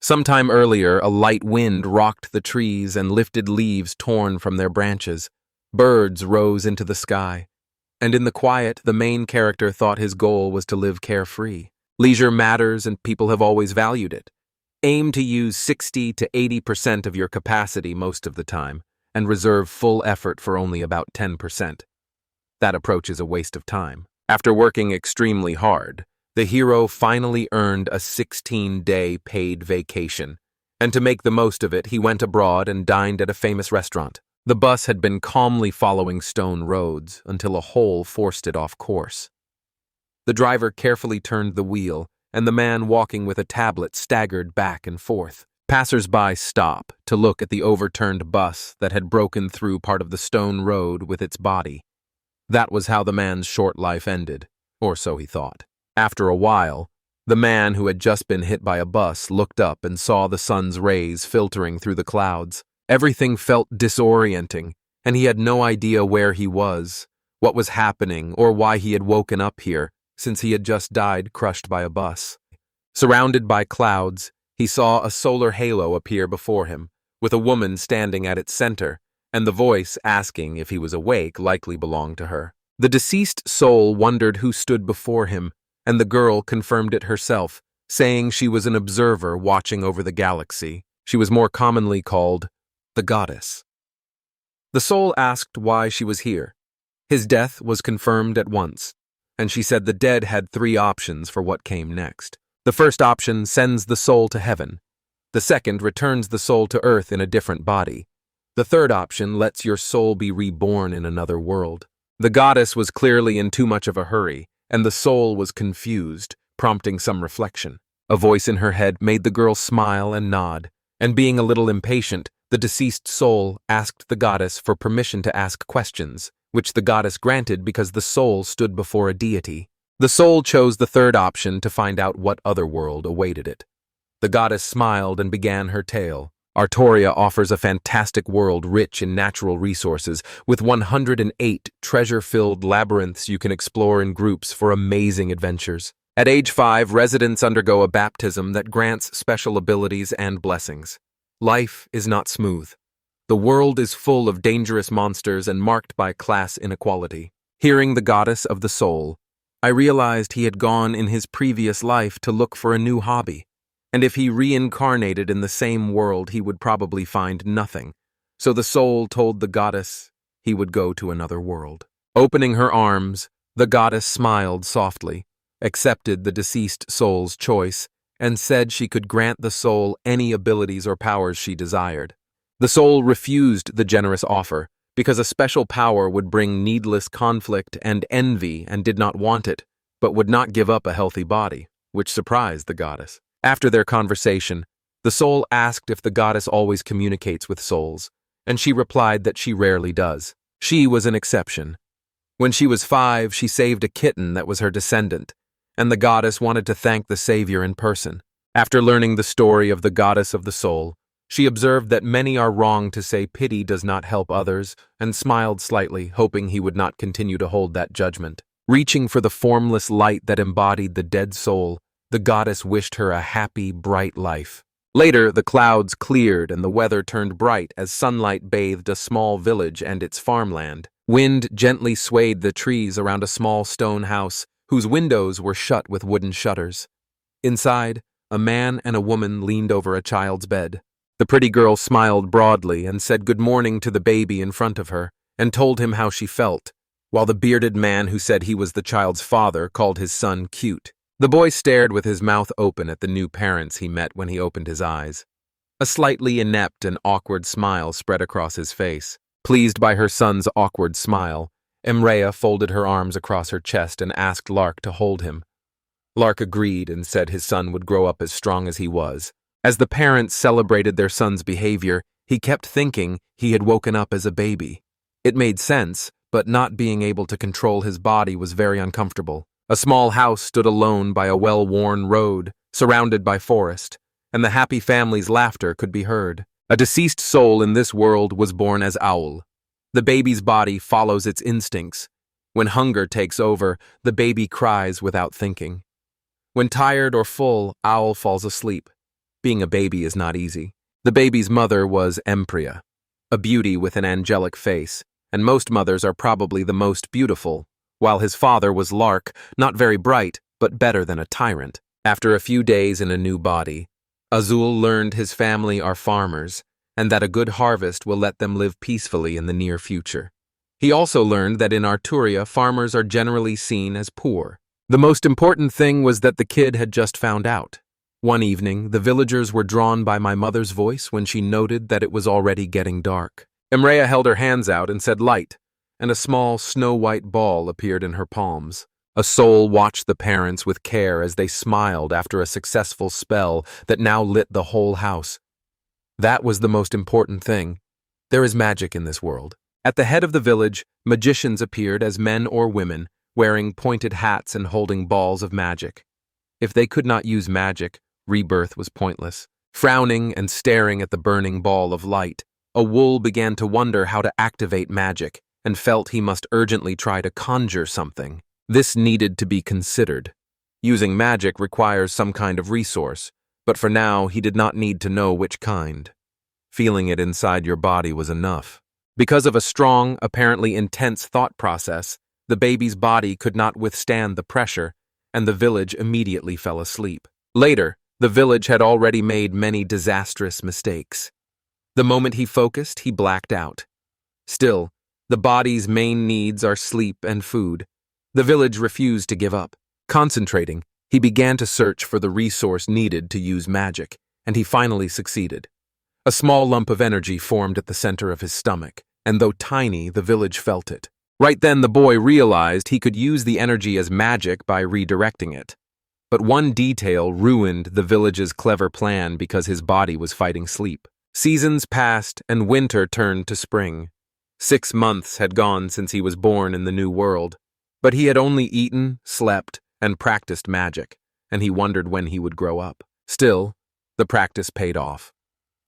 Sometime earlier, a light wind rocked the trees and lifted leaves torn from their branches. Birds rose into the sky. And in the quiet, the main character thought his goal was to live carefree. Leisure matters and people have always valued it. Aim to use 60 to 80% of your capacity most of the time, and reserve full effort for only about 10%. That approach is a waste of time. After working extremely hard, the hero finally earned a 16-day paid vacation, and to make the most of it, he went abroad and dined at a famous restaurant. The bus had been calmly following stone roads until a hole forced it off course. The driver carefully turned the wheel, and the man walking with a tablet staggered back and forth. Passers-by stop to look at the overturned bus that had broken through part of the stone road with its body. That was how the man's short life ended, or so he thought. After a while, the man who had just been hit by a bus looked up and saw the sun's rays filtering through the clouds. Everything felt disorienting, and he had no idea where he was, what was happening, or why he had woken up here, since he had just died crushed by a bus. Surrounded by clouds, he saw a solar halo appear before him, with a woman standing at its center, and the voice asking if he was awake likely belonged to her. The deceased soul wondered who stood before him, and the girl confirmed it herself, saying she was an observer watching over the galaxy. She was more commonly called the goddess. The soul asked why she was here. His death was confirmed at once, and she said the dead had 3 options for what came next. The first option sends the soul to heaven. The second returns the soul to earth in a different body. The third option lets your soul be reborn in another world. The goddess was clearly in too much of a hurry, and the soul was confused, prompting some reflection. A voice in her head made the girl smile and nod, and being a little impatient, the deceased soul asked the goddess for permission to ask questions, which the goddess granted because the soul stood before a deity. The soul chose the third option to find out what other world awaited it. The goddess smiled and began her tale. Artoria offers a fantastic world rich in natural resources, with 108 treasure-filled labyrinths you can explore in groups for amazing adventures. At age 5, residents undergo a baptism that grants special abilities and blessings. Life is not smooth. The world is full of dangerous monsters and marked by class inequality. Hearing the goddess of the soul, I realized he had gone in his previous life to look for a new hobby. And if he reincarnated in the same world, he would probably find nothing. So the soul told the goddess he would go to another world. Opening her arms, the goddess smiled softly, accepted the deceased soul's choice, and said she could grant the soul any abilities or powers she desired. The soul refused the generous offer because a special power would bring needless conflict and envy and did not want it, but would not give up a healthy body, which surprised the goddess. After their conversation, the soul asked if the goddess always communicates with souls, and she replied that she rarely does. She was an exception. When she was 5, she saved a kitten that was her descendant, and the goddess wanted to thank the savior in person. After learning the story of the goddess of the soul, she observed that many are wrong to say pity does not help others, and smiled slightly, hoping he would not continue to hold that judgment. Reaching for the formless light that embodied the dead soul, the goddess wished her a happy, bright life. Later, the clouds cleared and the weather turned bright as sunlight bathed a small village and its farmland. Wind gently swayed the trees around a small stone house, whose windows were shut with wooden shutters. Inside, a man and a woman leaned over a child's bed. The pretty girl smiled broadly and said good morning to the baby in front of her, and told him how she felt, while the bearded man who said he was the child's father called his son cute. The boy stared with his mouth open at the new parents he met when he opened his eyes. A slightly inept and awkward smile spread across his face. Pleased by her son's awkward smile, Emrea folded her arms across her chest and asked Lark to hold him. Lark agreed and said his son would grow up as strong as he was. As the parents celebrated their son's behavior, he kept thinking he had woken up as a baby. It made sense, but not being able to control his body was very uncomfortable. A small house stood alone by a well-worn road, surrounded by forest, and the happy family's laughter could be heard. A deceased soul in this world was born as Owl. The baby's body follows its instincts. When hunger takes over, the baby cries without thinking. When tired or full, Owl falls asleep. Being a baby is not easy. The baby's mother was Empria, a beauty with an angelic face, and most mothers are probably the most beautiful, while his father was Lark, not very bright, but better than a tyrant. After a few days in a new body, Azul learned his family are farmers, and that a good harvest will let them live peacefully in the near future. He also learned that in Arturia, farmers are generally seen as poor. The most important thing was that the kid had just found out. One evening, the villagers were drawn by my mother's voice when she noted that it was already getting dark. Emrea held her hands out and said light, and a small snow-white ball appeared in her palms. A soul watched the parents with care as they smiled after a successful spell that now lit the whole house. That was the most important thing. There is magic in this world. At the head of the village, magicians appeared as men or women, wearing pointed hats and holding balls of magic. If they could not use magic, rebirth was pointless. Frowning and staring at the burning ball of light, a wool began to wonder how to activate magic and felt he must urgently try to conjure something. This needed to be considered. Using magic requires some kind of resource, but for now he did not need to know which kind. Feeling it inside your body was enough. Because of a strong, apparently intense thought process, the baby's body could not withstand the pressure, and the village immediately fell asleep. Later, the village had already made many disastrous mistakes. The moment he focused, he blacked out. Still, the body's main needs are sleep and food. The village refused to give up. Concentrating, he began to search for the resource needed to use magic, and he finally succeeded. A small lump of energy formed at the center of his stomach, and though tiny, the village felt it. Right then, the boy realized he could use the energy as magic by redirecting it. But one detail ruined the village's clever plan because his body was fighting sleep. Seasons passed, and winter turned to spring. 6 months had gone since he was born in the new world. But he had only eaten, slept, and practiced magic, and he wondered when he would grow up. Still, the practice paid off.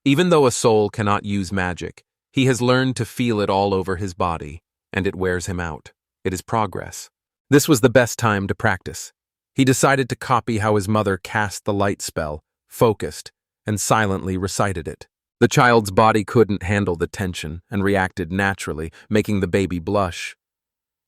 Even though a soul cannot use magic, he has learned to feel it all over his body, and it wears him out. It is progress. This was the best time to practice. He decided to copy how his mother cast the light spell, focused, and silently recited it. The child's body couldn't handle the tension and reacted naturally, making the baby blush.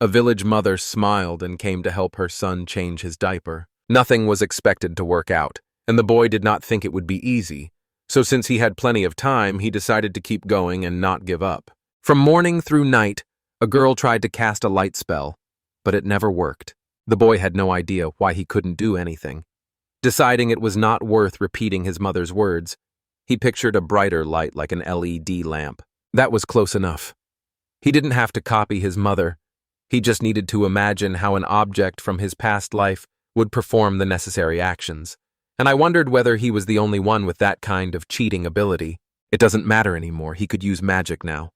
A village mother smiled and came to help her son change his diaper. Nothing was expected to work out, and the boy did not think it would be easy. So since he had plenty of time, he decided to keep going and not give up. From morning through night, a girl tried to cast a light spell, but it never worked. The boy had no idea why he couldn't do anything. Deciding it was not worth repeating his mother's words, he pictured a brighter light like an LED lamp. That was close enough. He didn't have to copy his mother. He just needed to imagine how an object from his past life would perform the necessary actions. And I wondered whether he was the only one with that kind of cheating ability. It doesn't matter anymore, he could use magic now.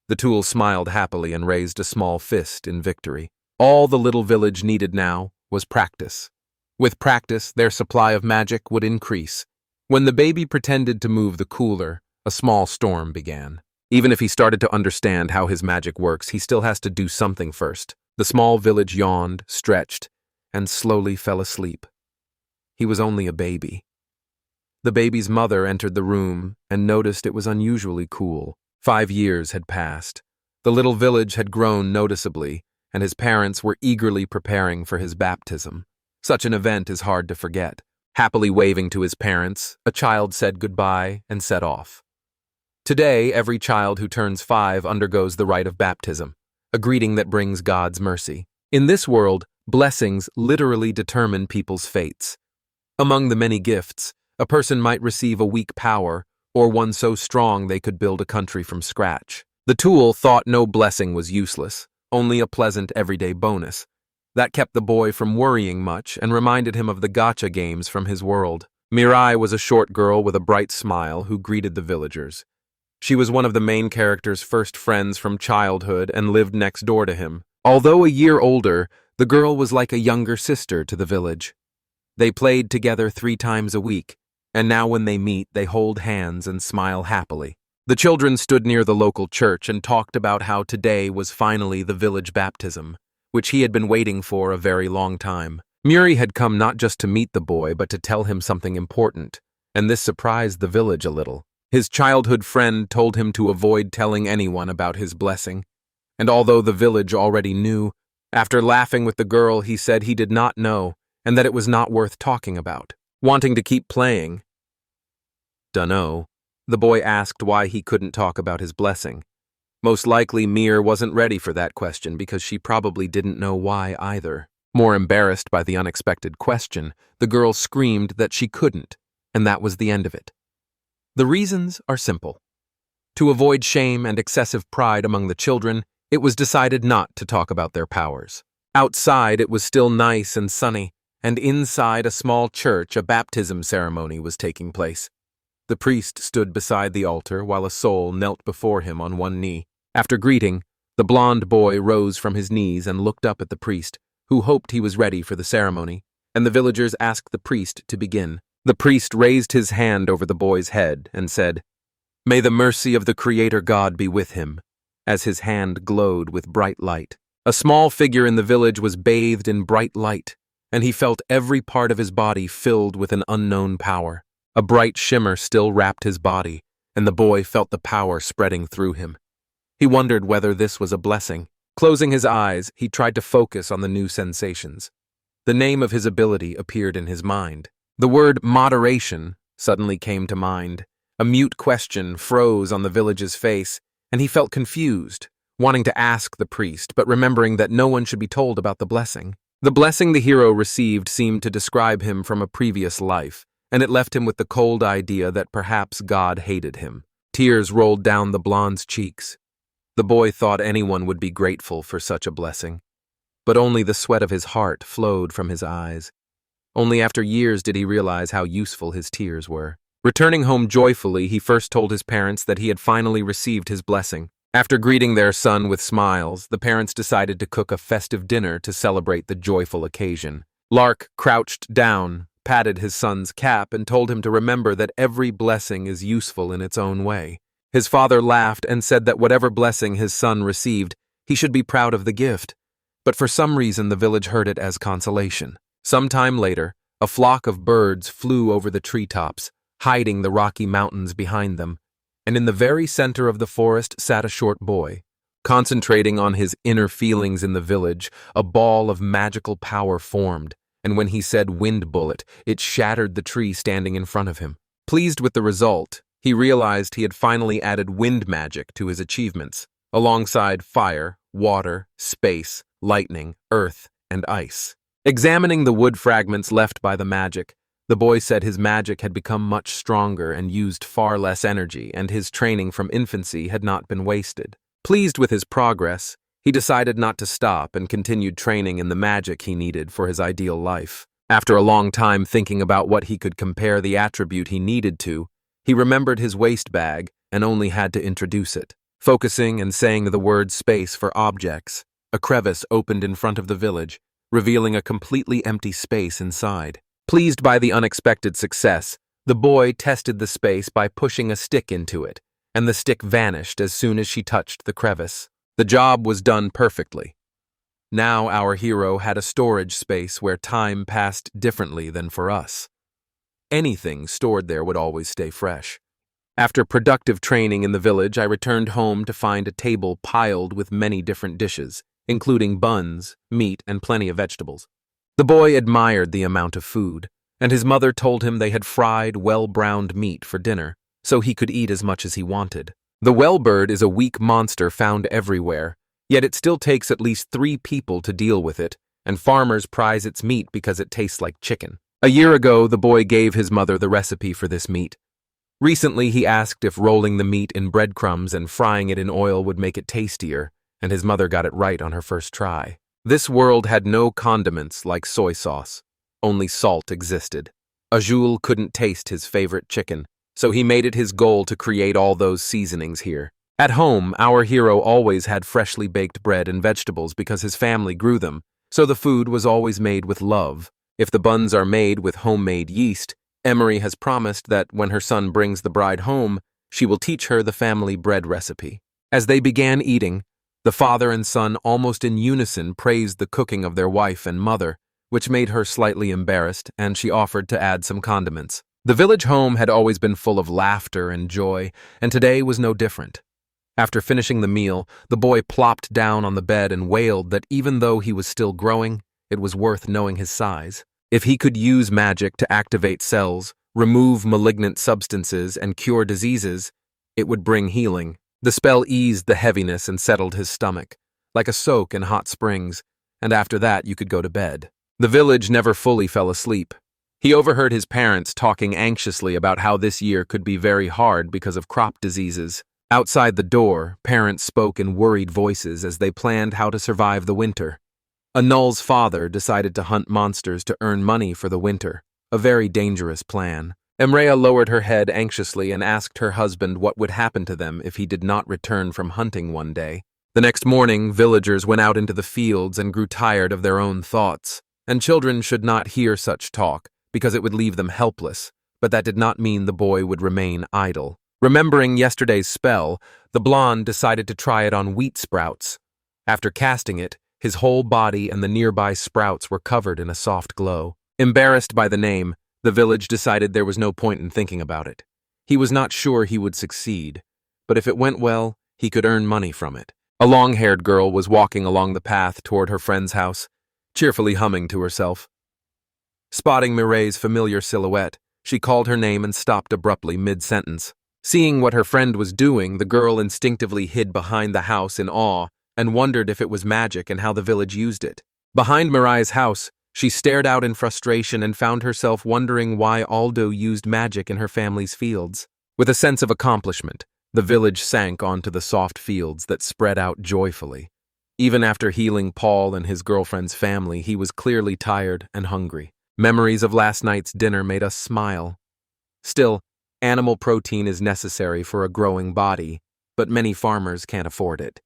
The tool smiled happily and raised a small fist in victory. All the little village needed now was practice. With practice, their supply of magic would increase. When the baby pretended to move the cooler, a small storm began. Even if he started to understand how his magic works, he still has to do something first. The small village yawned, stretched, and slowly fell asleep. He was only a baby. The baby's mother entered the room and noticed it was unusually cool. 5 years had passed. The little village had grown noticeably, and his parents were eagerly preparing for his baptism. Such an event is hard to forget. Happily waving to his parents, a child said goodbye and set off. Today, every child who turns 5 undergoes the rite of baptism, a greeting that brings God's mercy. In this world, blessings literally determine people's fates. Among the many gifts, a person might receive a weak power or one so strong they could build a country from scratch. The tool thought no blessing was useless, only a pleasant everyday bonus. That kept the boy from worrying much and reminded him of the gacha games from his world. Mirai was a short girl with a bright smile who greeted the villagers. She was one of the main character's first friends from childhood and lived next door to him. Although a year older, the girl was like a younger sister to the village. They played together 3 times a week, and now when they meet, they hold hands and smile happily. The children stood near the local church and talked about how today was finally the village baptism, which he had been waiting for a very long time. Muri had come not just to meet the boy, but to tell him something important, and this surprised the village a little. His childhood friend told him to avoid telling anyone about his blessing, and although the village already knew, after laughing with the girl, he said he did not know and that it was not worth talking about. Wanting to keep playing, "Dunno," the boy asked why he couldn't talk about his blessing. Most likely Mir wasn't ready for that question because she probably didn't know why either. More embarrassed by the unexpected question, the girl screamed that she couldn't, and that was the end of it. The reasons are simple. To avoid shame and excessive pride among the children, it was decided not to talk about their powers. Outside, it was still nice and sunny, and inside a small church, a baptism ceremony was taking place. The priest stood beside the altar while a soul knelt before him on one knee. After greeting, the blond boy rose from his knees and looked up at the priest, who hoped he was ready for the ceremony, and the villagers asked the priest to begin. The priest raised his hand over the boy's head and said, "May the mercy of the Creator God be with him," as his hand glowed with bright light. A small figure in the village was bathed in bright light, and he felt every part of his body filled with an unknown power. A bright shimmer still wrapped his body, and the boy felt the power spreading through him. He wondered whether this was a blessing. Closing his eyes, he tried to focus on the new sensations. The name of his ability appeared in his mind. The word moderation suddenly came to mind. A mute question froze on the village's face, and he felt confused, wanting to ask the priest, but remembering that no one should be told about the blessing. The blessing the hero received seemed to describe him from a previous life, and it left him with the cold idea that perhaps God hated him. Tears rolled down the blonde's cheeks. The boy thought anyone would be grateful for such a blessing, but only the sweat of his heart flowed from his eyes. Only after years did he realize how useful his tears were. Returning home joyfully, he first told his parents that he had finally received his blessing. After greeting their son with smiles, the parents decided to cook a festive dinner to celebrate the joyful occasion. Lark crouched down, patted his son's cap, and told him to remember that every blessing is useful in its own way. His father laughed and said that whatever blessing his son received, he should be proud of the gift. But for some reason, the village heard it as consolation. Some time later, a flock of birds flew over the treetops, hiding the rocky mountains behind them, and in the very center of the forest sat a short boy. Concentrating on his inner feelings in the village, a ball of magical power formed, and when he said "wind bullet," it shattered the tree standing in front of him. Pleased with the result, he realized he had finally added wind magic to his achievements, alongside fire, water, space, lightning, earth, and ice. Examining the wood fragments left by the magic, the boy said his magic had become much stronger and used far less energy, and his training from infancy had not been wasted. Pleased with his progress, he decided not to stop and continued training in the magic he needed for his ideal life. After a long time thinking about what he could compare the attribute he needed to, he remembered his waste bag and only had to introduce it. Focusing and saying the word space for objects, a crevice opened in front of the village, revealing a completely empty space inside. Pleased by the unexpected success, the boy tested the space by pushing a stick into it, and the stick vanished as soon as she touched the crevice. The job was done perfectly. Now our hero had a storage space where time passed differently than for us. Anything stored there would always stay fresh. After productive training in the village, I returned home to find a table piled with many different dishes, including buns, meat, and plenty of vegetables. The boy admired the amount of food, and his mother told him they had fried, well-browned meat for dinner, so he could eat as much as he wanted. The well-bird is a weak monster found everywhere, yet it still takes at least 3 people to deal with it, and farmers prize its meat because it tastes like chicken. A year ago, the boy gave his mother the recipe for this meat. Recently, he asked if rolling the meat in breadcrumbs and frying it in oil would make it tastier, and his mother got it right on her first try. This world had no condiments like soy sauce. Only salt existed. Ajul couldn't taste his favorite chicken, so he made it his goal to create all those seasonings here. At home, our hero always had freshly baked bread and vegetables because his family grew them, so the food was always made with love. If the buns are made with homemade yeast, Emery has promised that when her son brings the bride home, she will teach her the family bread recipe. As they began eating, the father and son almost in unison praised the cooking of their wife and mother, which made her slightly embarrassed, and she offered to add some condiments. The village home had always been full of laughter and joy, and today was no different. After finishing the meal, the boy plopped down on the bed and wailed that even though he was still growing, it was worth knowing his size. If he could use magic to activate cells, remove malignant substances, and cure diseases, it would bring healing. The spell eased the heaviness and settled his stomach, like a soak in hot springs, and after that you could go to bed. The village never fully fell asleep. He overheard his parents talking anxiously about how this year could be very hard because of crop diseases. Outside the door, parents spoke in worried voices as they planned how to survive the winter. Anul's father decided to hunt monsters to earn money for the winter, a very dangerous plan. Emrea lowered her head anxiously and asked her husband what would happen to them if he did not return from hunting one day. The next morning, villagers went out into the fields and grew tired of their own thoughts. And children should not hear such talk, because it would leave them helpless, but that did not mean the boy would remain idle. Remembering yesterday's spell, the blonde decided to try it on wheat sprouts. After casting it, his whole body and the nearby sprouts were covered in a soft glow. Embarrassed by the name, the village decided there was no point in thinking about it. He was not sure he would succeed, but if it went well, he could earn money from it. A long-haired girl was walking along the path toward her friend's house, cheerfully humming to herself. Spotting Mireille's familiar silhouette, she called her name and stopped abruptly mid-sentence. Seeing what her friend was doing, the girl instinctively hid behind the house in awe and wondered if it was magic and how the village used it. Behind Mireille's house, she stared out in frustration and found herself wondering why Aldo used magic in her family's fields. With a sense of accomplishment, the village sank onto the soft fields that spread out joyfully. Even after healing Paul and his girlfriend's family, he was clearly tired and hungry. Memories of last night's dinner made us smile. Still, animal protein is necessary for a growing body, but many farmers can't afford it.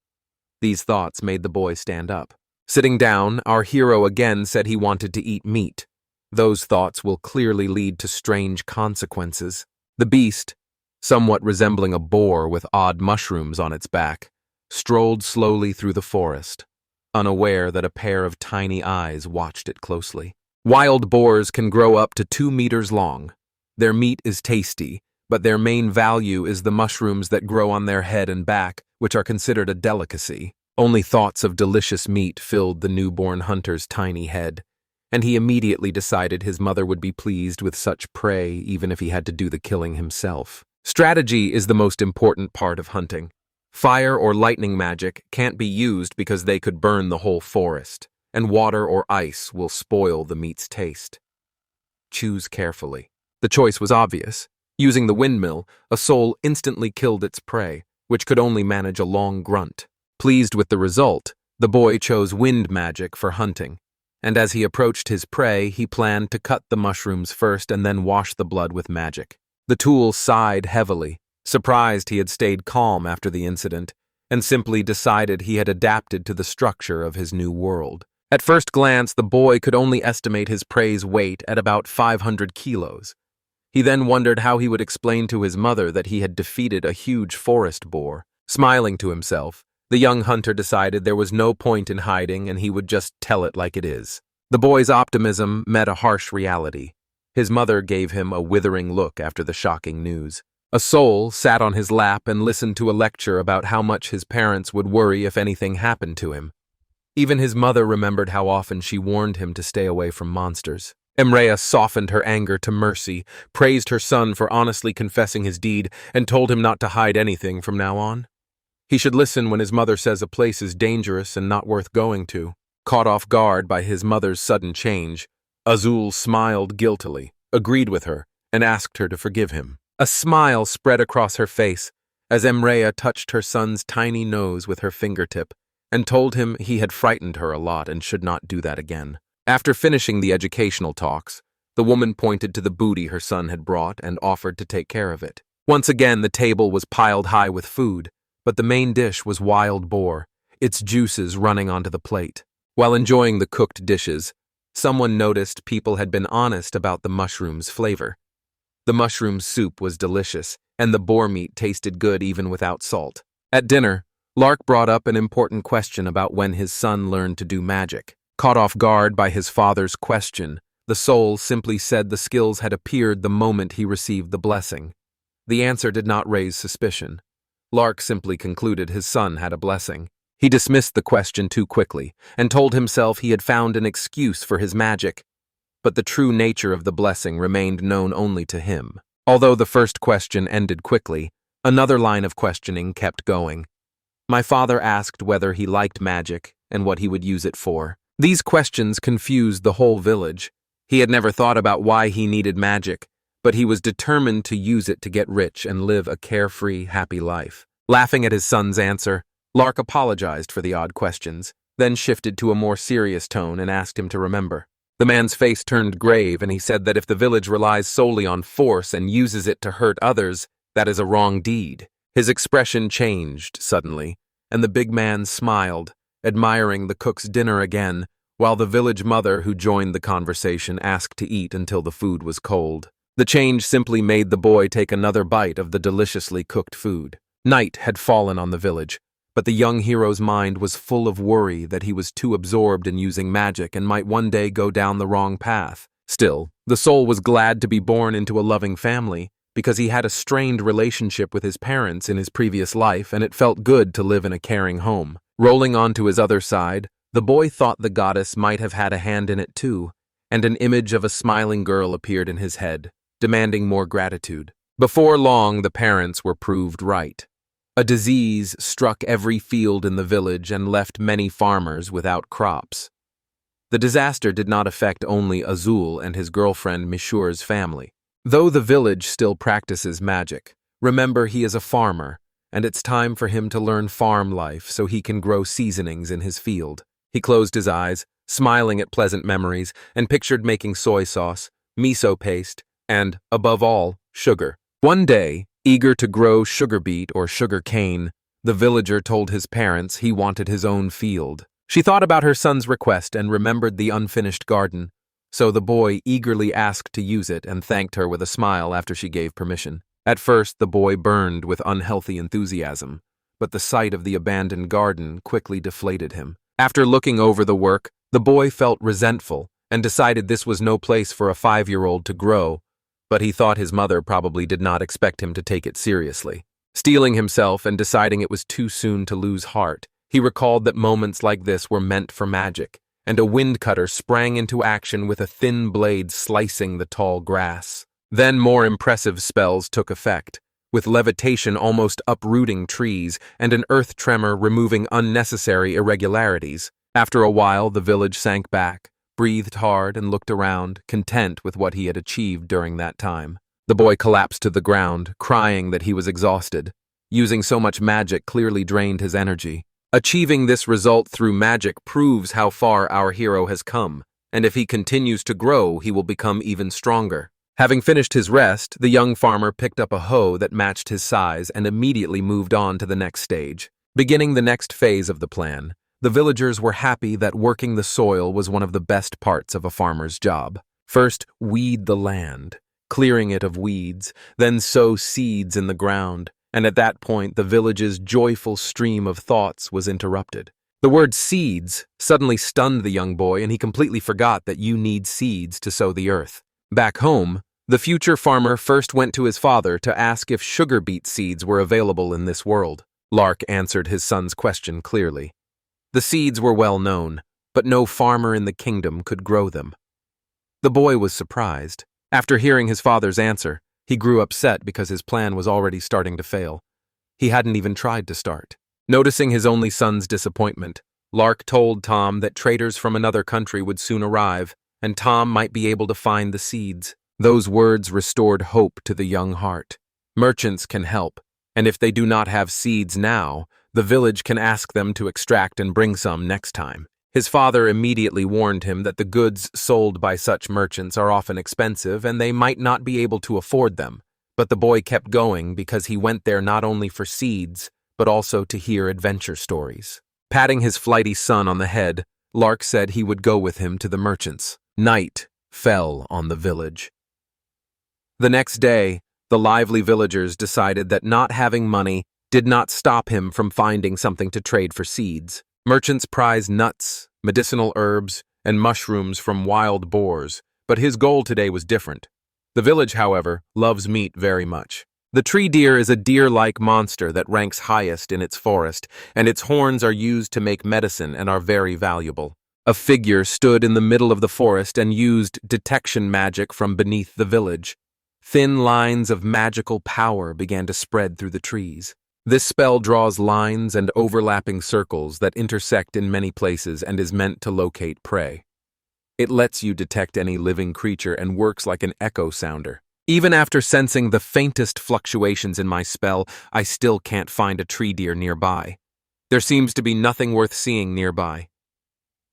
These thoughts made the boy stand up. Sitting down, our hero again said he wanted to eat meat. Those thoughts will clearly lead to strange consequences. The beast, somewhat resembling a boar with odd mushrooms on its back, strolled slowly through the forest, unaware that a pair of tiny eyes watched it closely. Wild boars can grow up to 2 meters long. Their meat is tasty, but their main value is the mushrooms that grow on their head and back, which are considered a delicacy. Only thoughts of delicious meat filled the newborn hunter's tiny head, and he immediately decided his mother would be pleased with such prey even if he had to do the killing himself. Strategy is the most important part of hunting. Fire or lightning magic can't be used because they could burn the whole forest, and water or ice will spoil the meat's taste. Choose carefully. The choice was obvious. Using the windmill, a soul instantly killed its prey, which could only manage a long grunt. Pleased with the result, the boy chose wind magic for hunting, and as he approached his prey, he planned to cut the mushrooms first and then wash the blood with magic. The tool sighed heavily, surprised he had stayed calm after the incident, and simply decided he had adapted to the structure of his new world. At first glance, the boy could only estimate his prey's weight at about 500 kilos. He then wondered how he would explain to his mother that he had defeated a huge forest boar. Smiling to himself, the young hunter decided there was no point in hiding and he would just tell it like it is. The boy's optimism met a harsh reality. His mother gave him a withering look after the shocking news. A soul sat on his lap and listened to a lecture about how much his parents would worry if anything happened to him. Even his mother remembered how often she warned him to stay away from monsters. Emrea softened her anger to mercy, praised her son for honestly confessing his deed, and told him not to hide anything from now on. He should listen when his mother says a place is dangerous and not worth going to. Caught off guard by his mother's sudden change, Azul smiled guiltily, agreed with her, and asked her to forgive him. A smile spread across her face as Emrea touched her son's tiny nose with her fingertip and told him he had frightened her a lot and should not do that again. After finishing the educational talks, the woman pointed to the booty her son had brought and offered to take care of it. Once again, the table was piled high with food, but the main dish was wild boar, its juices running onto the plate. While enjoying the cooked dishes, someone noticed people had been honest about the mushroom's flavor. The mushroom soup was delicious, and the boar meat tasted good even without salt. At dinner, Lark brought up an important question about when his son learned to do magic. Caught off guard by his father's question, The soul simply said the skills had appeared the moment he received the blessing. The answer did not raise suspicion. Lark simply concluded his son had a blessing. He dismissed the question too quickly and told himself he had found an excuse for his magic. But the true nature of the blessing remained known only to him. Although the first question ended quickly, another line of questioning kept going. My father asked whether he liked magic and what he would use it for. These questions confused the whole village. He had never thought about why he needed magic, but he was determined to use it to get rich and live a carefree, happy life. Laughing at his son's answer, Lark apologized for the odd questions, then shifted to a more serious tone and asked him to remember. The man's face turned grave, and he said that if the village relies solely on force and uses it to hurt others, that is a wrong deed. His expression changed suddenly, and the big man smiled, admiring the cook's dinner again, while the village mother who joined the conversation asked to eat until the food was cold. The change simply made the boy take another bite of the deliciously cooked food. Night had fallen on the village, but the young hero's mind was full of worry that he was too absorbed in using magic and might one day go down the wrong path. Still, the soul was glad to be born into a loving family, because he had a strained relationship with his parents in his previous life, and it felt good to live in a caring home. Rolling onto his other side, the boy thought the goddess might have had a hand in it too, and an image of a smiling girl appeared in his head, demanding more gratitude. Before long, the parents were proved right. A disease struck every field in the village and left many farmers without crops. The disaster did not affect only Azul and his girlfriend Mishur's family. Though the village still practices magic, remember he is a farmer, and it's time for him to learn farm life so he can grow seasonings in his field. He closed his eyes, smiling at pleasant memories, and pictured making soy sauce, miso paste, and, above all, sugar. One day, eager to grow sugar beet or sugar cane, the villager told his parents he wanted his own field. She thought about her son's request and remembered the unfinished garden, so the boy eagerly asked to use it and thanked her with a smile after she gave permission. At first, the boy burned with unhealthy enthusiasm, but the sight of the abandoned garden quickly deflated him. After looking over the work, the boy felt resentful and decided this was no place for a 5-year-old to grow, but he thought his mother probably did not expect him to take it seriously. Steeling himself and deciding it was too soon to lose heart, he recalled that moments like this were meant for magic, and a wind cutter sprang into action with a thin blade slicing the tall grass. Then more impressive spells took effect, with levitation almost uprooting trees and an earth tremor removing unnecessary irregularities. After a while, the village sank back, breathed hard, and looked around, content with what he had achieved during that time. The boy collapsed to the ground, crying that he was exhausted. Using so much magic clearly drained his energy. Achieving this result through magic proves how far our hero has come, and if he continues to grow, he will become even stronger. Having finished his rest, the young farmer picked up a hoe that matched his size and immediately moved on to the next stage. Beginning the next phase of the plan, the villagers were happy that working the soil was one of the best parts of a farmer's job. First, weed the land, clearing it of weeds, then sow seeds in the ground, and at that point the village's joyful stream of thoughts was interrupted. The word seeds suddenly stunned the young boy, and he completely forgot that you need seeds to sow the earth. Back home, the future farmer first went to his father to ask if sugar beet seeds were available in this world. Lark answered his son's question clearly. The seeds were well known, but no farmer in the kingdom could grow them. The boy was surprised. After hearing his father's answer, he grew upset because his plan was already starting to fail. He hadn't even tried to start. Noticing his only son's disappointment, Lark told Tom that traders from another country would soon arrive, and Tom might be able to find the seeds. Those words restored hope to the young heart. Merchants can help, and if they do not have seeds now, the village can ask them to extract and bring some next time. His father immediately warned him that the goods sold by such merchants are often expensive and they might not be able to afford them, but the boy kept going because he went there not only for seeds, but also to hear adventure stories. Patting his flighty son on the head, Lark said he would go with him to the merchants. Night fell on the village. The next day, the lively villagers decided that not having money did not stop him from finding something to trade for seeds. Merchants prized nuts, medicinal herbs, and mushrooms from wild boars, But his goal today was different. The village, however, loves meat very much. The tree deer is a deer-like monster that ranks highest in its forest, and its horns are used to make medicine and are very valuable. A figure stood in the middle of the forest and used detection magic from beneath the village. Thin lines of magical power began to spread through the trees. This spell draws lines and overlapping circles that intersect in many places and is meant to locate prey. It lets you detect any living creature and works like an echo sounder. Even after sensing the faintest fluctuations in my spell, I still can't find a tree deer nearby. There seems to be nothing worth seeing nearby.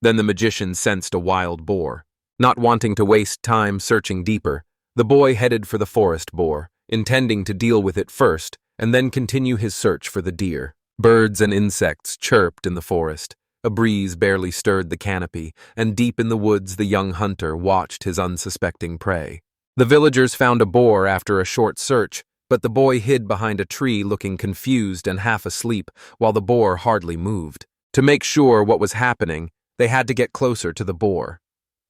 Then the magician sensed a wild boar. Not wanting to waste time searching deeper, the boy headed for the forest boar, intending to deal with it first and then continue his search for the deer. Birds and insects chirped in the forest. A breeze barely stirred the canopy, and deep in the woods the young hunter watched his unsuspecting prey. The villagers found a boar after a short search, but the boy hid behind a tree looking confused and half asleep, while the boar hardly moved. To make sure what was happening, they had to get closer to the boar.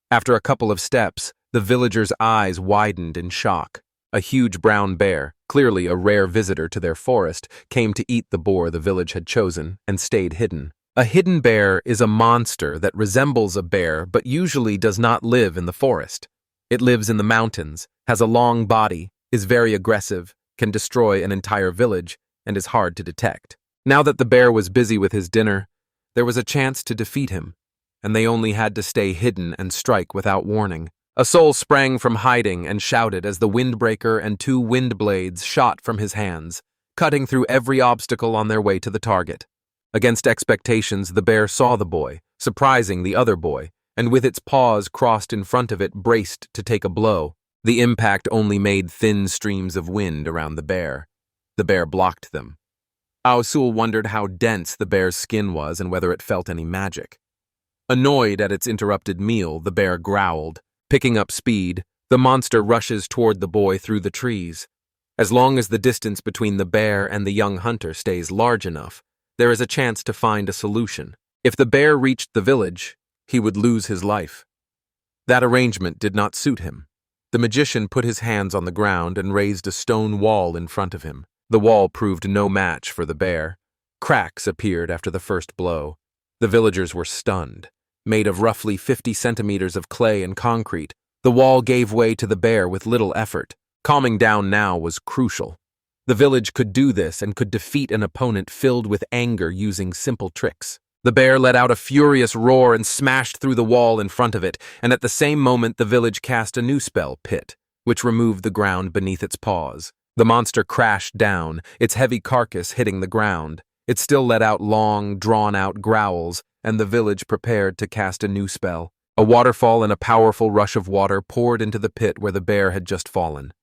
After a couple of steps, the villagers' eyes widened in shock. A huge brown bear, clearly a rare visitor to their forest, came to eat the boar the village had chosen and stayed hidden. A hidden bear is a monster that resembles a bear but usually does not live in the forest. It lives in the mountains, has a long body, is very aggressive, can destroy an entire village, and is hard to detect. Now that the bear was busy with his dinner, there was a chance to defeat him, and they only had to stay hidden and strike without warning. A soul sprang from hiding and shouted as the windbreaker and 2 wind blades shot from his hands, cutting through every obstacle on their way to the target. Against expectations, the bear saw the boy, surprising the other boy, and with its paws crossed in front of it braced to take a blow. The impact only made thin streams of wind around the bear. The bear blocked them. Aosul wondered how dense the bear's skin was and whether it felt any magic. Annoyed at its interrupted meal, the bear growled. Picking up speed, the monster rushes toward the boy through the trees. As long as the distance between the bear and the young hunter stays large enough, there is a chance to find a solution. If the bear reached the village, he would lose his life. That arrangement did not suit him. The magician put his hands on the ground and raised a stone wall in front of him. The wall proved no match for the bear. Cracks appeared after the first blow. The villagers were stunned. Made of roughly 50 centimeters of clay and concrete, the wall gave way to the bear with little effort. Calming down now was crucial. The village could do this and could defeat an opponent filled with anger using simple tricks. The bear let out a furious roar and smashed through the wall in front of it, and at the same moment the village cast a new spell, Pit, which removed the ground beneath its paws. The monster crashed down, its heavy carcass hitting the ground. It still let out long, drawn-out growls, and the village prepared to cast a new spell. A waterfall and a powerful rush of water poured into the pit where the bear had just fallen.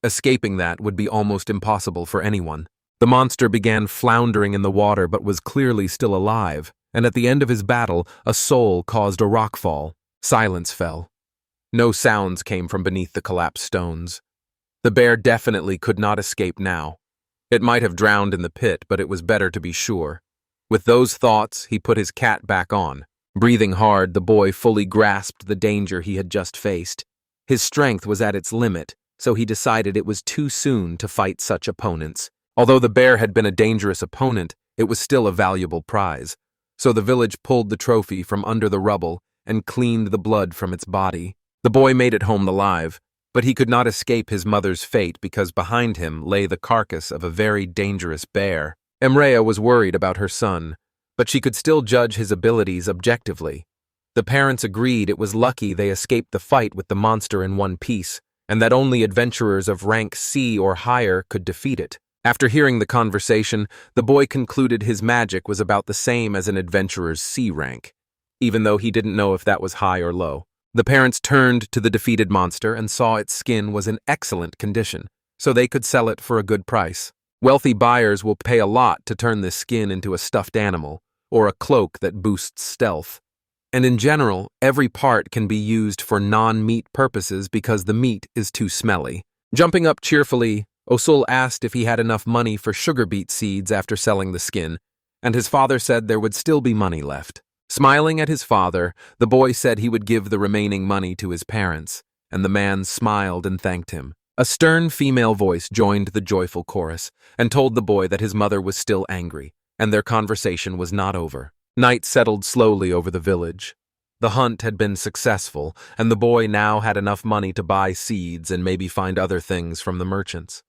Escaping that would be almost impossible for anyone. The monster began floundering in the water but was clearly still alive, and at the end of his battle, a soul caused a rockfall. Silence fell. No sounds came from beneath the collapsed stones. The bear definitely could not escape now. It might have drowned in the pit, but it was better to be sure. With those thoughts, he put his cat back on. Breathing hard, the boy fully grasped the danger he had just faced. His strength was at its limit, so he decided it was too soon to fight such opponents. Although the bear had been a dangerous opponent, it was still a valuable prize. So the village pulled the trophy from under the rubble and cleaned the blood from its body. The boy made it home alive, but he could not escape his mother's fate because behind him lay the carcass of a very dangerous bear. Emrea was worried about her son, but she could still judge his abilities objectively. The parents agreed it was lucky they escaped the fight with the monster in one piece, and that only adventurers of rank C or higher could defeat it. After hearing the conversation, the boy concluded his magic was about the same as an adventurer's C rank, even though he didn't know if that was high or low. The parents turned to the defeated monster and saw its skin was in excellent condition, so they could sell it for a good price. Wealthy buyers will pay a lot to turn this skin into a stuffed animal, or a cloak that boosts stealth. And in general, every part can be used for non-meat purposes because the meat is too smelly. Jumping up cheerfully, Osul asked if he had enough money for sugar beet seeds after selling the skin, and his father said there would still be money left. Smiling at his father, the boy said he would give the remaining money to his parents, and the man smiled and thanked him. A stern female voice joined the joyful chorus and told the boy that his mother was still angry, and their conversation was not over. Night settled slowly over the village. The hunt had been successful, and the boy now had enough money to buy seeds and maybe find other things from the merchants.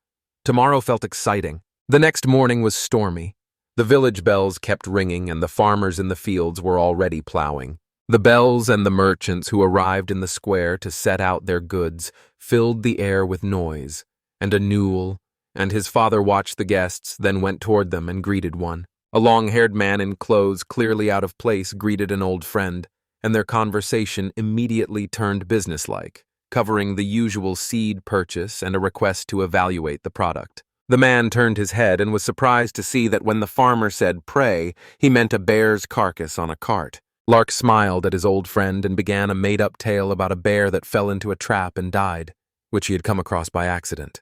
Tomorrow felt exciting. The next morning was stormy. The village bells kept ringing, and the farmers in the fields were already plowing. The bells and the merchants who arrived in the square to set out their goods filled the air with noise, and a Newell and his father watched the guests, then went toward them and greeted one. A long-haired man in clothes clearly out of place greeted an old friend, and their conversation immediately turned businesslike, covering the usual seed purchase and a request to evaluate the product. The man turned his head and was surprised to see that when the farmer said "pray," he meant a bear's carcass on a cart. Lark smiled at his old friend and began a made-up tale about a bear that fell into a trap and died, which he had come across by accident.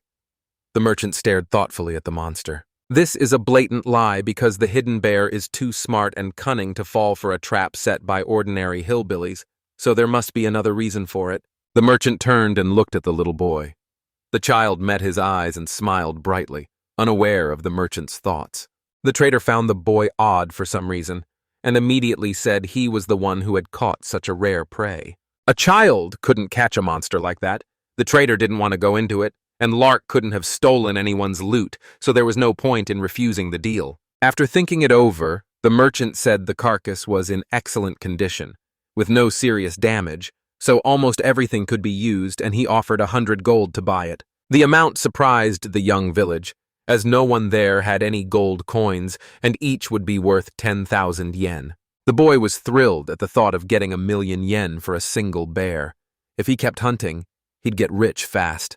The merchant stared thoughtfully at the monster. This is a blatant lie because the hidden bear is too smart and cunning to fall for a trap set by ordinary hillbillies, so there must be another reason for it. The merchant turned and looked at the little boy. The child met his eyes and smiled brightly, unaware of the merchant's thoughts. The trader found the boy odd for some reason, and immediately said he was the one who had caught such a rare prey. A child couldn't catch a monster like that. The trader didn't want to go into it, and Lark couldn't have stolen anyone's loot, so there was no point in refusing the deal. After thinking it over, the merchant said the carcass was in excellent condition, with no serious damage, so almost everything could be used, and he offered 100 gold to buy it. The amount surprised the young village, as no one there had any gold coins, and each would be worth 10,000 yen. The boy was thrilled at the thought of getting 1,000,000 yen for a single bear. If he kept hunting, he'd get rich fast.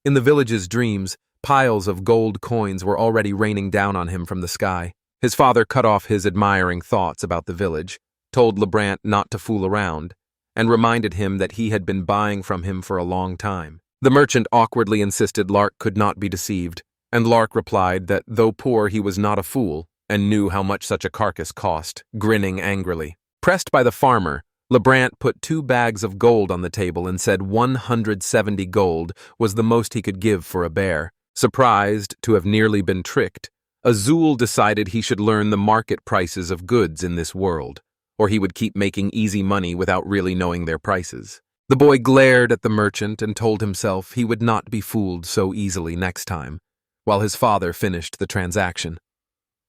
In the village's dreams, piles of gold coins were already raining down on him from the sky. His father cut off his admiring thoughts about the village, told Lebrant not to fool around, and reminded him that he had been buying from him for a long time. The merchant awkwardly insisted Lark could not be deceived, and Lark replied that though poor he was not a fool, and knew how much such a carcass cost, grinning angrily. Pressed by the farmer, Lebrant put 2 bags of gold on the table and said 170 gold was the most he could give for a bear. Surprised to have nearly been tricked, Azul decided he should learn the market prices of goods in this world, or he would keep making easy money without really knowing their prices. The boy glared at the merchant and told himself he would not be fooled so easily next time, while his father finished the transaction.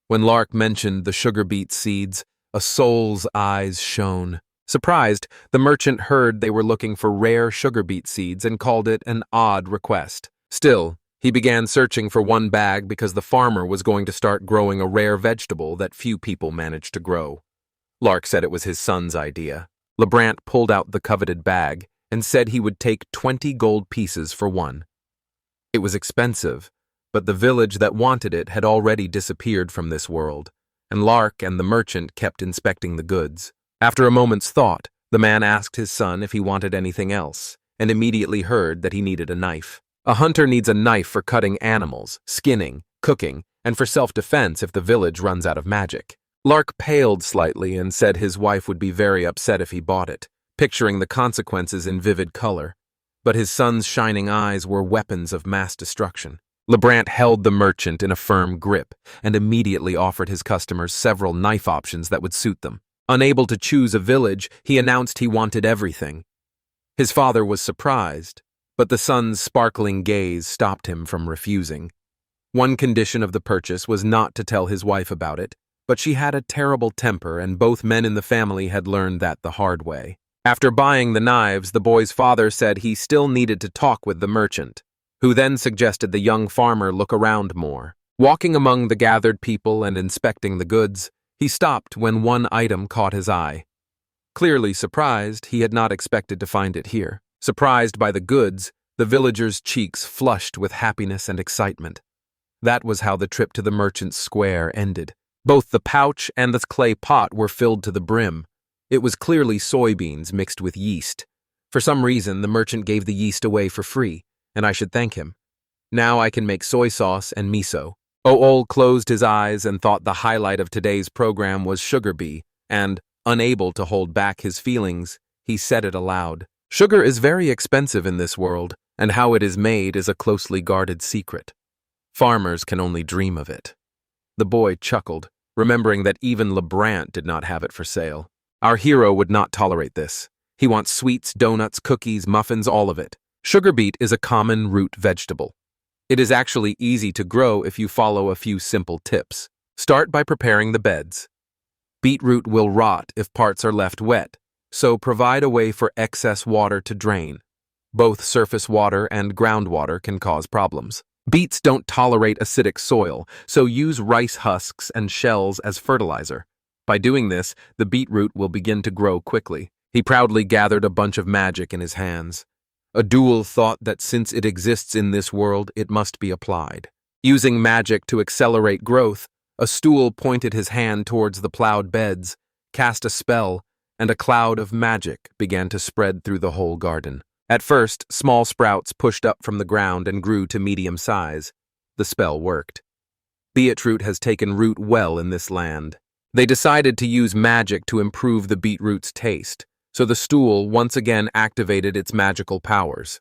When Lark mentioned the sugar beet seeds, a soul's eyes shone. Surprised, the merchant heard they were looking for rare sugar beet seeds and called it an odd request. Still, he began searching for 1 bag because the farmer was going to start growing a rare vegetable that few people managed to grow. Lark said it was his son's idea. Lebrant pulled out the coveted bag and said he would take 20 gold pieces for one. It was expensive, but the village that wanted it had already disappeared from this world, and Lark and the merchant kept inspecting the goods. After a moment's thought, the man asked his son if he wanted anything else, and immediately heard that he needed a knife. A hunter needs a knife for cutting animals, skinning, cooking, and for self-defense if the village runs out of magic. Lark paled slightly and said his wife would be very upset if he bought it, picturing the consequences in vivid color. But his son's shining eyes were weapons of mass destruction. Lebrant held the merchant in a firm grip and immediately offered his customers several knife options that would suit them. Unable to choose a village, he announced he wanted everything. His father was surprised, but the son's sparkling gaze stopped him from refusing. One condition of the purchase was not to tell his wife about it, but she had a terrible temper and both men in the family had learned that the hard way. After buying the knives, the boy's father said he still needed to talk with the merchant, who then suggested the young farmer look around more. Walking among the gathered people and inspecting the goods, he stopped when one item caught his eye. Clearly surprised, he had not expected to find it here. Surprised by the goods, the villager's cheeks flushed with happiness and excitement. That was how the trip to the merchant's square ended. Both the pouch and the clay pot were filled to the brim. It was clearly soybeans mixed with yeast. For some reason, the merchant gave the yeast away for free, and I should thank him. Now I can make soy sauce and miso. Ool closed his eyes and thought the highlight of today's program was sugar bee, and, unable to hold back his feelings, he said it aloud. Sugar is very expensive in this world, and how it is made is a closely guarded secret. Farmers can only dream of it. The boy chuckled, remembering that even Lebrant did not have it for sale. Our hero would not tolerate this. He wants sweets, donuts, cookies, muffins, all of it. Sugar beet is a common root vegetable. It is actually easy to grow if you follow a few simple tips. Start by preparing the beds. Beetroot will rot if parts are left wet, so provide a way for excess water to drain. Both surface water and groundwater can cause problems. Beets don't tolerate acidic soil, so use rice husks and shells as fertilizer. By doing this, the beetroot will begin to grow quickly. He proudly gathered a bunch of magic in his hands. Adul thought that since it exists in this world, it must be applied. Using magic to accelerate growth, a stool pointed his hand towards the plowed beds, cast a spell, and a cloud of magic began to spread through the whole garden. At first, small sprouts pushed up from the ground and grew to medium size. The spell worked. Beetroot has taken root well in this land. They decided to use magic to improve the beetroot's taste, so the stool once again activated its magical powers.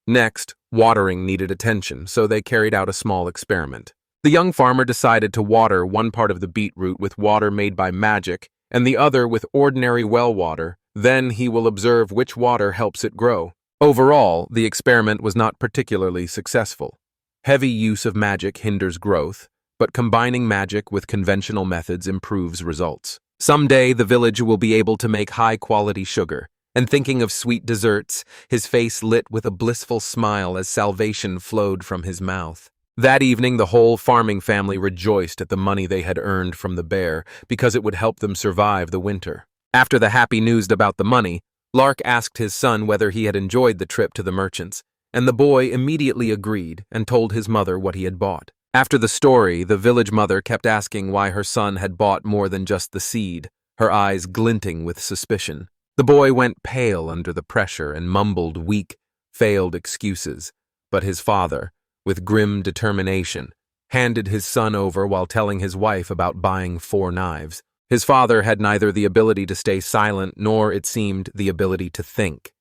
Next, watering needed attention, so they carried out a small experiment. The young farmer decided to water one part of the beetroot with water made by magic and the other with ordinary well water. Then he will observe which water helps it grow. Overall, the experiment was not particularly successful. Heavy use of magic hinders growth, but combining magic with conventional methods improves results. Someday, the village will be able to make high-quality sugar. And thinking of sweet desserts, his face lit with a blissful smile as salvation flowed from his mouth. That evening, the whole farming family rejoiced at the money they had earned from the bear because it would help them survive the winter. After the happy news about the money, Lark asked his son whether he had enjoyed the trip to the merchants, and the boy immediately agreed and told his mother what he had bought. After the story, the village mother kept asking why her son had bought more than just the seed, her eyes glinting with suspicion. The boy went pale under the pressure and mumbled weak, failed excuses, but his father, with grim determination, handed his son over while telling his wife about buying 4 knives. His father had neither the ability to stay silent nor, it seemed, the ability to think.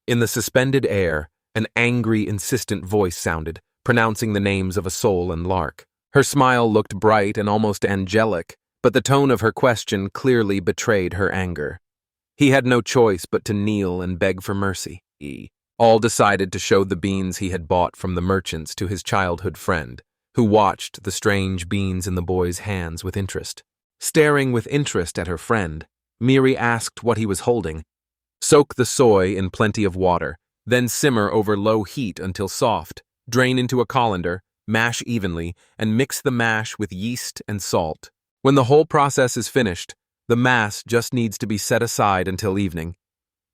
In the suspended air, an angry, insistent voice sounded, pronouncing the names of a soul and Lark. Her smile looked bright and almost angelic, but the tone of her question clearly betrayed her anger. He had no choice but to kneel and beg for mercy. All decided to show the beans he had bought from the merchants to his childhood friend, who watched the strange beans in the boy's hands with interest. Staring with interest at her friend, Miri asked what he was holding. Soak the soy in plenty of water, then simmer over low heat until soft. Drain into a colander, mash evenly, and mix the mash with yeast and salt. When the whole process is finished, the mass just needs to be set aside until evening.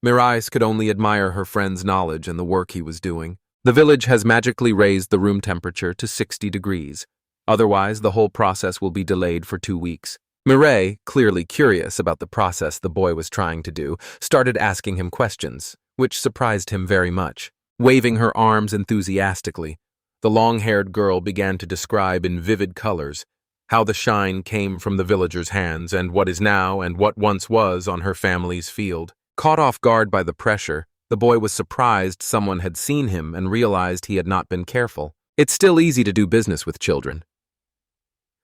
Mirais could only admire her friend's knowledge and the work he was doing. The village has magically raised the room temperature to 60 degrees. Otherwise, the whole process will be delayed for 2 weeks. Mireille, clearly curious about the process the boy was trying to do, started asking him questions, which surprised him very much. Waving her arms enthusiastically, the long-haired girl began to describe in vivid colors how the shine came from the villagers' hands and what is now and what once was on her family's field. Caught off guard by the pressure, the boy was surprised someone had seen him and realized he had not been careful. It's still easy to do business with children.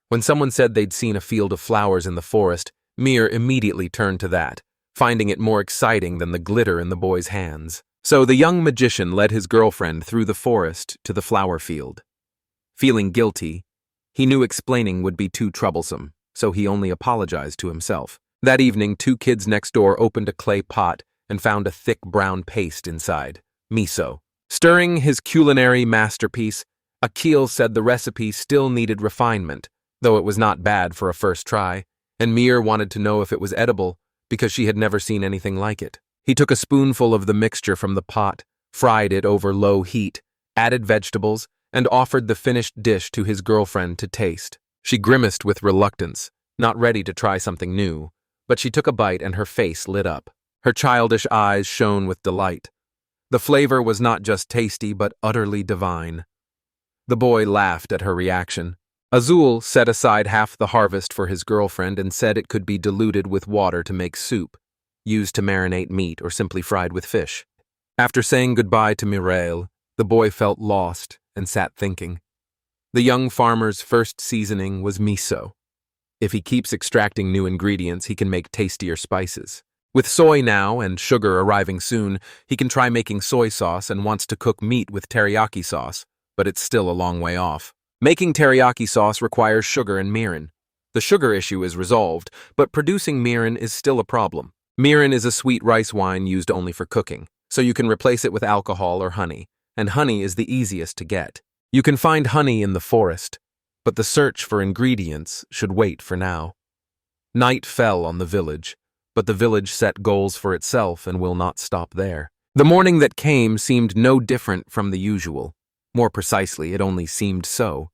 When someone said they'd seen a field of flowers in the forest, Mir immediately turned to that, finding it more exciting than the glitter in the boy's hands. So the young magician led his girlfriend through the forest to the flower field. Feeling guilty, he knew explaining would be too troublesome, so he only apologized to himself. That evening, 2 kids next door opened a clay pot and found a thick brown paste inside, miso. Stirring his culinary masterpiece, Akil said the recipe still needed refinement, though it was not bad for a first try, and Mir wanted to know if it was edible because she had never seen anything like it. He took a spoonful of the mixture from the pot, fried it over low heat, added vegetables, and offered the finished dish to his girlfriend to taste. She grimaced with reluctance, not ready to try something new, but she took a bite and her face lit up. Her childish eyes shone with delight. The flavor was not just tasty, but utterly divine. The boy laughed at her reaction. Azul set aside half the harvest for his girlfriend and said it could be diluted with water to make soup, used to marinate meat or simply fried with fish. After saying goodbye to Mireille, the boy felt lost and sat thinking. The young farmer's first seasoning was miso. If he keeps extracting new ingredients, he can make tastier spices. With soy now and sugar arriving soon, he can try making soy sauce and wants to cook meat with teriyaki sauce, but it's still a long way off. Making teriyaki sauce requires sugar and mirin. The sugar issue is resolved, but producing mirin is still a problem. Mirin is a sweet rice wine used only for cooking, so you can replace it with alcohol or honey, and honey is the easiest to get. You can find honey in the forest, but the search for ingredients should wait for now. Night fell on the village, but the village set goals for itself and will not stop there. The morning that came seemed no different from the usual. More precisely, it only seemed so.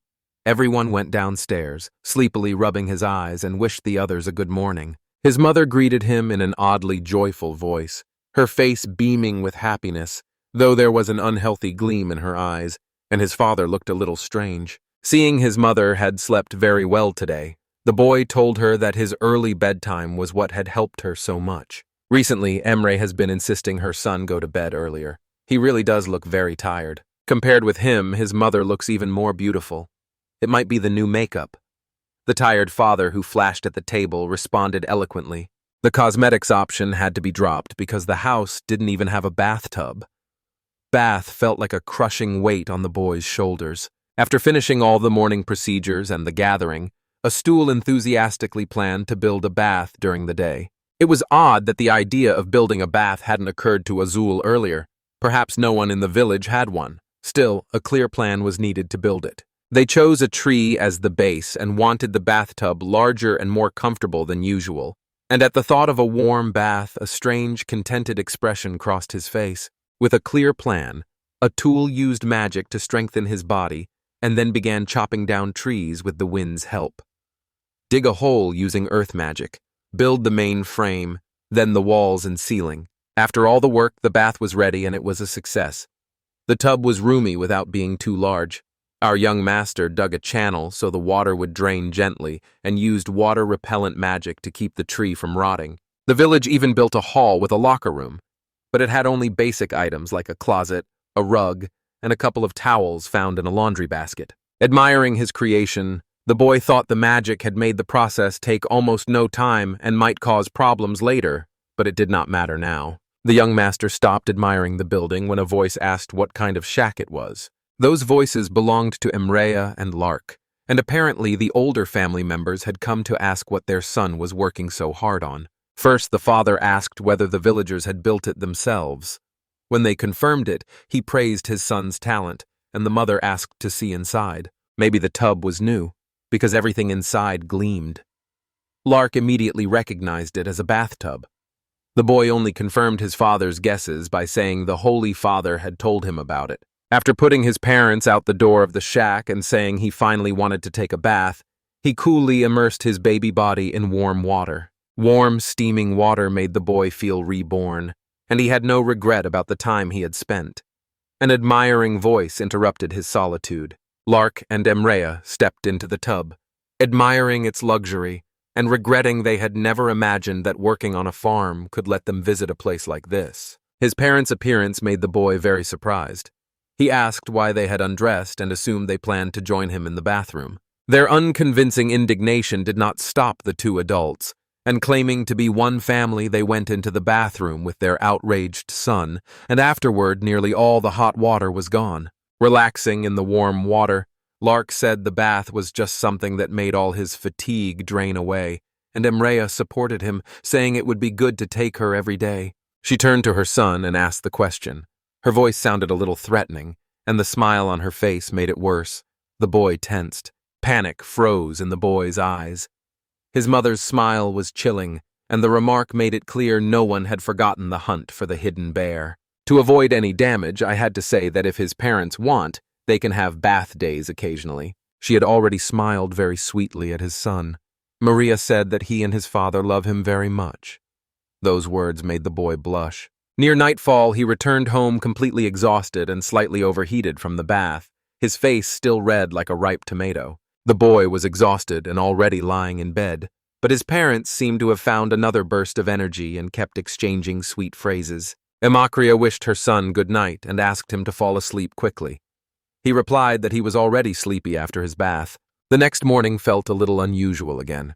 Everyone went downstairs, sleepily rubbing his eyes, and wished the others a good morning. His mother greeted him in an oddly joyful voice, her face beaming with happiness, though there was an unhealthy gleam in her eyes, and his father looked a little strange. Seeing his mother had slept very well today, the boy told her that his early bedtime was what had helped her so much. Recently, Emre has been insisting her son go to bed earlier. He really does look very tired. Compared with him, his mother looks even more beautiful. It might be the new makeup. The tired father who flashed at the table responded eloquently. The cosmetics option had to be dropped because the house didn't even have a bathtub. Bath felt like a crushing weight on the boy's shoulders. After finishing all the morning procedures and the gathering, a stool enthusiastically planned to build a bath during the day. It was odd that the idea of building a bath hadn't occurred to Azul earlier. Perhaps no one in the village had one. Still, a clear plan was needed to build it. They chose a tree as the base and wanted the bathtub larger and more comfortable than usual. And at the thought of a warm bath, a strange, contented expression crossed his face. With a clear plan, Atul used magic to strengthen his body and then began chopping down trees with the wind's help. Dig a hole using earth magic, build the main frame, then the walls and ceiling. After all the work, the bath was ready and it was a success. The tub was roomy without being too large. Our young master dug a channel so the water would drain gently and used water-repellent magic to keep the tree from rotting. The village even built a hall with a locker room, but it had only basic items like a closet, a rug, and a couple of towels found in a laundry basket. Admiring his creation, the boy thought the magic had made the process take almost no time and might cause problems later, but it did not matter now. The young master stopped admiring the building when a voice asked what kind of shack it was. Those voices belonged to Emrea and Lark, and apparently the older family members had come to ask what their son was working so hard on. First, the father asked whether the villagers had built it themselves. When they confirmed it, he praised his son's talent, and the mother asked to see inside. Maybe the tub was new, because everything inside gleamed. Lark immediately recognized it as a bathtub. The boy only confirmed his father's guesses by saying the Holy Father had told him about it. After putting his parents out the door of the shack and saying he finally wanted to take a bath, he coolly immersed his baby body in warm water. Warm, steaming water made the boy feel reborn, and he had no regret about the time he had spent. An admiring voice interrupted his solitude. Lark and Emrea stepped into the tub, admiring its luxury and regretting they had never imagined that working on a farm could let them visit a place like this. His parents' appearance made the boy very surprised. He asked why they had undressed and assumed they planned to join him in the bathroom. Their unconvincing indignation did not stop the two adults, and claiming to be one family, they went into the bathroom with their outraged son, and afterward nearly all the hot water was gone. Relaxing in the warm water, Lark said the bath was just something that made all his fatigue drain away, and Emrea supported him, saying it would be good to take her every day. She turned to her son and asked the question. Her voice sounded a little threatening, and the smile on her face made it worse. The boy tensed. Panic froze in the boy's eyes. His mother's smile was chilling, and the remark made it clear no one had forgotten the hunt for the hidden bear. To avoid any damage, I had to say that if his parents want, they can have bath days occasionally. She had already smiled very sweetly at his son. Maria said that he and his father love him very much. Those words made the boy blush. Near nightfall, he returned home completely exhausted and slightly overheated from the bath, his face still red like a ripe tomato. The boy was exhausted and already lying in bed, but his parents seemed to have found another burst of energy and kept exchanging sweet phrases. Imakria wished her son good night and asked him to fall asleep quickly. He replied that he was already sleepy after his bath. The next morning felt a little unusual again.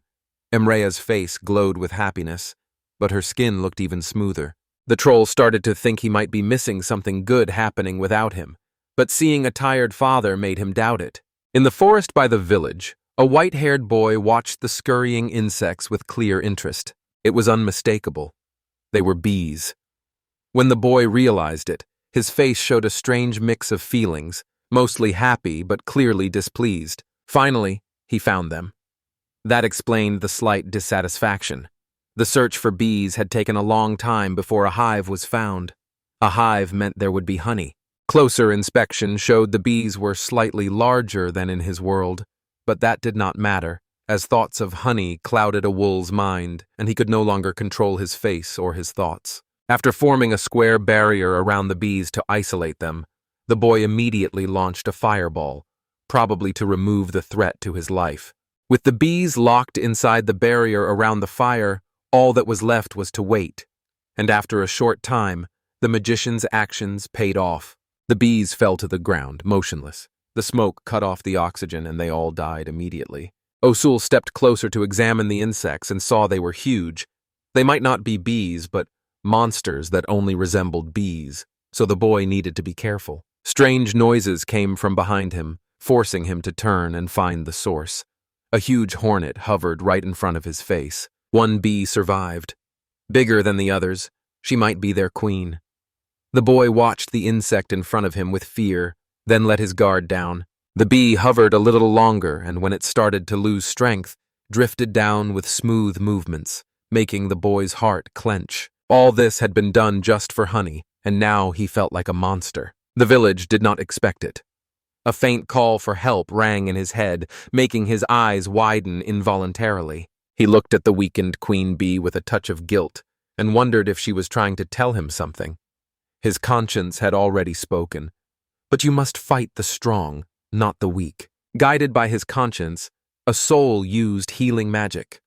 Emrea's face glowed with happiness, but her skin looked even smoother. The troll started to think he might be missing something good happening without him, but seeing a tired father made him doubt it. In the forest by the village, a white-haired boy watched the scurrying insects with clear interest. It was unmistakable. They were bees. When the boy realized it, his face showed a strange mix of feelings, mostly happy but clearly displeased. Finally, he found them. That explained the slight dissatisfaction. The search for bees had taken a long time before a hive was found. A hive meant there would be honey. Closer inspection showed the bees were slightly larger than in his world, but that did not matter, as thoughts of honey clouded a wolf's mind, and he could no longer control his face or his thoughts. After forming a square barrier around the bees to isolate them, the boy immediately launched a fireball, probably to remove the threat to his life. With the bees locked inside the barrier around the fire, all that was left was to wait, and after a short time, the magician's actions paid off. The bees fell to the ground, motionless. The smoke cut off the oxygen and they all died immediately. Osul stepped closer to examine the insects and saw they were huge. They might not be bees, but monsters that only resembled bees, so the boy needed to be careful. Strange noises came from behind him, forcing him to turn and find the source. A huge hornet hovered right in front of his face. One bee survived. Bigger than the others, she might be their queen. The boy watched the insect in front of him with fear, then let his guard down. The bee hovered a little longer, and when it started to lose strength, drifted down with smooth movements, making the boy's heart clench. All this had been done just for honey, and now he felt like a monster. The village did not expect it. A faint call for help rang in his head, making his eyes widen involuntarily. He looked at the weakened queen bee with a touch of guilt, and wondered if she was trying to tell him something. His conscience had already spoken. But you must fight the strong, not the weak. Guided by his conscience, a soul used healing magic.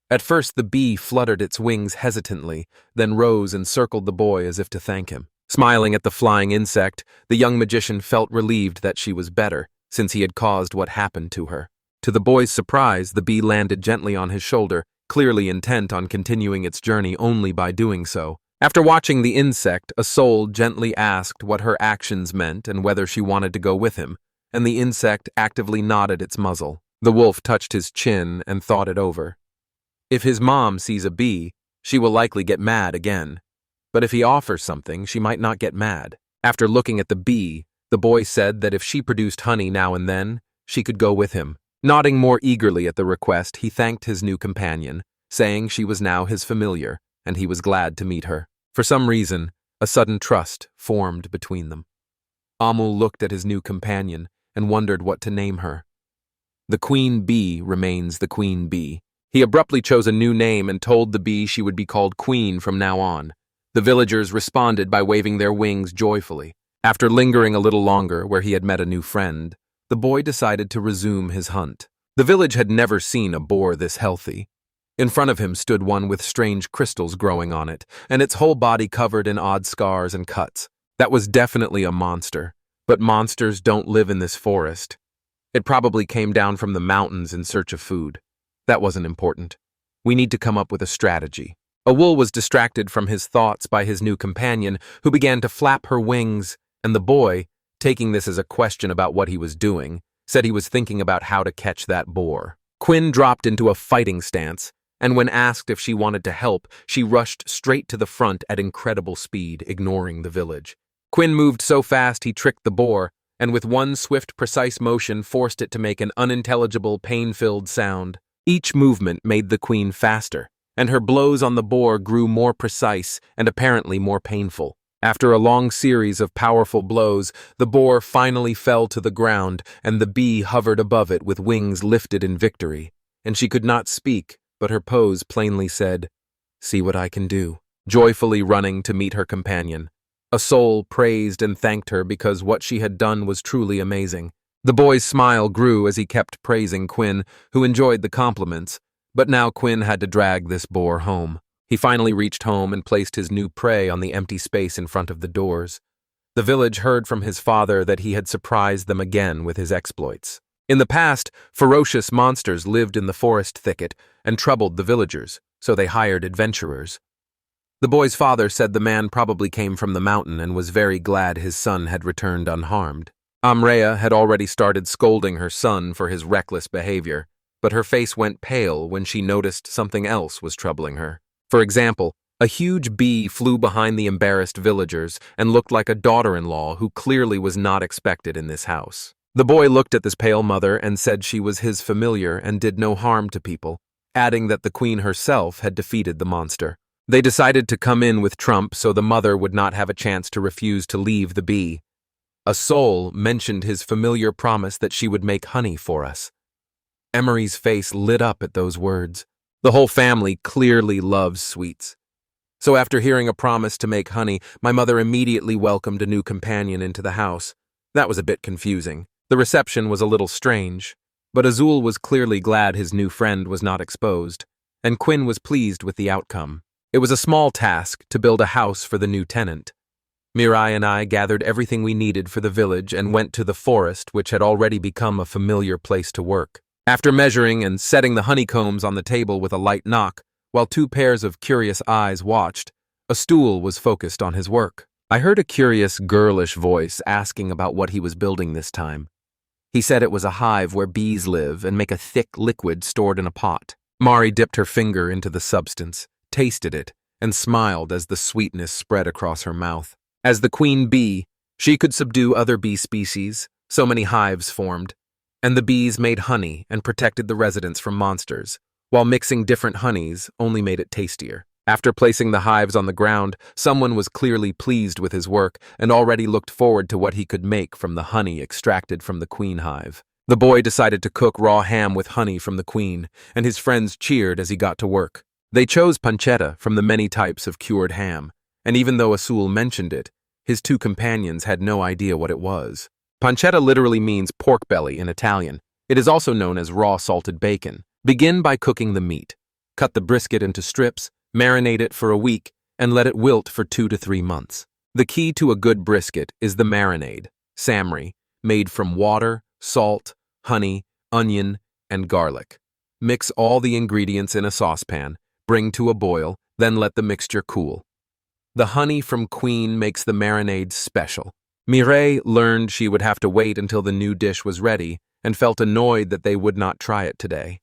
At first the bee fluttered its wings hesitantly, then rose and circled the boy as if to thank him. Smiling at the flying insect, the young magician felt relieved that she was better, since he had caused what happened to her. To the boy's surprise, the bee landed gently on his shoulder, clearly intent on continuing its journey only by doing so. After watching the insect, a soul gently asked what her actions meant and whether she wanted to go with him, and the insect actively nodded its muzzle. The wolf touched his chin and thought it over. If his mom sees a bee, she will likely get mad again. But if he offers something, she might not get mad. After looking at the bee, the boy said that if she produced honey now and then, she could go with him. Nodding more eagerly at the request, he thanked his new companion, saying she was now his familiar, and he was glad to meet her. For some reason, a sudden trust formed between them. Amul looked at his new companion and wondered what to name her. The queen bee remains the queen bee. He abruptly chose a new name and told the bee she would be called Queen from now on. The villagers responded by waving their wings joyfully. After lingering a little longer where he had met a new friend, the boy decided to resume his hunt. The village had never seen a boar this healthy. In front of him stood one with strange crystals growing on it, and its whole body covered in odd scars and cuts. That was definitely a monster, but monsters don't live in this forest. It probably came down from the mountains in search of food. That wasn't important. We need to come up with a strategy. Awul was distracted from his thoughts by his new companion, who began to flap her wings, and the boy, taking this as a question about what he was doing, said he was thinking about how to catch that boar. Quinn dropped into a fighting stance, and when asked if she wanted to help, she rushed straight to the front at incredible speed, ignoring the village. Quinn moved so fast he tricked the boar, and with one swift, precise motion forced it to make an unintelligible, pain-filled sound. Each movement made the queen faster, and her blows on the boar grew more precise and apparently more painful. After a long series of powerful blows, the boar finally fell to the ground, and the bee hovered above it with wings lifted in victory. And she could not speak, but her pose plainly said, "See what I can do." Joyfully running to meet her companion, a soul praised and thanked her because what she had done was truly amazing. The boy's smile grew as he kept praising Quinn, who enjoyed the compliments, but now Quinn had to drag this boar home. He finally reached home and placed his new prey on the empty space in front of the doors. The village heard from his father that he had surprised them again with his exploits. In the past, ferocious monsters lived in the forest thicket and troubled the villagers, so they hired adventurers. The boy's father said the man probably came from the mountain and was very glad his son had returned unharmed. Amrea had already started scolding her son for his reckless behavior, but her face went pale when she noticed something else was troubling her. For example, a huge bee flew behind the embarrassed villagers and looked like a daughter-in-law who clearly was not expected in this house. The boy looked at this pale mother and said she was his familiar and did no harm to people, adding that the queen herself had defeated the monster. They decided to come in with Trump so the mother would not have a chance to refuse to leave the bee. A soul mentioned his familiar promise that she would make honey for us. Emery's face lit up at those words. The whole family clearly loves sweets. So after hearing a promise to make honey, my mother immediately welcomed a new companion into the house. That was a bit confusing. The reception was a little strange, but Azul was clearly glad his new friend was not exposed, and Quinn was pleased with the outcome. It was a small task to build a house for the new tenant. Mirai and I gathered everything we needed for the village and went to the forest, which had already become a familiar place to work. After measuring and setting the honeycombs on the table with a light knock, while two pairs of curious eyes watched, a stool was focused on his work. I heard a curious, girlish voice asking about what he was building this time. He said it was a hive where bees live and make a thick liquid stored in a pot. Mari dipped her finger into the substance, tasted it, and smiled as the sweetness spread across her mouth. As the queen bee, she could subdue other bee species, so many hives formed, and the bees made honey and protected the residents from monsters, while mixing different honeys only made it tastier. After placing the hives on the ground, someone was clearly pleased with his work and already looked forward to what he could make from the honey extracted from the queen hive. The boy decided to cook raw ham with honey from the queen, and his friends cheered as he got to work. They chose pancetta from the many types of cured ham, and even though Azul mentioned it, his two companions had no idea what it was. Pancetta literally means pork belly in Italian. It is also known as raw salted bacon. Begin by cooking the meat. Cut the brisket into strips, marinate it for a week, and let it wilt for 2 to 3 months. The key to a good brisket is the marinade, samri, made from water, salt, honey, onion, and garlic. Mix all the ingredients in a saucepan, bring to a boil, then let the mixture cool. The honey from Queen makes the marinade special. Mireille learned she would have to wait until the new dish was ready and felt annoyed that they would not try it today.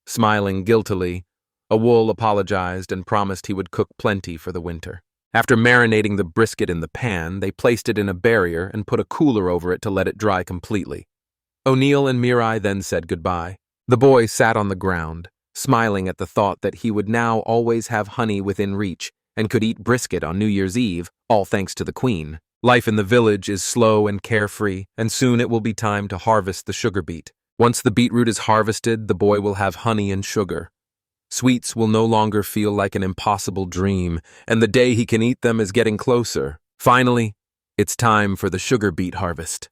Smiling guiltily, Awul apologized and promised he would cook plenty for the winter. After marinating the brisket in the pan, they placed it in a barrier and put a cooler over it to let it dry completely. O'Neill and Mirai then said goodbye. The boy sat on the ground, smiling at the thought that he would now always have honey within reach and could eat brisket on New Year's Eve, all thanks to the queen. Life in the village is slow and carefree, and soon it will be time to harvest the sugar beet. Once the beetroot is harvested, the boy will have honey and sugar. Sweets will no longer feel like an impossible dream, and the day he can eat them is getting closer. Finally, it's time for the sugar beet harvest.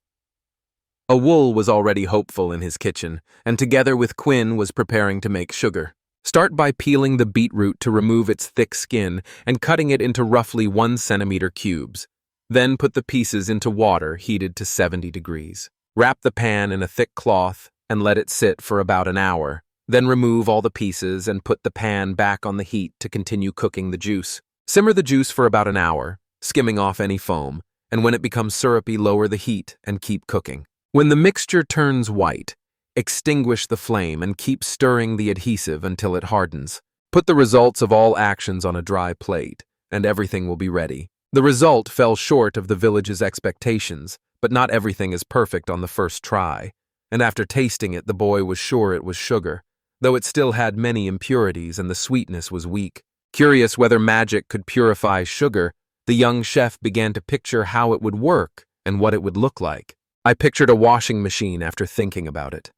Awul was already hopeful in his kitchen, and together with Quinn was preparing to make sugar. Start by peeling the beetroot to remove its thick skin and cutting it into roughly 1 centimeter cubes. Then put the pieces into water heated to 70 degrees. Wrap the pan in a thick cloth and let it sit for about an hour. Then remove all the pieces and put the pan back on the heat to continue cooking the juice. Simmer the juice for about an hour, skimming off any foam, and when it becomes syrupy, lower the heat and keep cooking. When the mixture turns white, extinguish the flame and keep stirring the adhesive until it hardens. Put the results of all actions on a dry plate, and everything will be ready. The result fell short of the village's expectations, but not everything is perfect on the first try, and after tasting it, the boy was sure it was sugar, though it still had many impurities and the sweetness was weak. Curious whether magic could purify sugar, the young chef began to picture how it would work and what it would look like. I pictured a washing machine after thinking about it.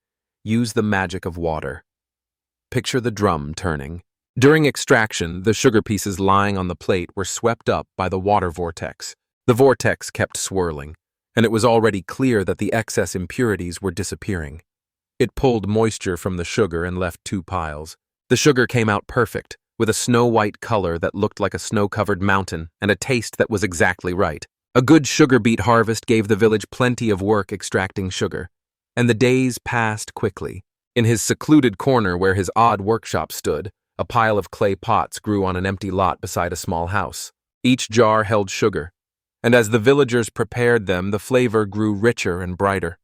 Use the magic of water. Picture the drum turning. During extraction, the sugar pieces lying on the plate were swept up by the water vortex. The vortex kept swirling, and it was already clear that the excess impurities were disappearing. It pulled moisture from the sugar and left 2 piles. The sugar came out perfect, with a snow-white color that looked like a snow-covered mountain and a taste that was exactly right. A good sugar beet harvest gave the village plenty of work extracting sugar, and the days passed quickly. In his secluded corner where his odd workshop stood, a pile of clay pots grew on an empty lot beside a small house. Each jar held sugar, and as the villagers prepared them, the flavor grew richer and brighter.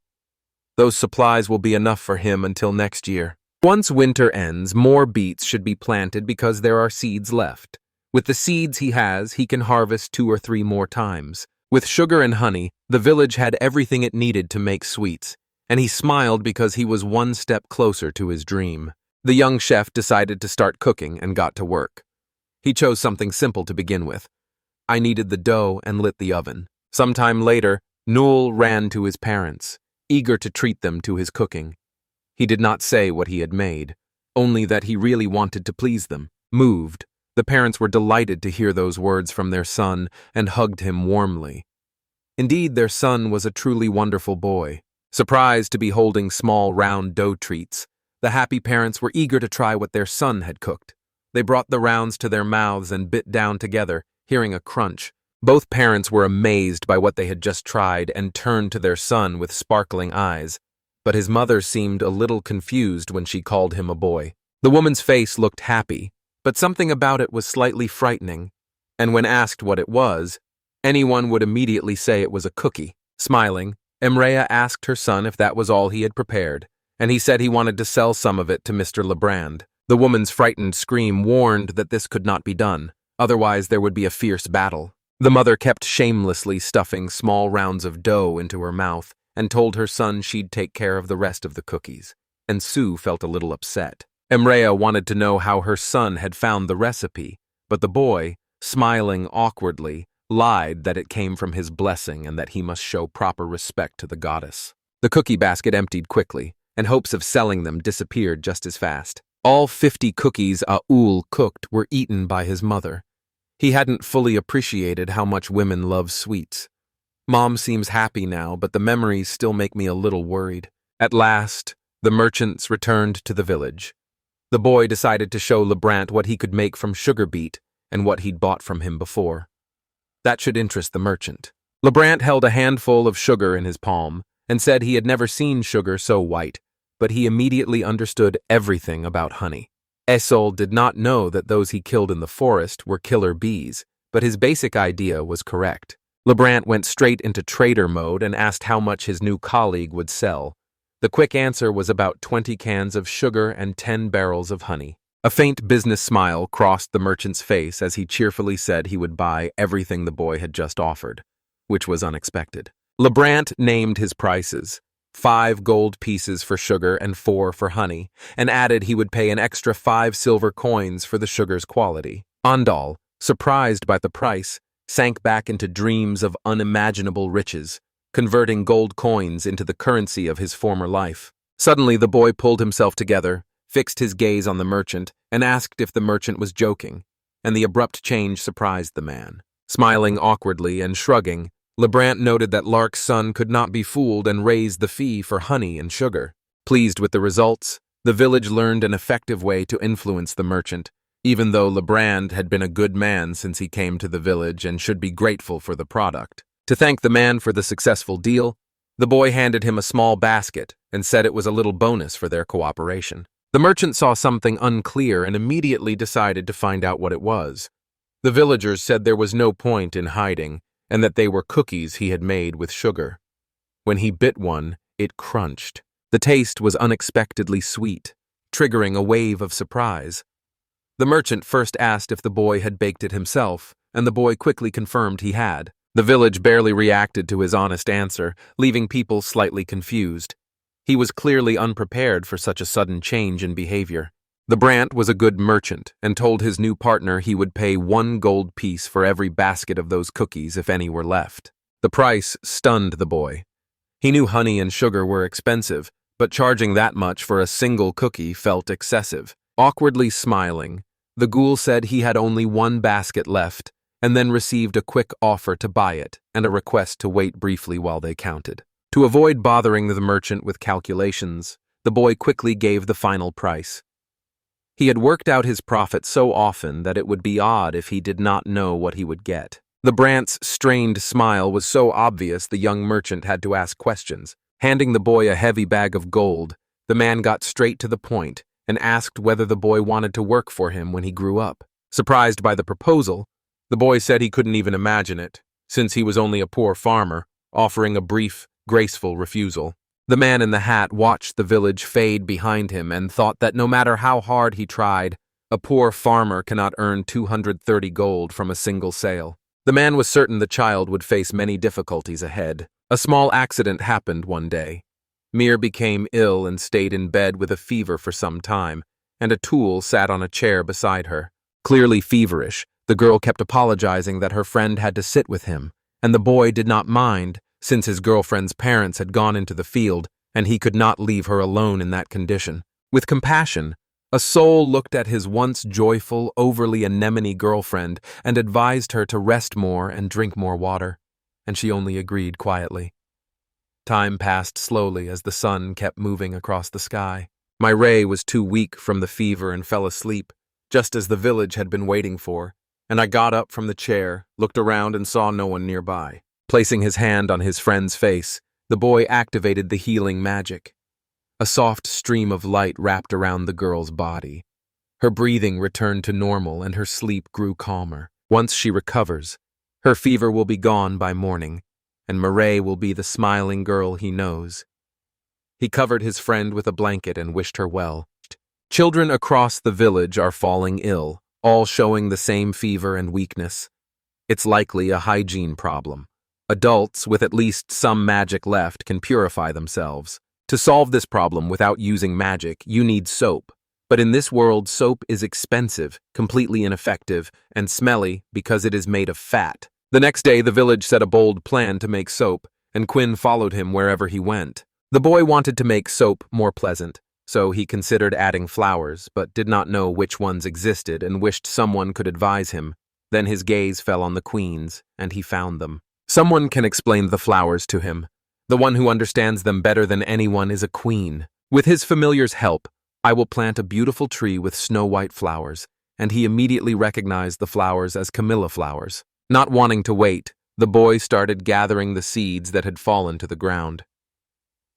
Those supplies will be enough for him until next year. Once winter ends, more beets should be planted because there are seeds left. With the seeds he has, he can harvest 2 or 3 more times. With sugar and honey, the village had everything it needed to make sweets, and he smiled because he was one step closer to his dream. The young chef decided to start cooking and got to work. He chose something simple to begin with. I kneaded the dough and lit the oven. Sometime later, Newell ran to his parents, eager to treat them to his cooking. He did not say what he had made, only that he really wanted to please them. Moved, the parents were delighted to hear those words from their son and hugged him warmly. Indeed, their son was a truly wonderful boy. Surprised to be holding small round dough treats, the happy parents were eager to try what their son had cooked. They brought the rounds to their mouths and bit down together, hearing a crunch. Both parents were amazed by what they had just tried and turned to their son with sparkling eyes, but his mother seemed a little confused when she called him a boy. The woman's face looked happy, but something about it was slightly frightening, and when asked what it was, anyone would immediately say it was a cookie. Smiling, Emrea asked her son if that was all he had prepared, and he said he wanted to sell some of it to Mr. Lebrand. The woman's frightened scream warned that this could not be done, otherwise there would be a fierce battle. The mother kept shamelessly stuffing small rounds of dough into her mouth and told her son she'd take care of the rest of the cookies, and Sue felt a little upset. Emrea wanted to know how her son had found the recipe, but the boy, smiling awkwardly, lied that it came from his blessing and that he must show proper respect to the goddess. The cookie basket emptied quickly, and hopes of selling them disappeared just as fast. All 50 cookies Aul cooked were eaten by his mother. He hadn't fully appreciated how much women love sweets. Mom seems happy now, but the memories still make me a little worried. At last, the merchants returned to the village. The boy decided to show Lebrant what he could make from sugar beet and what he'd bought from him before. That should interest the merchant. Lebrant held a handful of sugar in his palm and said he had never seen sugar so white, but he immediately understood everything about honey. Esol did not know that those he killed in the forest were killer bees, but his basic idea was correct. Lebrant went straight into trader mode and asked how much his new colleague would sell. The quick answer was about 20 cans of sugar and 10 barrels of honey. A faint business smile crossed the merchant's face as he cheerfully said he would buy everything the boy had just offered, which was unexpected. Lebrant named his prices, 5 gold pieces for sugar and 4 for honey, and added he would pay an extra 5 silver coins for the sugar's quality. Andal, surprised by the price, sank back into dreams of unimaginable riches, converting gold coins into the currency of his former life. Suddenly the boy pulled himself together, fixed his gaze on the merchant, and asked if the merchant was joking, and the abrupt change surprised the man. Smiling awkwardly and shrugging, Lebrant noted that Lark's son could not be fooled and raised the fee for honey and sugar. Pleased with the results, the village learned an effective way to influence the merchant, even though Lebrand had been a good man since he came to the village and should be grateful for the product. To thank the man for the successful deal, the boy handed him a small basket and said it was a little bonus for their cooperation. The merchant saw something unclear and immediately decided to find out what it was. The villagers said there was no point in hiding and that they were cookies he had made with sugar. When he bit one, it crunched. The taste was unexpectedly sweet, triggering a wave of surprise. The merchant first asked if the boy had baked it himself, and the boy quickly confirmed he had. The village barely reacted to his honest answer, leaving people slightly confused. He was clearly unprepared for such a sudden change in behavior. The Brant was a good merchant and told his new partner he would pay 1 gold piece for every basket of those cookies if any were left. The price stunned the boy. He knew honey and sugar were expensive, but charging that much for a single cookie felt excessive. Awkwardly smiling, the ghoul said he had only 1 basket left, and then received a quick offer to buy it and a request to wait briefly while they counted. To avoid bothering the merchant with calculations, the boy quickly gave the final price. He had worked out his profit so often that it would be odd if he did not know what he would get. The Brant's strained smile was so obvious the young merchant had to ask questions. Handing the boy a heavy bag of gold, the man got straight to the point and asked whether the boy wanted to work for him when he grew up. Surprised by the proposal, the boy said he couldn't even imagine it, since he was only a poor farmer, offering a brief, graceful refusal. The man in the hat watched the village fade behind him and thought that no matter how hard he tried, a poor farmer cannot earn 230 gold from a single sale. The man was certain the child would face many difficulties ahead. A small accident happened one day. Mir became ill and stayed in bed with a fever for some time, and a tool sat on a chair beside her. Clearly feverish, the girl kept apologizing that her friend had to sit with him, and the boy did not mind, since his girlfriend's parents had gone into the field, and he could not leave her alone in that condition. With compassion, a soul looked at his once joyful, overly anemone girlfriend and advised her to rest more and drink more water, and she only agreed quietly. Time passed slowly as the sun kept moving across the sky. Ray was too weak from the fever and fell asleep, just as the village had been waiting for, and I got up from the chair, looked around and saw no one nearby. Placing his hand on his friend's face, the boy activated the healing magic. A soft stream of light wrapped around the girl's body. Her breathing returned to normal and her sleep grew calmer. Once she recovers, her fever will be gone by morning, and Murray will be the smiling girl he knows. He covered his friend with a blanket and wished her well. Children across the village are falling ill, all showing the same fever and weakness. It's likely a hygiene problem. Adults with at least some magic left can purify themselves. To solve this problem without using magic, you need soap. But in this world, soap is expensive, completely ineffective, and smelly because it is made of fat. The next day, the village set a bold plan to make soap, and Quinn followed him wherever he went. The boy wanted to make soap more pleasant, so he considered adding flowers, but did not know which ones existed and wished someone could advise him. Then his gaze fell on the queens, and he found them. Someone can explain the flowers to him. The one who understands them better than anyone is a queen. With his familiar's help, I will plant a beautiful tree with snow-white flowers, and he immediately recognized the flowers as camellia flowers. Not wanting to wait, the boy started gathering the seeds that had fallen to the ground.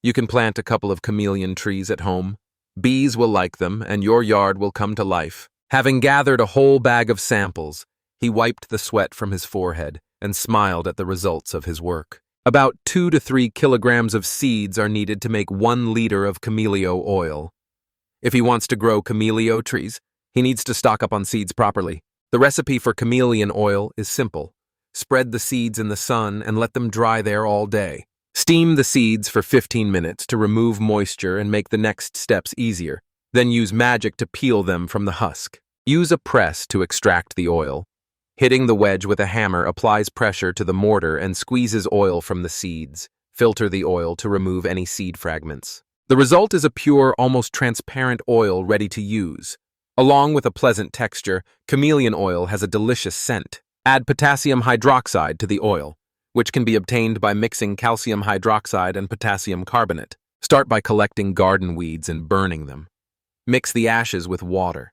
You can plant a couple of chameleon trees at home. Bees will like them, and your yard will come to life. Having gathered a whole bag of samples, he wiped the sweat from his forehead and smiled at the results of his work. About 2 to 3 kilograms of seeds are needed to make 1 liter of camellia oil. If he wants to grow camellia trees, he needs to stock up on seeds properly. The recipe for chameleon oil is simple. Spread the seeds in the sun and let them dry there all day. Steam the seeds for 15 minutes to remove moisture and make the next steps easier. Then use magic to peel them from the husk. Use a press to extract the oil. Hitting the wedge with a hammer applies pressure to the mortar and squeezes oil from the seeds. Filter the oil to remove any seed fragments. The result is a pure, almost transparent oil ready to use. Along with a pleasant texture, chameleon oil has a delicious scent. Add potassium hydroxide to the oil, which can be obtained by mixing calcium hydroxide and potassium carbonate. Start by collecting garden weeds and burning them. Mix the ashes with water.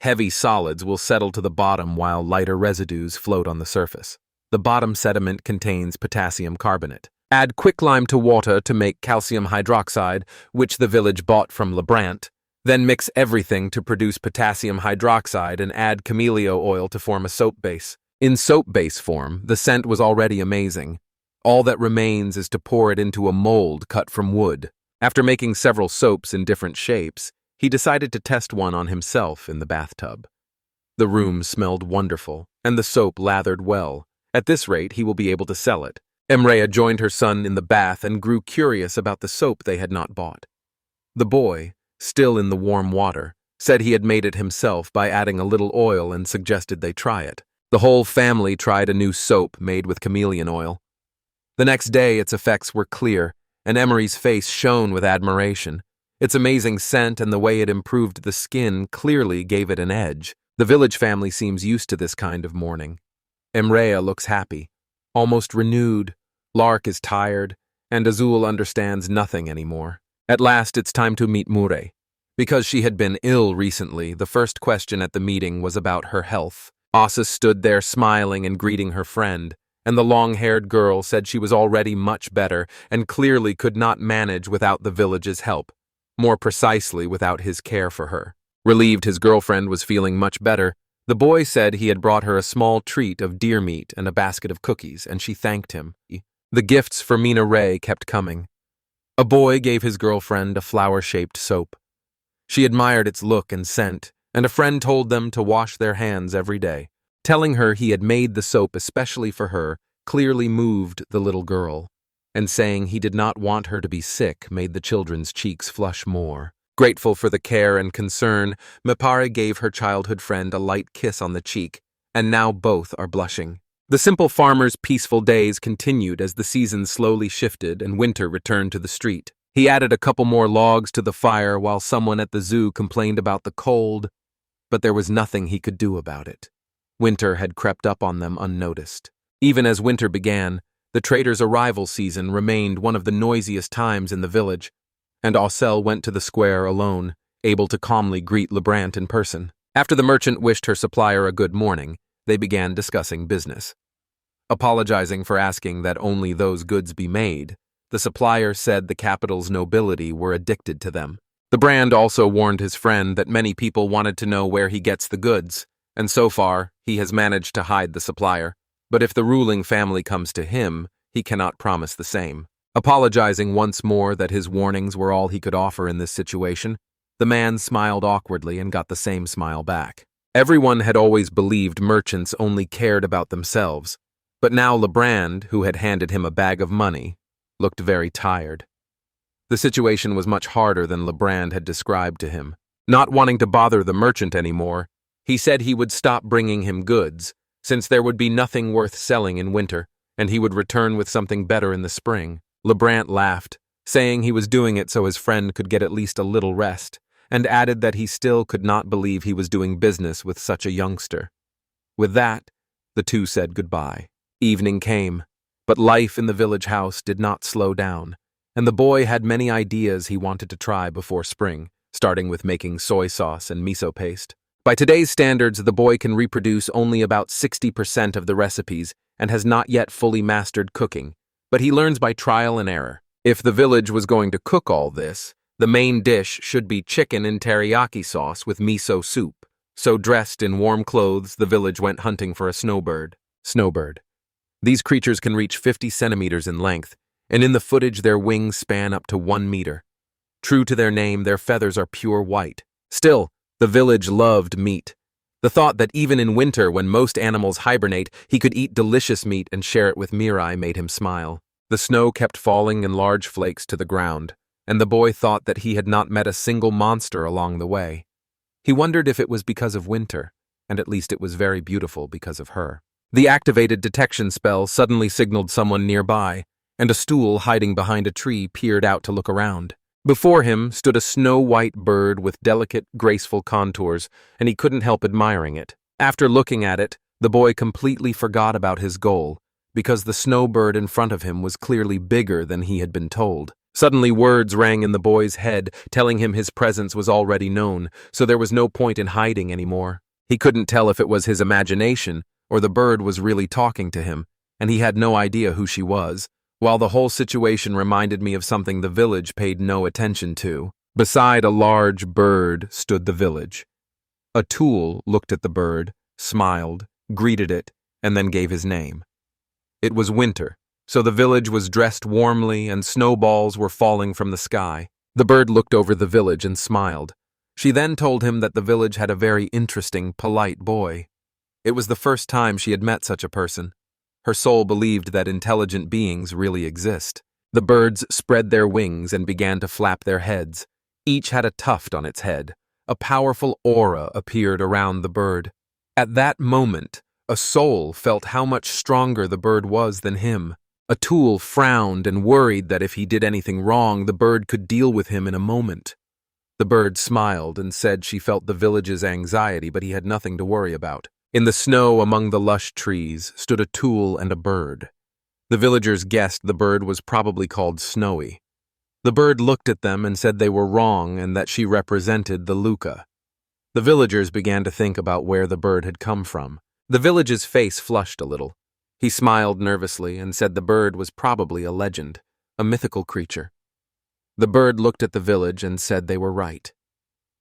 Heavy solids will settle to the bottom while lighter residues float on the surface. The bottom sediment contains potassium carbonate. Add quicklime to water to make calcium hydroxide, which the village bought from Lebrant. Then mix everything to produce potassium hydroxide and add camellia oil to form a soap base. In soap base form, the scent was already amazing. All that remains is to pour it into a mold cut from wood. After making several soaps in different shapes, he decided to test one on himself in the bathtub. The room smelled wonderful, and the soap lathered well. At this rate, he will be able to sell it. Emrea joined her son in the bath and grew curious about the soap they had not bought. The boy, still in the warm water, said he had made it himself by adding a little oil and suggested they try it. The whole family tried a new soap made with chameleon oil. The next day, its effects were clear, and Emery's face shone with admiration. Its amazing scent and the way it improved the skin clearly gave it an edge. The village family seems used to this kind of mourning. Emrea looks happy, almost renewed. Lark is tired, and Azul understands nothing anymore. At last, it's time to meet Mure. Because she had been ill recently, the first question at the meeting was about her health. Asa stood there smiling and greeting her friend, and the long-haired girl said she was already much better and clearly could not manage without the village's help, more precisely without his care for her. Relieved his girlfriend was feeling much better, the boy said he had brought her a small treat of deer meat and a basket of cookies, and she thanked him. The gifts for Mina Ray kept coming. A boy gave his girlfriend a flower-shaped soap. She admired its look and scent, and a friend told them to wash their hands every day. Telling her he had made the soap especially for her clearly moved the little girl, and saying he did not want her to be sick made the children's cheeks flush more. Grateful for the care and concern, Mipare gave her childhood friend a light kiss on the cheek, and now both are blushing. The simple farmer's peaceful days continued as the season slowly shifted and winter returned to the street. He added a couple more logs to the fire while someone at the zoo complained about the cold, but there was nothing he could do about it. Winter had crept up on them unnoticed. Even as winter began, the trader's arrival season remained one of the noisiest times in the village, and Aucel went to the square alone, able to calmly greet Lebrant in person. After the merchant wished her supplier a good morning, they began discussing business. Apologizing for asking that only those goods be made, the supplier said the capital's nobility were addicted to them. The brand also warned his friend that many people wanted to know where he gets the goods, and so far, he has managed to hide the supplier. But if the ruling family comes to him, he cannot promise the same. Apologizing once more that his warnings were all he could offer in this situation, the man smiled awkwardly and got the same smile back. Everyone had always believed merchants only cared about themselves, but now Lebrand, who had handed him a bag of money, looked very tired. The situation was much harder than Lebrand had described to him. Not wanting to bother the merchant anymore, he said he would stop bringing him goods, since there would be nothing worth selling in winter, and he would return with something better in the spring. Lebrant laughed, saying he was doing it so his friend could get at least a little rest, and added that he still could not believe he was doing business with such a youngster. With that, the two said goodbye. Evening came, but life in the village house did not slow down, and the boy had many ideas he wanted to try before spring, starting with making soy sauce and miso paste. By today's standards, the boy can reproduce only about 60% of the recipes and has not yet fully mastered cooking, but he learns by trial and error. If the village was going to cook all this, the main dish should be chicken in teriyaki sauce with miso soup. So dressed in warm clothes, the village went hunting for a snowbird. These creatures can reach 50 centimeters in length, and in the footage their wings span up to 1 meter. True to their name, their feathers are pure white. Still, the village loved meat. The thought that even in winter, when most animals hibernate, he could eat delicious meat and share it with Mirai made him smile. The snow kept falling in large flakes to the ground, and the boy thought that he had not met a single monster along the way. He wondered if it was because of winter, and at least it was very beautiful because of her. The activated detection spell suddenly signaled someone nearby, and a stool hiding behind a tree peered out to look around. Before him stood a snow-white bird with delicate, graceful contours, and he couldn't help admiring it. After looking at it, the boy completely forgot about his goal, because the snowbird in front of him was clearly bigger than he had been told. Suddenly words rang in the boy's head, telling him his presence was already known, so there was no point in hiding anymore. He couldn't tell if it was his imagination, or the bird was really talking to him, and he had no idea who she was, while the whole situation reminded me of something the village paid no attention to. Beside a large bird stood the village. A tool looked at the bird, smiled, greeted it, and then gave his name. It was winter, so the village was dressed warmly and snowballs were falling from the sky. The bird looked over the village and smiled. She then told him that the village had a very interesting, polite boy. It was the first time she had met such a person. Her soul believed that intelligent beings really exist. The birds spread their wings and began to flap their heads. Each had a tuft on its head. A powerful aura appeared around the bird. At that moment, a soul felt how much stronger the bird was than him. Atul frowned and worried that if he did anything wrong, the bird could deal with him in a moment. The bird smiled and said she felt the village's anxiety, but he had nothing to worry about. In the snow among the lush trees stood Atul and a bird. The villagers guessed the bird was probably called Snowy. The bird looked at them and said they were wrong and that she represented the Luca. The villagers began to think about where the bird had come from. The village's face flushed a little. He smiled nervously and said the bird was probably a legend, a mythical creature. The bird looked at the village and said they were right.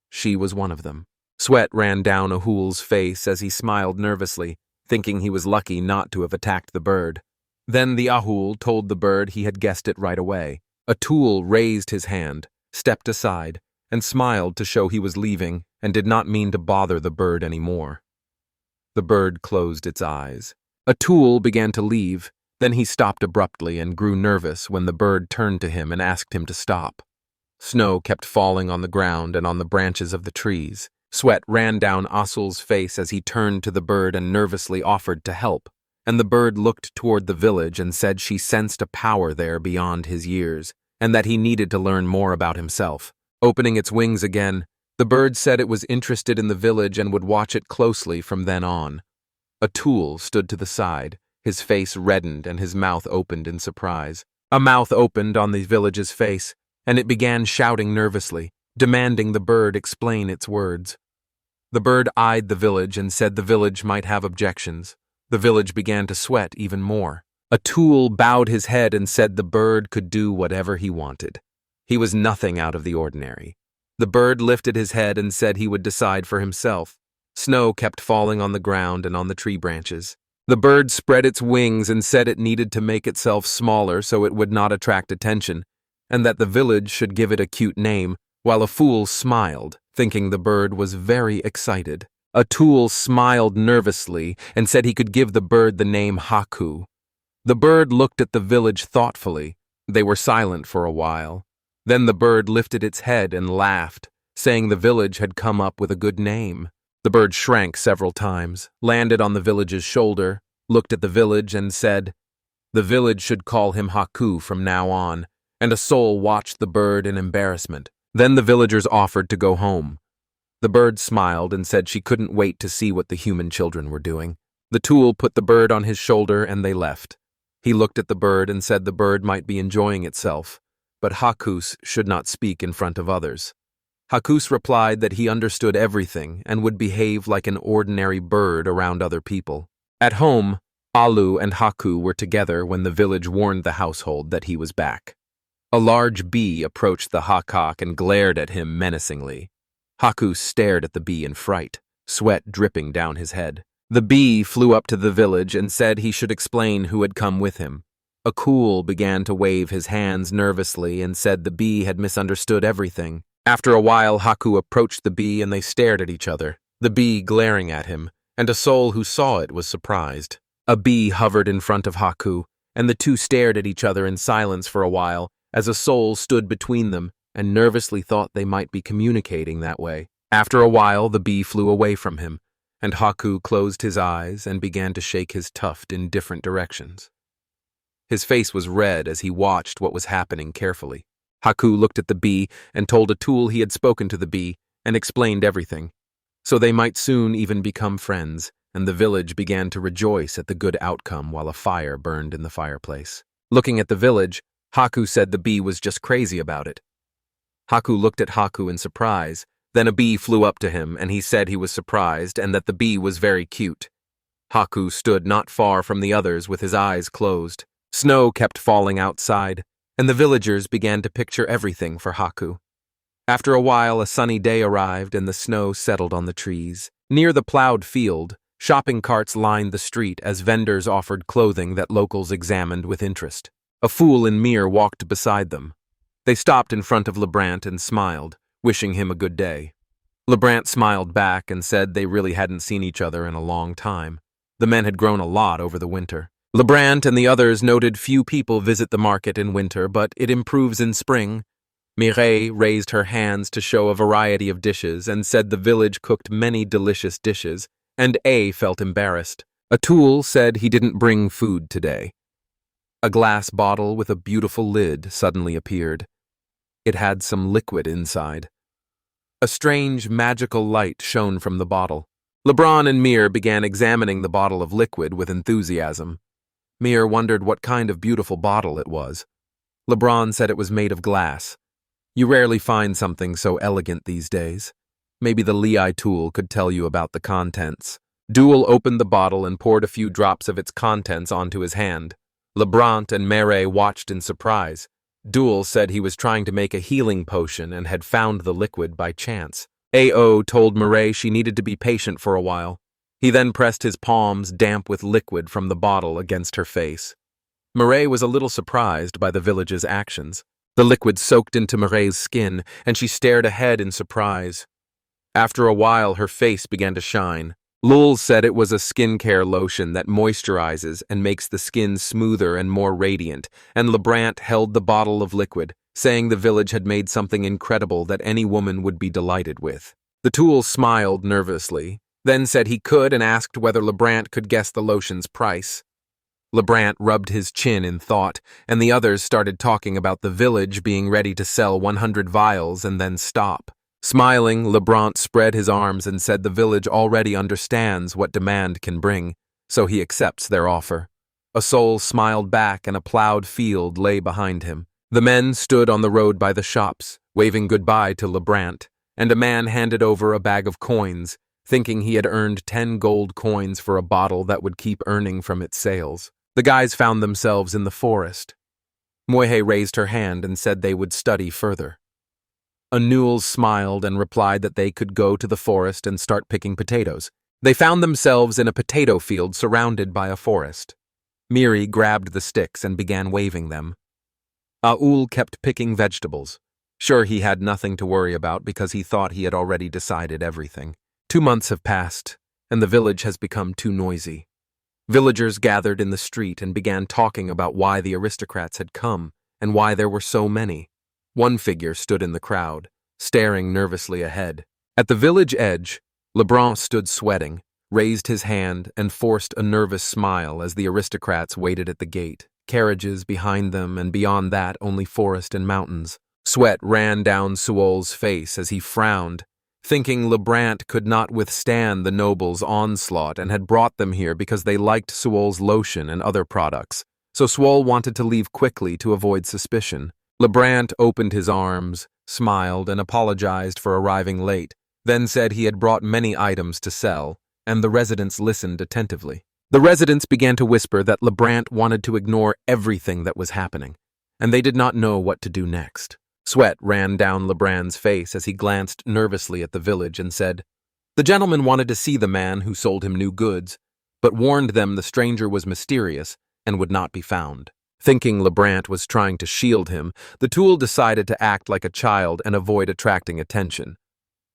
She was one of them. Sweat ran down Ahul's face as he smiled nervously, thinking he was lucky not to have attacked the bird. Then the Ahul told the bird he had guessed it right away. Atul raised his hand, stepped aside, and smiled to show he was leaving and did not mean to bother the bird anymore. The bird closed its eyes. Atul began to leave, then he stopped abruptly and grew nervous when the bird turned to him and asked him to stop. Snow kept falling on the ground and on the branches of the trees. Sweat ran down Asul's face as he turned to the bird and nervously offered to help, and the bird looked toward the village and said she sensed a power there beyond his years, and that he needed to learn more about himself. Opening its wings again, the bird said it was interested in the village and would watch it closely from then on. Atul stood to the side, his face reddened and his mouth opened in surprise. A mouth opened on the village's face, and it began shouting nervously, demanding the bird explain its words. The bird eyed the village and said the village might have objections. The village began to sweat even more. Atul bowed his head and said the bird could do whatever he wanted. He was nothing out of the ordinary. The bird lifted his head and said he would decide for himself. Snow kept falling on the ground and on the tree branches. The bird spread its wings and said it needed to make itself smaller so it would not attract attention, and that the village should give it a cute name, while a fool smiled, thinking the bird was very excited. Atul smiled nervously and said he could give the bird the name Haku. The bird looked at the village thoughtfully. They were silent for a while. Then the bird lifted its head and laughed, saying the village had come up with a good name. The bird shrank several times, landed on the village's shoulder, looked at the village and said, the village should call him Haku from now on, and a soul watched the bird in embarrassment. Then the villagers offered to go home. The bird smiled and said she couldn't wait to see what the human children were doing. The tool put the bird on his shoulder and they left. He looked at the bird and said the bird might be enjoying itself, but Hakus should not speak in front of others. Hakus replied that he understood everything and would behave like an ordinary bird around other people. At home, Alu and Haku were together when the village warned the household that he was back. A large bee approached the Hakak and glared at him menacingly. Haku stared at the bee in fright, sweat dripping down his head. The bee flew up to the village and said he should explain who had come with him. Akul began to wave his hands nervously and said the bee had misunderstood everything. After a while, Haku approached the bee and they stared at each other, the bee glaring at him, and a soul who saw it was surprised. A bee hovered in front of Haku, and the two stared at each other in silence for a while as a soul stood between them and nervously thought they might be communicating that way. After a while, the bee flew away from him, and Haku closed his eyes and began to shake his tuft in different directions. His face was red as he watched what was happening carefully. Haku looked at the bee and told Atul he had spoken to the bee and explained everything. So they might soon even become friends, and the village began to rejoice at the good outcome while a fire burned in the fireplace. Looking at the village, Haku said the bee was just crazy about it. Haku looked at Haku in surprise. Then a bee flew up to him and he said he was surprised and that the bee was very cute. Haku stood not far from the others with his eyes closed. Snow kept falling outside, and the villagers began to picture everything for Haku. After a while, a sunny day arrived and the snow settled on the trees. Near the plowed field, shopping carts lined the street as vendors offered clothing that locals examined with interest. A fool in Mir walked beside them. They stopped in front of Lebrant and smiled, wishing him a good day. Lebrant smiled back and said they really hadn't seen each other in a long time. The men had grown a lot over the winter. Lebrant and the others noted few people visit the market in winter, but it improves in spring. Mireille raised her hands to show a variety of dishes and said the village cooked many delicious dishes, and A felt embarrassed. Atul said he didn't bring food today. A glass bottle with a beautiful lid suddenly appeared. It had some liquid inside. A strange, magical light shone from the bottle. Lebrun and Mir began examining the bottle of liquid with enthusiasm. Mir wondered what kind of beautiful bottle it was. LeBron said it was made of glass. You rarely find something so elegant these days. Maybe the Lei tool could tell you about the contents. Duel opened the bottle and poured a few drops of its contents onto his hand. Lebrant and Mere watched in surprise. Duel said he was trying to make a healing potion and had found the liquid by chance. A.O. told Mere she needed to be patient for a while. He then pressed his palms damp with liquid from the bottle against her face. Mere was a little surprised by the village's actions. The liquid soaked into Mireille's skin, and she stared ahead in surprise. After a while, her face began to shine. Lul said it was a skincare lotion that moisturizes and makes the skin smoother and more radiant, and Lebrant held the bottle of liquid, saying the village had made something incredible that any woman would be delighted with. The tool smiled nervously, then said he could and asked whether Lebrant could guess the lotion's price. Lebrant rubbed his chin in thought, and the others started talking about the village being ready to sell 100 vials and then stop. Smiling, Lebrant spread his arms and said the village already understands what demand can bring, so he accepts their offer. A soul smiled back and a plowed field lay behind him. The men stood on the road by the shops, waving goodbye to Lebrant, and a man handed over a bag of coins, thinking he had earned 10 gold coins for a bottle that would keep earning from its sales. The guys found themselves in the forest. Moihe raised her hand and said they would study further. Anul smiled and replied that they could go to the forest and start picking potatoes. They found themselves in a potato field surrounded by a forest. Miri grabbed the sticks and began waving them. Aul kept picking vegetables. Sure, he had nothing to worry about because he thought he had already decided everything. 2 months have passed, and the village has become too noisy. Villagers gathered in the street and began talking about why the aristocrats had come and why there were so many. One figure stood in the crowd, staring nervously ahead. At the village edge, Lebrant stood sweating, raised his hand, and forced a nervous smile as the aristocrats waited at the gate. Carriages behind them, and beyond that only forest and mountains. Sweat ran down Suol's face as he frowned, thinking Lebrant could not withstand the nobles' onslaught and had brought them here because they liked Suol's lotion and other products. So Suol wanted to leave quickly to avoid suspicion. Lebrant opened his arms, smiled, and apologized for arriving late, then said he had brought many items to sell, and the residents listened attentively. The residents began to whisper that Lebrant wanted to ignore everything that was happening, and they did not know what to do next. Sweat ran down Lebrant's face as he glanced nervously at the village and said, "The gentleman wanted to see the man who sold him new goods, but warned them the stranger was mysterious and would not be found." Thinking Lebrant was trying to shield him, the tool decided to act like a child and avoid attracting attention.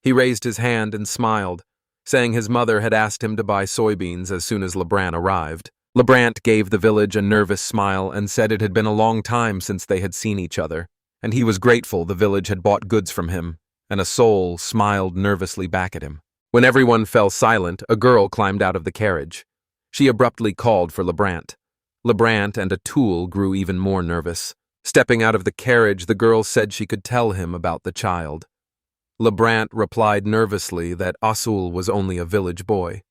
He raised his hand and smiled, saying his mother had asked him to buy soybeans as soon as Lebrant arrived. Lebrant gave the village a nervous smile and said it had been a long time since they had seen each other, and he was grateful the village had bought goods from him, and a soul smiled nervously back at him. When everyone fell silent, a girl climbed out of the carriage. She abruptly called for Lebrant. Lebrant and a tool grew even more nervous. Stepping out of the carriage, the girl said she could tell him about the child. Lebrant replied nervously that Asul was only a village boy.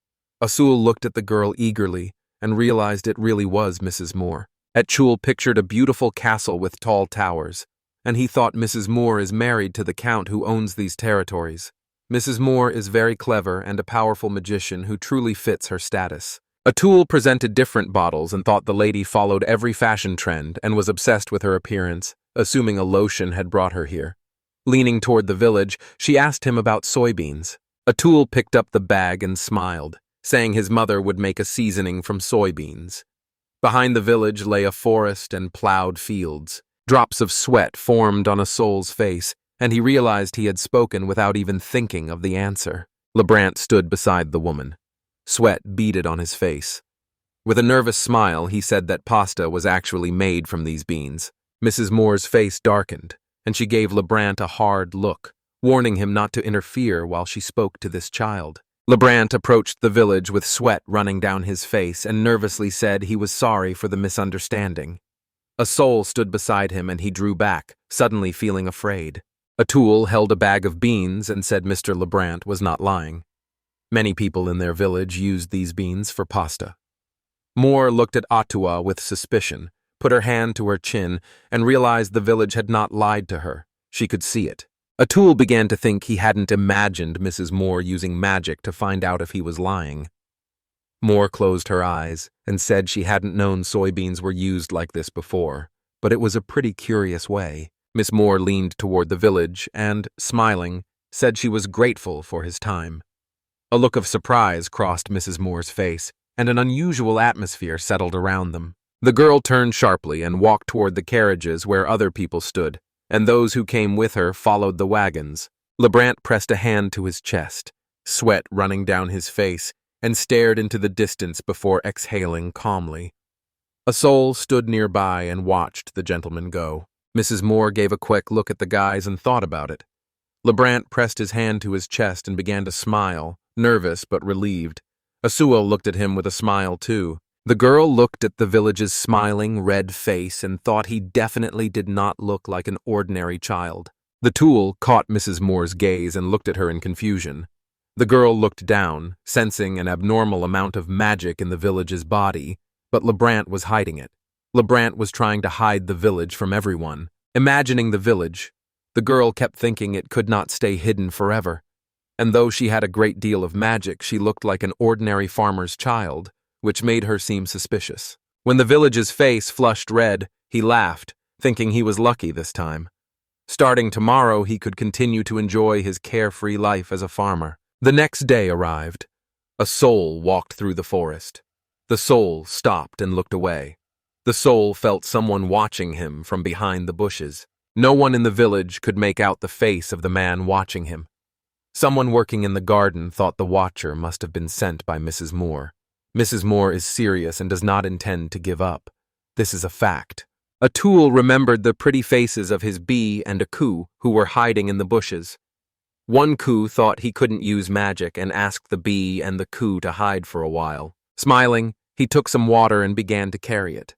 Asul looked at the girl eagerly and realized it really was Mrs. Moore. Atul pictured a beautiful castle with tall towers, and he thought Mrs. Moore is married to the count who owns these territories. Mrs. Moore is very clever and a powerful magician who truly fits her status. Atul presented different bottles and thought the lady followed every fashion trend and was obsessed with her appearance, assuming a lotion had brought her here. Leaning toward the village, she asked him about soybeans. Atul picked up the bag and smiled, saying his mother would make a seasoning from soybeans. Behind the village lay a forest and plowed fields. Drops of sweat formed on a soul's face, and he realized he had spoken without even thinking of the answer. Lebrant stood beside the woman. Sweat beaded on his face. With a nervous smile, he said that pasta was actually made from these beans. Mrs. Moore's face darkened, and she gave Lebrant a hard look, warning him not to interfere while she spoke to this child. Lebrant approached the village with sweat running down his face and nervously said he was sorry for the misunderstanding. A soul stood beside him and he drew back, suddenly feeling afraid. Atul held a bag of beans and said Mr. Lebrant was not lying. Many people in their village used these beans for pasta. Moore looked at Atua with suspicion, put her hand to her chin, and realized the village had not lied to her. She could see it. Atul began to think he hadn't imagined Mrs. Moore using magic to find out if he was lying. Moore closed her eyes and said she hadn't known soybeans were used like this before, but it was a pretty curious way. Miss Moore leaned toward the village and, smiling, said she was grateful for his time. A look of surprise crossed Mrs. Moore's face, and an unusual atmosphere settled around them. The girl turned sharply and walked toward the carriages where other people stood, and those who came with her followed the wagons. Lebrant pressed a hand to his chest, sweat running down his face, and stared into the distance before exhaling calmly. A soul stood nearby and watched the gentleman go. Mrs. Moore gave a quick look at the guys and thought about it. Lebrant pressed his hand to his chest and began to smile, nervous but relieved. Asul looked at him with a smile too. The girl looked at the village's smiling, red face and thought he definitely did not look like an ordinary child. The tool caught Mrs. Moore's gaze and looked at her in confusion. The girl looked down, sensing an abnormal amount of magic in the village's body, but Lebrant was hiding it. Lebrant was trying to hide the village from everyone. Imagining the village, the girl kept thinking it could not stay hidden forever. And though she had a great deal of magic, she looked like an ordinary farmer's child, which made her seem suspicious. When the village's face flushed red, he laughed, thinking he was lucky this time. Starting tomorrow, he could continue to enjoy his carefree life as a farmer. The next day arrived. A soul walked through the forest. The soul stopped and looked away. The soul felt someone watching him from behind the bushes. No one in the village could make out the face of the man watching him. Someone working in the garden thought the watcher must have been sent by Mrs. Moore. Mrs. Moore is serious and does not intend to give up. This is a fact. Atul remembered the pretty faces of his bee and a coo who were hiding in the bushes. One coo thought he couldn't use magic and asked the bee and the coo to hide for a while. Smiling, he took some water and began to carry it.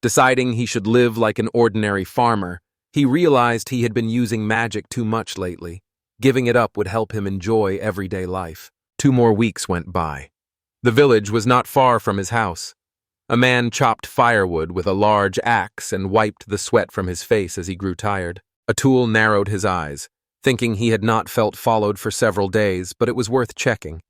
Deciding he should live like an ordinary farmer, he realized he had been using magic too much lately. Giving it up would help him enjoy everyday life. 2 more weeks went by. The village was not far from his house. A man chopped firewood with a large axe and wiped the sweat from his face as he grew tired. Atul narrowed his eyes, thinking he had not felt followed for several days, but it was worth checking.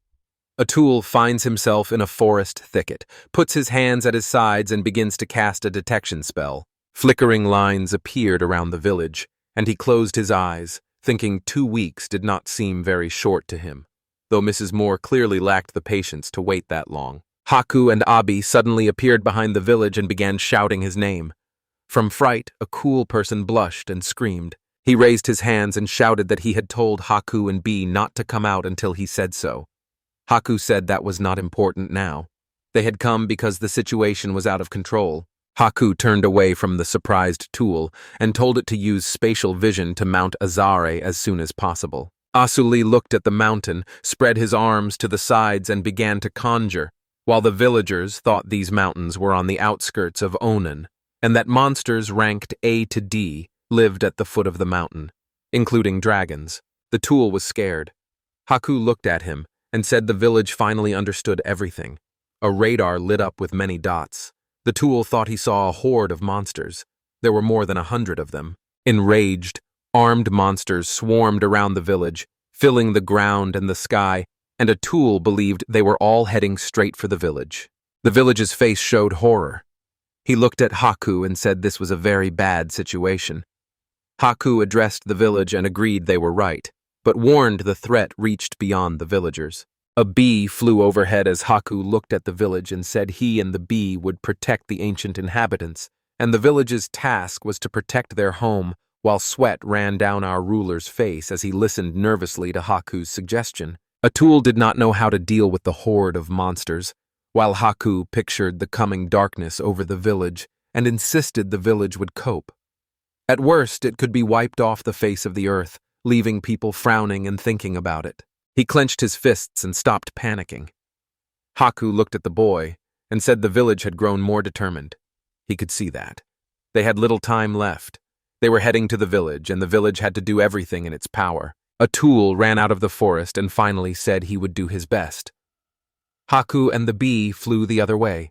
Atul finds himself in a forest thicket, puts his hands at his sides and begins to cast a detection spell. Flickering lines appeared around the village, and he closed his eyes, thinking 2 weeks did not seem very short to him, though Mrs. Moore clearly lacked the patience to wait that long. Haku and Abi suddenly appeared behind the village and began shouting his name. From fright, a cool person blushed and screamed. He raised his hands and shouted that he had told Haku and Bee not to come out until he said so. Haku said that was not important now. They had come because the situation was out of control. Haku turned away from the surprised tool and told it to use spatial vision to mount Azare as soon as possible. Asuli looked at the mountain, spread his arms to the sides and began to conjure, while the villagers thought these mountains were on the outskirts of Onan, and that monsters ranked A to D lived at the foot of the mountain, including dragons. The tool was scared. Haku looked at him and said the village finally understood everything. A radar lit up with many dots. The tool thought he saw a horde of monsters. There were more than 100 of them. Enraged, armed monsters swarmed around the village, filling the ground and the sky, and Atul believed they were all heading straight for the village. The village's face showed horror. He looked at Haku and said this was a very bad situation. Haku addressed the village and agreed they were right, but warned the threat reached beyond the villagers. A bee flew overhead as Haku looked at the village and said he and the bee would protect the ancient inhabitants, and the village's task was to protect their home, while sweat ran down our ruler's face as he listened nervously to Haku's suggestion. Atul did not know how to deal with the horde of monsters, while Haku pictured the coming darkness over the village and insisted the village would cope. At worst, it could be wiped off the face of the earth, leaving people frowning and thinking about it. He clenched his fists and stopped panicking. Haku looked at the boy and said the village had grown more determined. He could see that. They had little time left. They were heading to the village, and the village had to do everything in its power. Atul ran out of the forest and finally said he would do his best. Haku and the bee flew the other way.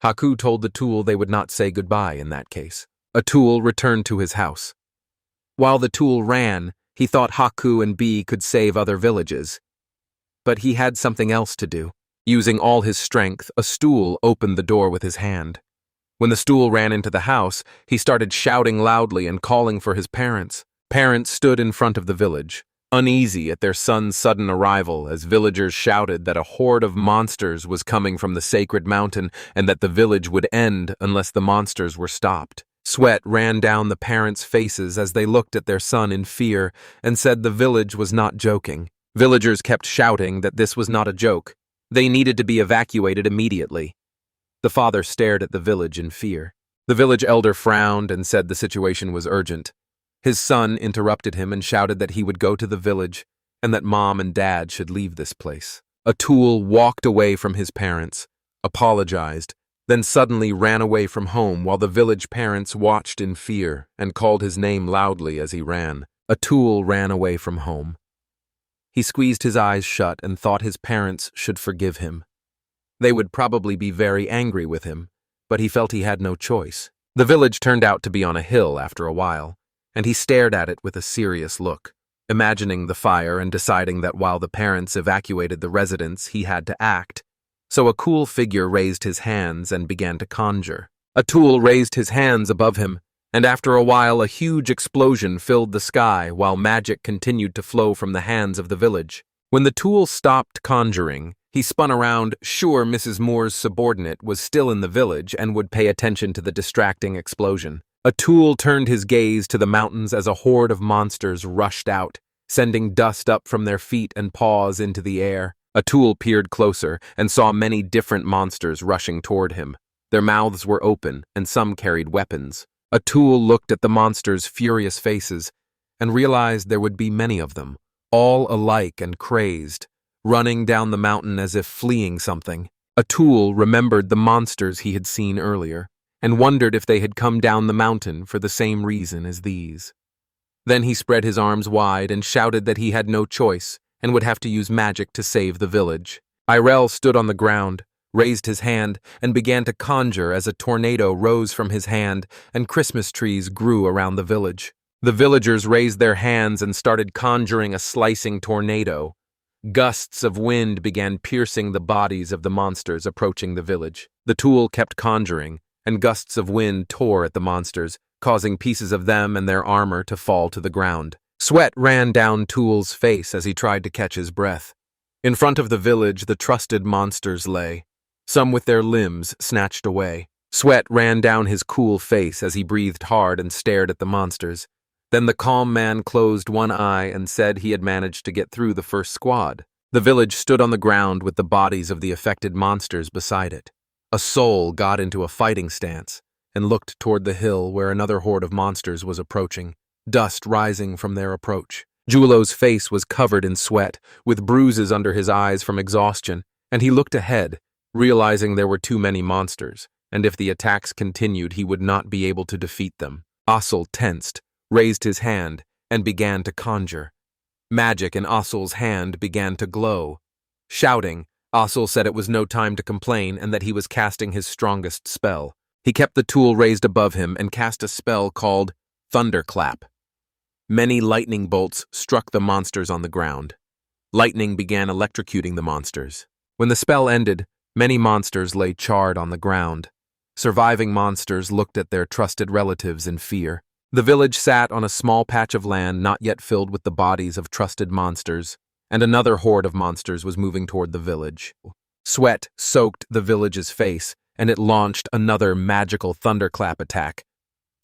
Haku told the tool they would not say goodbye in that case. A tool returned to his house. While the tool ran, he thought Haku and B could save other villages. But he had something else to do. Using all his strength, a stool opened the door with his hand. When the stool ran into the house, he started shouting loudly and calling for his parents. Parents stood in front of the village, uneasy at their son's sudden arrival as villagers shouted that a horde of monsters was coming from the sacred mountain and that the village would end unless the monsters were stopped. Sweat ran down the parents' faces as they looked at their son in fear and said the village was not joking. Villagers kept shouting that this was not a joke. They needed to be evacuated immediately. The father stared at the village in fear. The village elder frowned and said the situation was urgent. His son interrupted him and shouted that he would go to the village and that mom and dad should leave this place. A tool walked away from his parents, apologized, then suddenly ran away from home while the village parents watched in fear and called his name loudly as he ran. A tool ran away from home. He squeezed his eyes shut and thought his parents should forgive him. They would probably be very angry with him, but he felt he had no choice. The village turned out to be on a hill after a while, and he stared at it with a serious look, imagining the fire and deciding that while the parents evacuated the residents, he had to act. So a cool figure raised his hands and began to conjure. A tool raised his hands above him, and after a while a huge explosion filled the sky while magic continued to flow from the hands of the village. When the tool stopped conjuring, he spun around, sure Mrs. Moore's subordinate was still in the village and would pay attention to the distracting explosion. A tool turned his gaze to the mountains as a horde of monsters rushed out, sending dust up from their feet and paws into the air. A tool peered closer and saw many different monsters rushing toward him. Their mouths were open and some carried weapons. A tool looked at the monsters' furious faces and realized there would be many of them, all alike and crazed, running down the mountain as if fleeing something. A tool remembered the monsters he had seen earlier and wondered if they had come down the mountain for the same reason as these. Then he spread his arms wide and shouted that he had no choice and would have to use magic to save the village. Irel stood on the ground, raised his hand, and began to conjure as a tornado rose from his hand and Christmas trees grew around the village. The villagers raised their hands and started conjuring a slicing tornado. Gusts of wind began piercing the bodies of the monsters approaching the village. The tool kept conjuring, and gusts of wind tore at the monsters, causing pieces of them and their armor to fall to the ground. Sweat ran down Tool's face as he tried to catch his breath. In front of the village, the trusted monsters lay, some with their limbs snatched away. Sweat ran down his cool face as he breathed hard and stared at the monsters. Then the calm man closed one eye and said he had managed to get through the first squad. The village stood on the ground with the bodies of the affected monsters beside it. A soul got into a fighting stance and looked toward the hill where another horde of monsters was approaching, dust rising from their approach. Julo's face was covered in sweat, with bruises under his eyes from exhaustion, and he looked ahead, realizing there were too many monsters, and if the attacks continued he would not be able to defeat them. Assul tensed, raised his hand, and began to conjure. Magic in Assul's hand began to glow. Shouting, Assul said it was no time to complain and that he was casting his strongest spell. He kept the tool raised above him and cast a spell called Thunderclap. Many lightning bolts struck the monsters on the ground. Lightning began electrocuting the monsters. When the spell ended, many monsters lay charred on the ground. Surviving monsters looked at their trusted relatives in fear. The village sat on a small patch of land not yet filled with the bodies of trusted monsters, and another horde of monsters was moving toward the village. Sweat soaked the village's face, and it launched another magical thunderclap attack.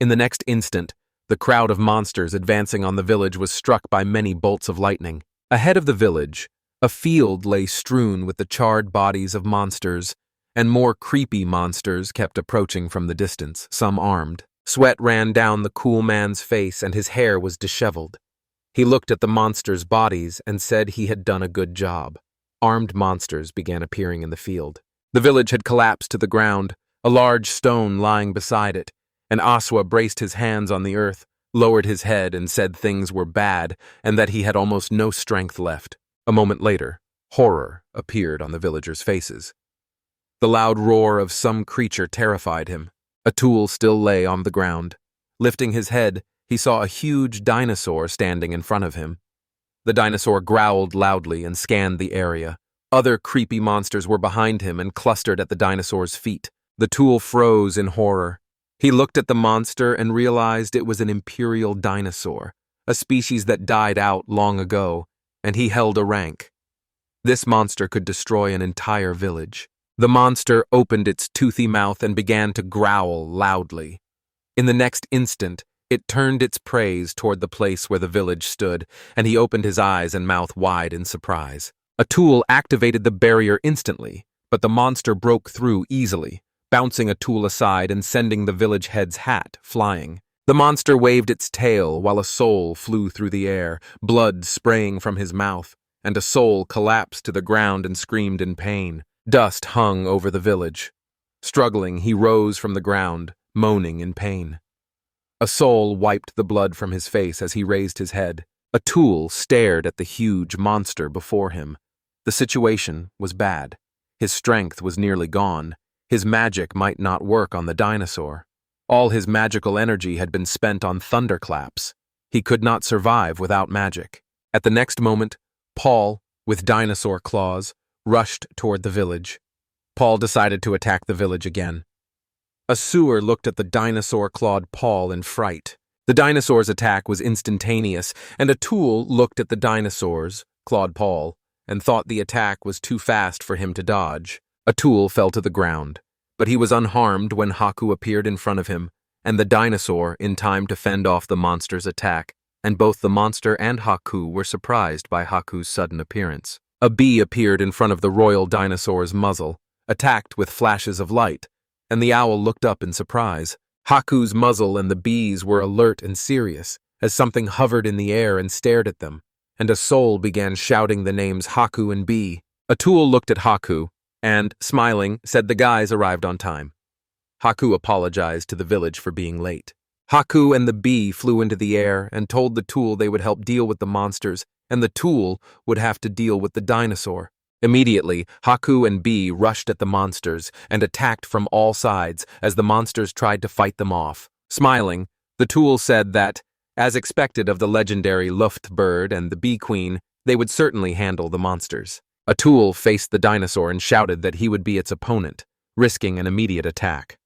In the next instant, the crowd of monsters advancing on the village was struck by many bolts of lightning. Ahead of the village, a field lay strewn with the charred bodies of monsters, and more creepy monsters kept approaching from the distance, some armed. Sweat ran down the cool man's face and his hair was disheveled. He looked at the monsters' bodies and said he had done a good job. Armed monsters began appearing in the field. The village had collapsed to the ground, a large stone lying beside it, and Aswa braced his hands on the earth, lowered his head and said things were bad and that he had almost no strength left. A moment later, horror appeared on the villagers' faces. The loud roar of some creature terrified him. Atul still lay on the ground. Lifting his head, he saw a huge dinosaur standing in front of him. The dinosaur growled loudly and scanned the area. Other creepy monsters were behind him and clustered at the dinosaur's feet. The Atul froze in horror. He looked at the monster and realized it was an imperial dinosaur, a species that died out long ago, and he held a rank. This monster could destroy an entire village. The monster opened its toothy mouth and began to growl loudly. In the next instant, it turned its praise toward the place where the village stood, and he opened his eyes and mouth wide in surprise. Atul activated the barrier instantly, but the monster broke through easily, bouncing Atul aside and sending the village head's hat flying. The monster waved its tail while a soul flew through the air, blood spraying from his mouth, and a soul collapsed to the ground and screamed in pain. Dust hung over the village. Struggling, he rose from the ground, moaning in pain. A soul wiped the blood from his face as he raised his head. Atul stared at the huge monster before him. The situation was bad. His strength was nearly gone. His magic might not work on the dinosaur. All his magical energy had been spent on thunderclaps. He could not survive without magic. At the next moment, Paul, with dinosaur claws, rushed toward the village. Paul decided to attack the village again. A sewer looked at the dinosaur-clawed Paul in fright. The dinosaur's attack was instantaneous, and Atul looked at the dinosaurs, clawed Paul, and thought the attack was too fast for him to dodge. Atul fell to the ground, but he was unharmed when Haku appeared in front of him, and the dinosaur in time to fend off the monster's attack, and both the monster and Haku were surprised by Haku's sudden appearance. A bee appeared in front of the royal dinosaur's muzzle, attacked with flashes of light, and the owl looked up in surprise. Haku's muzzle and the bee's were alert and serious, as something hovered in the air and stared at them, and a soul began shouting the names Haku and Bee. Atul looked at Haku, and, smiling, said the guys arrived on time. Haku apologized to the village for being late. Haku and the bee flew into the air and told the Atul they would help deal with the monsters, and the Atul would have to deal with the dinosaur. Immediately, Haku and Bee rushed at the monsters and attacked from all sides as the monsters tried to fight them off. Smiling, the Atul said that, as expected of the legendary Luft bird and the bee queen, they would certainly handle the monsters. Atul faced the dinosaur and shouted that he would be its opponent, risking an immediate attack.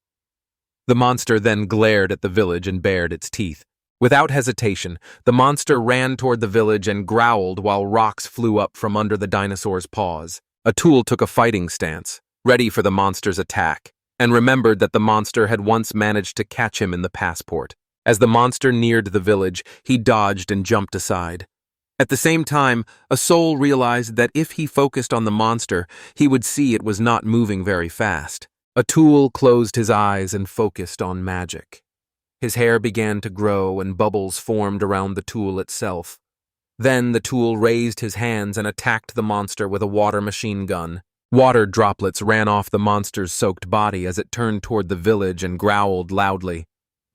The monster then glared at the village and bared its teeth. Without hesitation, the monster ran toward the village and growled while rocks flew up from under the dinosaur's paws. Atul took a fighting stance, ready for the monster's attack, and remembered that the monster had once managed to catch him in the passport. As the monster neared the village, he dodged and jumped aside. At the same time, a soul realized that if he focused on the monster, he would see it was not moving very fast. Atul closed his eyes and focused on magic. His hair began to grow and bubbles formed around the Atul itself. Then the Atul raised his hands and attacked the monster with a water machine gun. Water droplets ran off the monster's soaked body as it turned toward the village and growled loudly.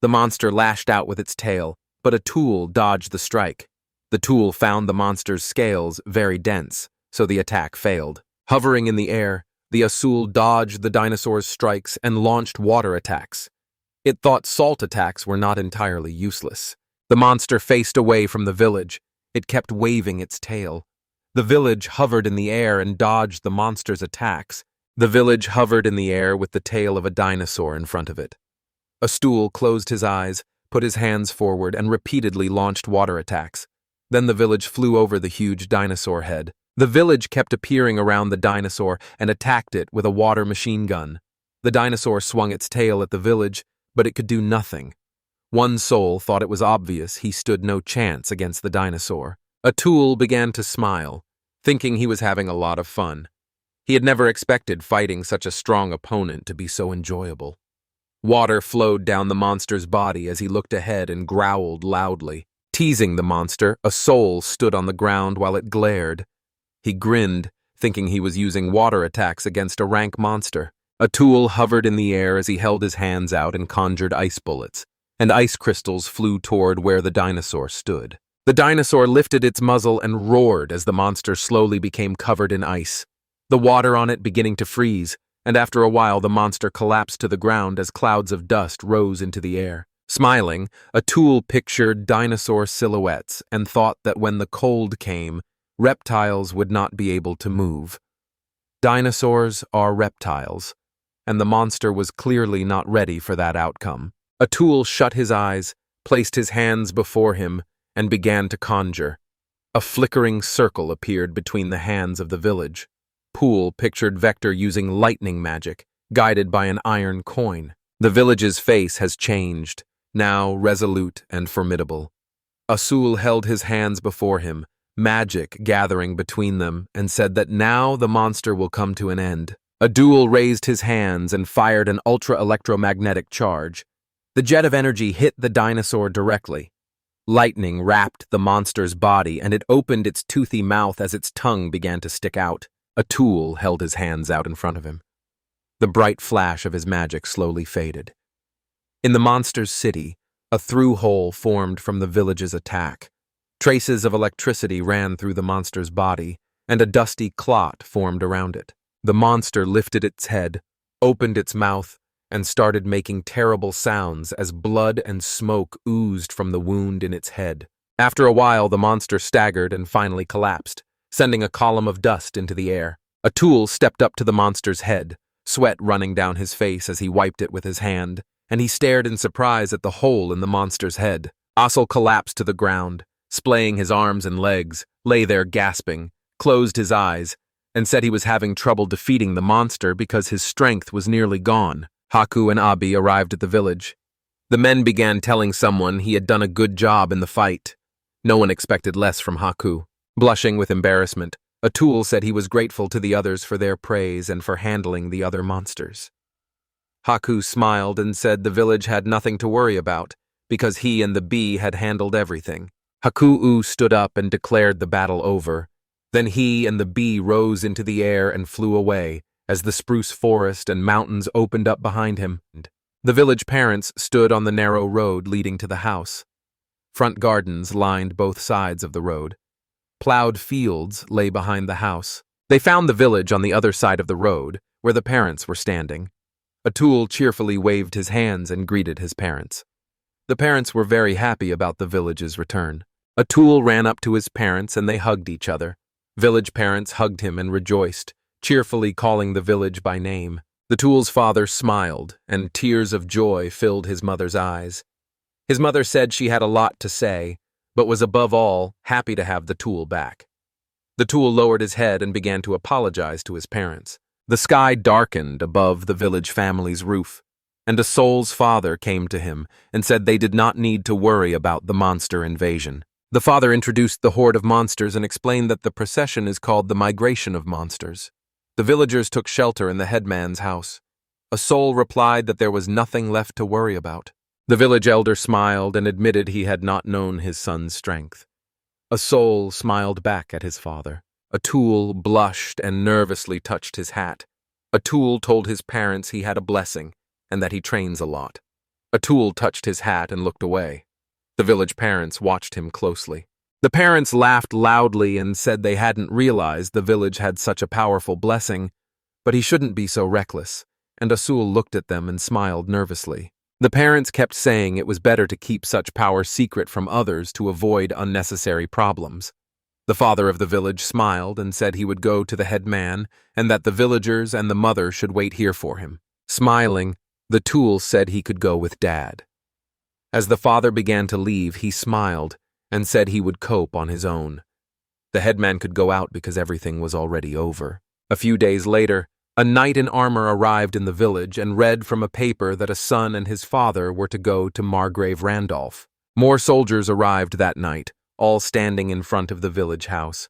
The monster lashed out with its tail, but Atul dodged the strike. The Atul found the monster's scales very dense, so the attack failed. Hovering in the air, the Atul dodged the dinosaur's strikes and launched water attacks. It thought salt attacks were not entirely useless. The monster faced away from the village. It kept waving its tail. The village hovered in the air and dodged the monster's attacks. The village hovered in the air with the tail of a dinosaur in front of it. Atul closed his eyes, put his hands forward, and repeatedly launched water attacks. Then the village flew over the huge dinosaur head. The village kept appearing around the dinosaur and attacked it with a water machine gun. The dinosaur swung its tail at the village, but it could do nothing. One soul thought it was obvious he stood no chance against the dinosaur. Atul began to smile, thinking he was having a lot of fun. He had never expected fighting such a strong opponent to be so enjoyable. Water flowed down the monster's body as he looked ahead and growled loudly. Teasing the monster, a soul stood on the ground while it glared. He grinned, thinking he was using water attacks against a rank monster. Atul hovered in the air as he held his hands out and conjured ice bullets, and ice crystals flew toward where the dinosaur stood. The dinosaur lifted its muzzle and roared as the monster slowly became covered in ice, the water on it beginning to freeze, and after a while the monster collapsed to the ground as clouds of dust rose into the air. Smiling, Atul pictured dinosaur silhouettes and thought that when the cold came, reptiles would not be able to move. Dinosaurs are reptiles, and the monster was clearly not ready for that outcome. Atul shut his eyes, placed his hands before him, and began to conjure. A flickering circle appeared between the hands of the village. Pool pictured Vector using lightning magic, guided by an iron coin. The village's face has changed, now resolute and formidable. Asul held his hands before him, magic gathering between them, and said that now the monster will come to an end. Adul raised his hands and fired an ultra-electromagnetic charge. The jet of energy hit the dinosaur directly. Lightning wrapped the monster's body, and it opened its toothy mouth as its tongue began to stick out. Atul held his hands out in front of him. The bright flash of his magic slowly faded. In the monster's city, a through-hole formed from the village's attack. Traces of electricity ran through the monster's body, and a dusty clot formed around it. The monster lifted its head, opened its mouth, and started making terrible sounds as blood and smoke oozed from the wound in its head. After a while, the monster staggered and finally collapsed, sending a column of dust into the air. Atul stepped up to the monster's head, sweat running down his face as he wiped it with his hand, and he stared in surprise at the hole in the monster's head. Asul collapsed to the ground, splaying his arms and legs, lay there gasping, closed his eyes, and said he was having trouble defeating the monster because his strength was nearly gone. Haku and Abi arrived at the village. The men began telling someone he had done a good job in the fight. No one expected less from Haku. Blushing with embarrassment, Atul said he was grateful to the others for their praise and for handling the other monsters. Haku smiled and said the village had nothing to worry about, because he and the bee had handled everything. Haku stood up and declared the battle over. Then he and the bee rose into the air and flew away, as the spruce forest and mountains opened up behind him. The village parents stood on the narrow road leading to the house. Front gardens lined both sides of the road. Plowed fields lay behind the house. They found the village on the other side of the road, where the parents were standing. Atul cheerfully waved his hands and greeted his parents. The parents were very happy about the village's return. Atul ran up to his parents and they hugged each other. Village parents hugged him and rejoiced, cheerfully calling the village by name. The Tul's father smiled, and tears of joy filled his mother's eyes. His mother said she had a lot to say, but was above all happy to have the Tul back. The Tul lowered his head and began to apologize to his parents. The sky darkened above the village family's roof, and Asol's father came to him and said they did not need to worry about the monster invasion. The father introduced the horde of monsters and explained that the procession is called the Migration of Monsters. The villagers took shelter in the headman's house. Asol replied that there was nothing left to worry about. The village elder smiled and admitted he had not known his son's strength. Asol smiled back at his father. Atul blushed and nervously touched his hat. Atul told his parents he had a blessing and that he trains a lot. Atul touched his hat and looked away. The village parents watched him closely. The parents laughed loudly and said they hadn't realized the village had such a powerful blessing, but he shouldn't be so reckless, and Asul looked at them and smiled nervously. The parents kept saying it was better to keep such power secret from others to avoid unnecessary problems. The father of the village smiled and said he would go to the head man and that the villagers and the mother should wait here for him. Smiling, the Tul said he could go with Dad. As the father began to leave, he smiled and said he would cope on his own. The headman could go out because everything was already over. A few days later, a knight in armor arrived in the village and read from a paper that a son and his father were to go to Margrave Randolph. More soldiers arrived that night, all standing in front of the village house.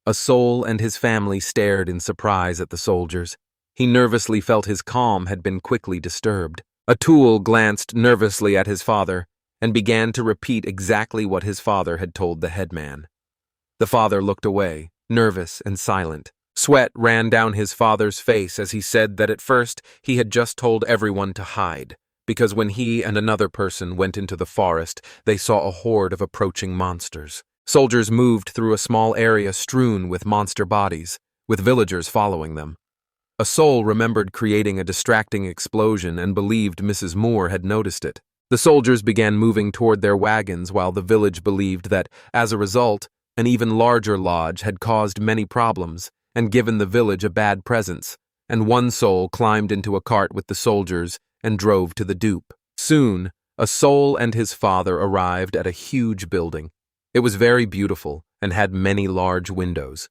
Asol and his family stared in surprise at the soldiers. He nervously felt his calm had been quickly disturbed. Atul glanced nervously at his father and began to repeat exactly what his father had told the headman. The father looked away, nervous and silent. Sweat ran down his father's face as he said that at first he had just told everyone to hide, because when he and another person went into the forest, they saw a horde of approaching monsters. Soldiers moved through a small area strewn with monster bodies, with villagers following them. A soul remembered creating a distracting explosion and believed Mrs. Moore had noticed it. The soldiers began moving toward their wagons while the village believed that, as a result, an even larger lodge had caused many problems and given the village a bad presence, and one soul climbed into a cart with the soldiers and drove to the dupe. Soon, a soul and his father arrived at a huge building. It was very beautiful and had many large windows.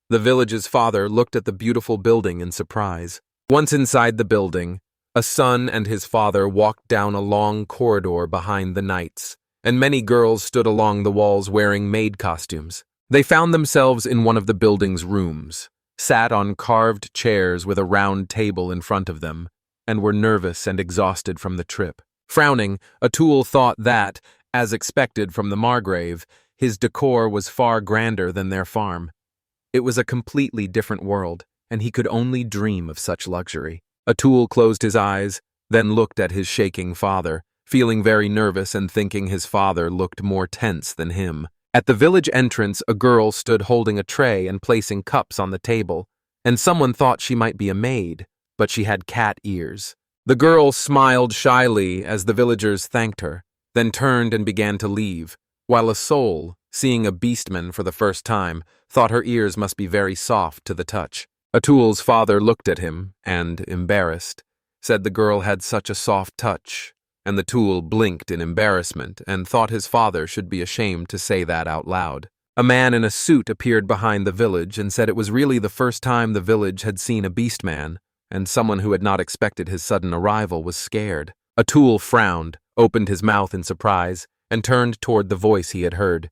The village's father looked at the beautiful building in surprise. Once inside the building, a son and his father walked down a long corridor behind the knights, and many girls stood along the walls wearing maid costumes. They found themselves in one of the building's rooms, sat on carved chairs with a round table in front of them, and were nervous and exhausted from the trip. Frowning, Atul thought that, as expected from the Margrave, his decor was far grander than their farm. It was a completely different world, and he could only dream of such luxury. Atul closed his eyes, then looked at his shaking father, feeling very nervous and thinking his father looked more tense than him. At the village entrance, a girl stood holding a tray and placing cups on the table, and someone thought she might be a maid, but she had cat ears. The girl smiled shyly as the villagers thanked her, then turned and began to leave, while a soul, seeing a beastman for the first time, thought her ears must be very soft to the touch. Atul's father looked at him and, embarrassed, said the girl had such a soft touch, and the Atul blinked in embarrassment and thought his father should be ashamed to say that out loud. A man in a suit appeared behind the village and said it was really the first time the village had seen a beastman, and someone who had not expected his sudden arrival was scared. Atul frowned, opened his mouth in surprise, and turned toward the voice he had heard.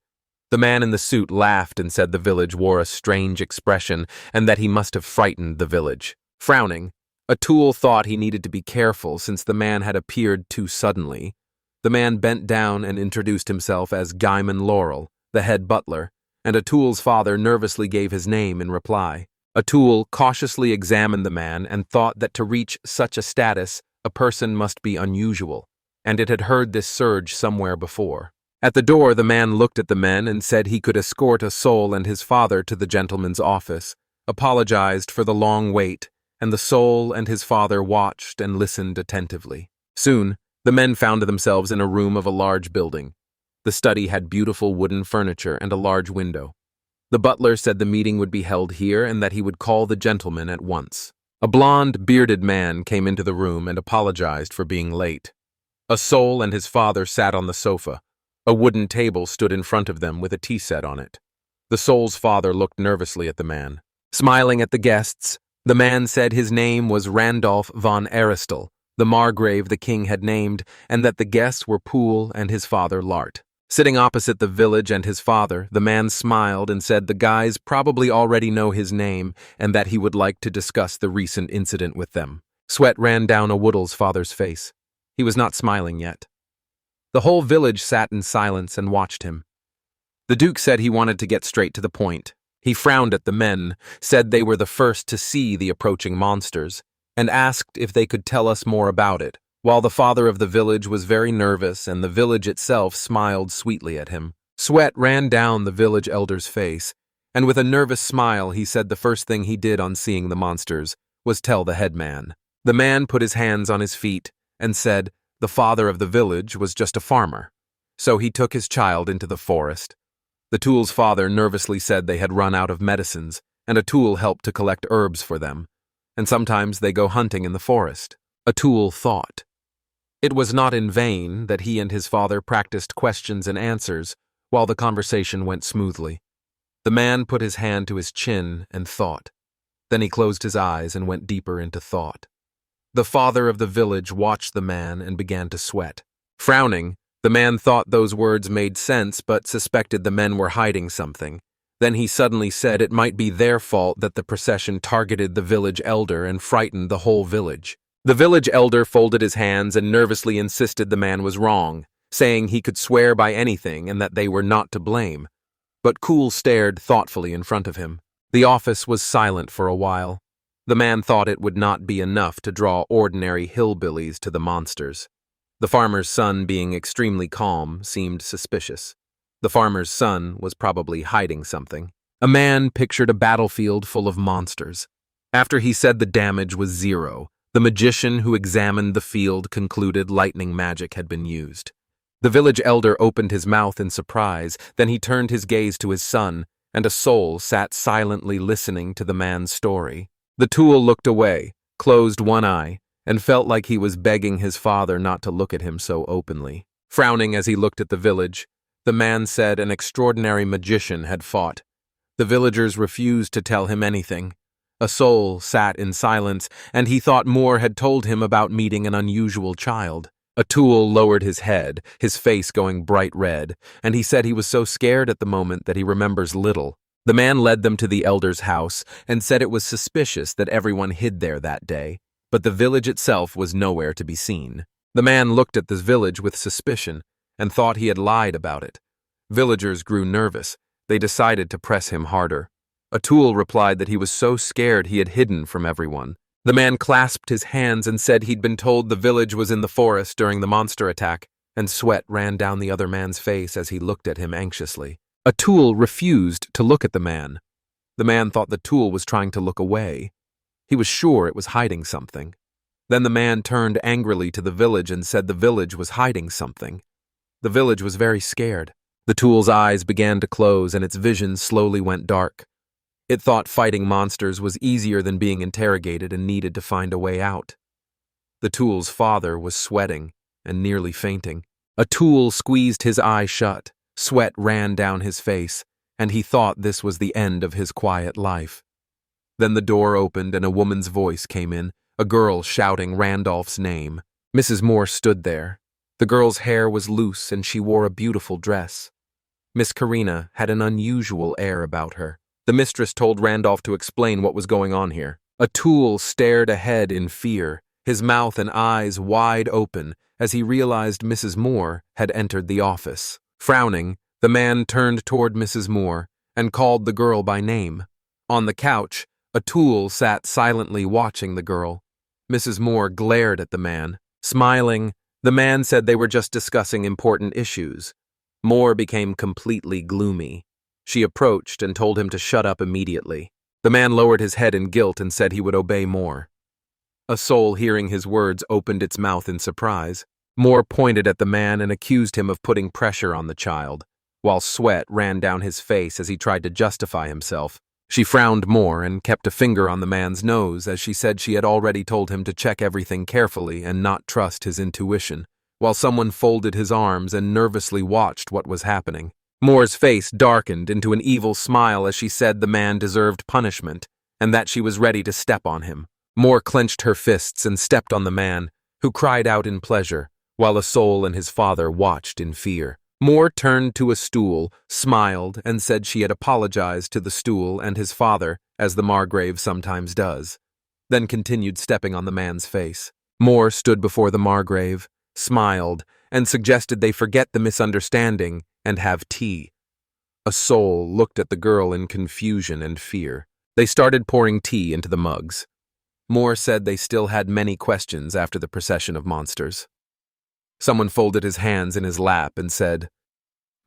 The man in the suit laughed and said the village wore a strange expression and that he must have frightened the village. Frowning, Atul thought he needed to be careful since the man had appeared too suddenly. The man bent down and introduced himself as Gaiman Laurel, the head butler, and Atul's father nervously gave his name in reply. Atul cautiously examined the man and thought that to reach such a status, a person must be unusual, and it had heard this surge somewhere before. At the door, the man looked at the men and said he could escort a soul and his father to the gentleman's office, apologized for the long wait, and the soul and his father watched and listened attentively. Soon, the men found themselves in a room of a large building. The study had beautiful wooden furniture and a large window. The butler said the meeting would be held here and that he would call the gentleman at once. A blond, bearded man came into the room and apologized for being late. A soul and his father sat on the sofa. A wooden table stood in front of them with a tea set on it. The soul's father looked nervously at the man. Smiling at the guests, the man said his name was Randolph von Aristel, the Margrave the king had named, and that the guests were Poole and his father Lart. Sitting opposite the village and his father, the man smiled and said the guys probably already know his name and that he would like to discuss the recent incident with them. Sweat ran down Awoodle's father's face. He was not smiling yet. The whole village sat in silence and watched him. The Duke said he wanted to get straight to the point. He frowned at the men, said they were the first to see the approaching monsters, and asked if they could tell us more about it, while the father of the village was very nervous and the village itself smiled sweetly at him. Sweat ran down the village elder's face, and with a nervous smile he said the first thing he did on seeing the monsters was tell the headman. The man put his hands on his feet and said the father of the village was just a farmer, so he took his child into the forest. The Atul's father nervously said they had run out of medicines, and Atul helped to collect herbs for them, and sometimes they go hunting in the forest. Atul thought. It was not in vain that he and his father practiced questions and answers while the conversation went smoothly. The man put his hand to his chin and thought. Then he closed his eyes and went deeper into thought. The father of the village watched the man and began to sweat. Frowning, the man thought those words made sense but suspected the men were hiding something. Then he suddenly said it might be their fault that the procession targeted the village elder and frightened the whole village. The village elder folded his hands and nervously insisted the man was wrong, saying he could swear by anything and that they were not to blame. But Cool stared thoughtfully in front of him. The office was silent for a while. The man thought it would not be enough to draw ordinary hillbillies to the monsters. The farmer's son, being extremely calm, seemed suspicious. The farmer's son was probably hiding something. A man pictured a battlefield full of monsters. After he said the damage was 0, the magician who examined the field concluded lightning magic had been used. The village elder opened his mouth in surprise, then he turned his gaze to his son, and a soul sat silently listening to the man's story. The tool looked away, closed one eye, and felt like he was begging his father not to look at him so openly. Frowning as he looked at the village, the man said an extraordinary magician had fought. The villagers refused to tell him anything. A soul sat in silence, and he thought Moore had told him about meeting an unusual child. A tool lowered his head, his face going bright red, and he said he was so scared at the moment that he remembers little. The man led them to the elder's house and said it was suspicious that everyone hid there that day, but the village itself was nowhere to be seen. The man looked at this village with suspicion and thought he had lied about it. Villagers grew nervous. They decided to press him harder. A tool replied that he was so scared he had hidden from everyone. The man clasped his hands and said he'd been told the village was in the forest during the monster attack, and sweat ran down the other man's face as he looked at him anxiously. A tool refused to look at the man. The man thought the tool was trying to look away. He was sure it was hiding something. Then the man turned angrily to the village and said the village was hiding something. The village was very scared. The tool's eyes began to close and its vision slowly went dark. It thought fighting monsters was easier than being interrogated and needed to find a way out. The tool's father was sweating and nearly fainting. A tool squeezed his eye shut, sweat ran down his face, and he thought this was the end of his quiet life. Then the door opened and a woman's voice came in, a girl shouting Randolph's name. Mrs. Moore stood there. The girl's hair was loose and she wore a beautiful dress. Miss Karina had an unusual air about her. The mistress told Randolph to explain what was going on here. A tool stared ahead in fear, his mouth and eyes wide open as he realized Mrs. Moore had entered the office. Frowning, the man turned toward Mrs. Moore and called the girl by name. On the couch, a tool sat silently watching the girl. Mrs. Moore glared at the man. Smiling, the man said they were just discussing important issues. Moore became completely gloomy. She approached and told him to shut up immediately. The man lowered his head in guilt and said he would obey Moore. A soul hearing his words opened its mouth in surprise. Moore pointed at the man and accused him of putting pressure on the child, while sweat ran down his face as he tried to justify himself. She frowned more and kept a finger on the man's nose as she said she had already told him to check everything carefully and not trust his intuition, while someone folded his arms and nervously watched what was happening. Moore's face darkened into an evil smile as she said the man deserved punishment and that she was ready to step on him. Moore clenched her fists and stepped on the man, who cried out in pleasure, while a soul and his father watched in fear. Moore turned to a stool, smiled, and said she had apologized to the stool and his father, as the Margrave sometimes does, then continued stepping on the man's face. Moore stood before the Margrave, smiled, and suggested they forget the misunderstanding and have tea. A soul looked at the girl in confusion and fear. They started pouring tea into the mugs. Moore said they still had many questions after the procession of monsters. Someone folded his hands in his lap and said,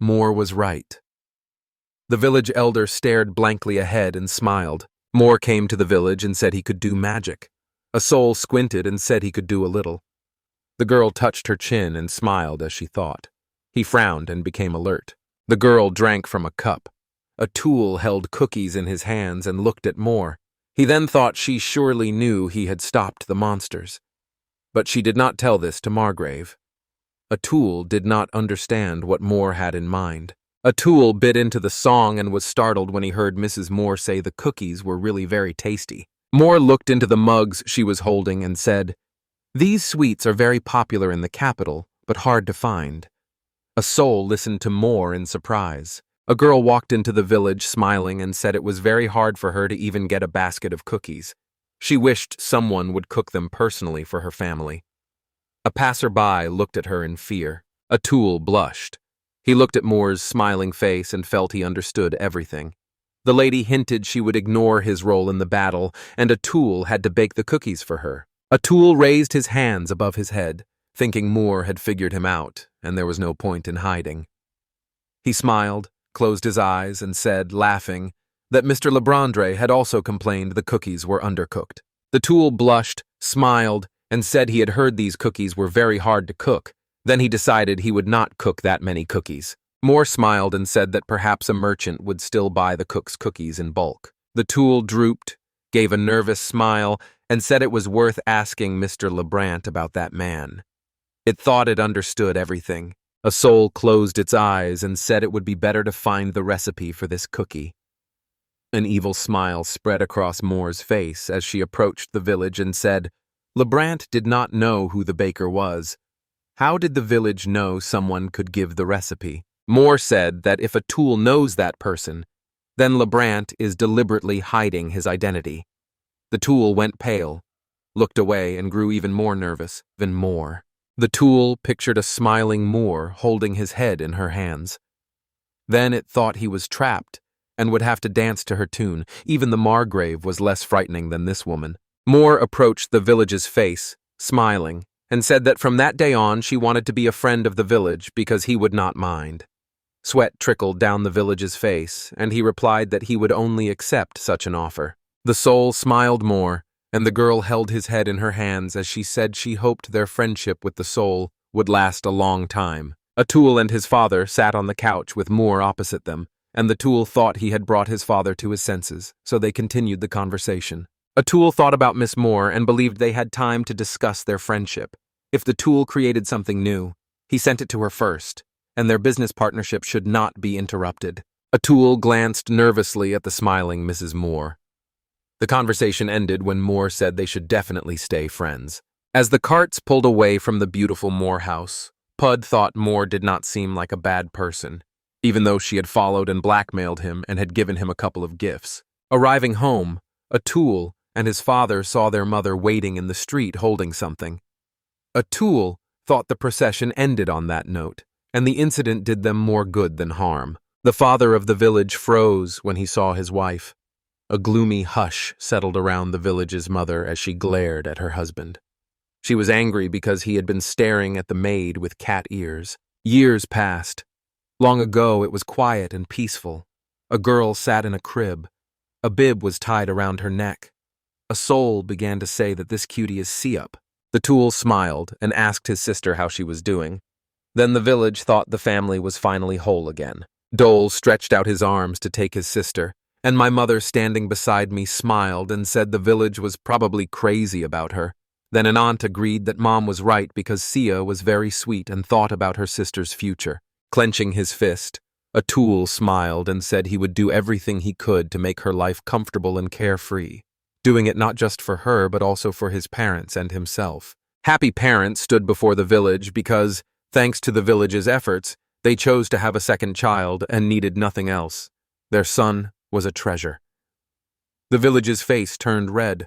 Moore was right. The village elder stared blankly ahead and smiled. Moore came to the village and said he could do magic. A soul squinted and said he could do a little. The girl touched her chin and smiled as she thought. He frowned and became alert. The girl drank from a cup. A tool held cookies in his hands and looked at Moore. He then thought she surely knew he had stopped the monsters. But she did not tell this to Margrave. A tool did not understand what Moore had in mind. A tool bit into the song and was startled when he heard Mrs. Moore say the cookies were really very tasty. Moore looked into the mugs she was holding and said, These sweets are very popular in the capital, but hard to find. A soul listened to Moore in surprise. A girl walked into the village smiling and said it was very hard for her to even get a basket of cookies. She wished someone would cook them personally for her family. A passerby looked at her in fear. A tool blushed. He looked at Moore's smiling face and felt he understood everything. The lady hinted she would ignore his role in the battle, and a tool had to bake the cookies for her. A tool raised his hands above his head, thinking Moore had figured him out, and there was no point in hiding. He smiled, closed his eyes, and said, laughing, that Mr. Lebrandre had also complained the cookies were undercooked. The tool blushed, smiled, and said he had heard these cookies were very hard to cook. Then he decided he would not cook that many cookies. Moore smiled and said that perhaps a merchant would still buy the cook's cookies in bulk. The tool drooped, gave a nervous smile, and said it was worth asking Mr. Lebrant about that man. It thought it understood everything. A soul closed its eyes and said it would be better to find the recipe for this cookie. An evil smile spread across Moore's face as she approached the village and said, Lebrant did not know who the baker was. How did the village know someone could give the recipe? Moore said that if a tool knows that person, then Lebrant is deliberately hiding his identity. The tool went pale, looked away, and grew even more nervous, even more. The tool pictured a smiling Moore holding his head in her hands. Then it thought he was trapped and would have to dance to her tune. Even the Margrave was less frightening than this woman. Moore approached the village's face, smiling, and said that from that day on she wanted to be a friend of the village because he would not mind. Sweat trickled down the village's face, and he replied that he would only accept such an offer. The soul smiled more, and the girl held his head in her hands as she said she hoped their friendship with the soul would last a long time. Atul and his father sat on the couch with Moore opposite them, and the tool thought he had brought his father to his senses, so they continued the conversation. Atul thought about Miss Moore and believed they had time to discuss their friendship. If the tool created something new, he sent it to her first, and their business partnership should not be interrupted. Atul glanced nervously at the smiling Mrs. Moore. The conversation ended when Moore said they should definitely stay friends. As the carts pulled away from the beautiful Moore house, Pud thought Moore did not seem like a bad person, even though she had followed and blackmailed him and had given him a couple of gifts. Arriving home, Atul and his father saw their mother waiting in the street holding something. Atul thought the procession ended on that note, and the incident did them more good than harm. The father of the village froze when he saw his wife. A gloomy hush settled around the village's mother as she glared at her husband. She was angry because he had been staring at the maid with cat ears. Years passed. Long ago it was quiet and peaceful. A girl sat in a crib. A bib was tied around her neck. A soul began to say that this cutie is Siup. The tool smiled and asked his sister how she was doing. Then the village thought the family was finally whole again. Dole stretched out his arms to take his sister, and my mother standing beside me smiled and said the village was probably crazy about her. Then an aunt agreed that Mom was right because Sia was very sweet and thought about her sister's future. Clenching his fist, Atul smiled and said he would do everything he could to make her life comfortable and carefree, doing it not just for her but also for his parents and himself. Happy parents stood before the village because, thanks to the village's efforts, they chose to have a second child and needed nothing else. Their son was a treasure. The village's face turned red.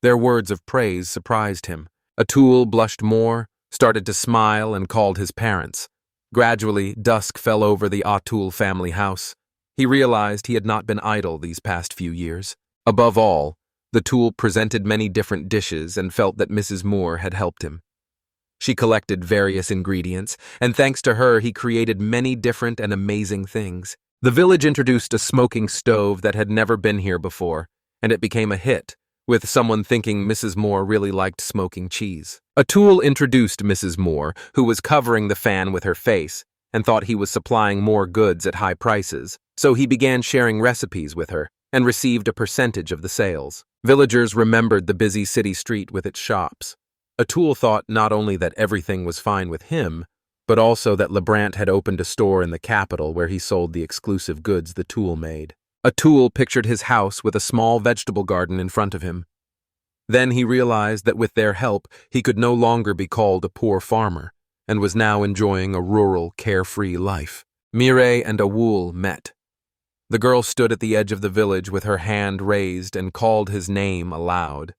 Their words of praise surprised him. Atul blushed more, started to smile, and called his parents. Gradually, dusk fell over the Atul family house. He realized he had not been idle these past few years. Above all, the tool presented many different dishes and felt that Mrs. Moore had helped him. She collected various ingredients, and thanks to her, he created many different and amazing things. The village introduced a smoking stove that had never been here before, and it became a hit, with someone thinking Mrs. Moore really liked smoking cheese. Atul introduced Mrs. Moore, who was covering the fan with her face, and thought he was supplying more goods at high prices, so he began sharing recipes with her, and received a percentage of the sales. Villagers remembered the busy city street with its shops. Atul thought not only that everything was fine with him, but also that Lebrant had opened a store in the capital where he sold the exclusive goods the tool made. Atul pictured his house with a small vegetable garden in front of him. Then he realized that with their help, he could no longer be called a poor farmer, and was now enjoying a rural, carefree life. Mireille and Awul met. The girl stood at the edge of the village with her hand raised and called his name aloud.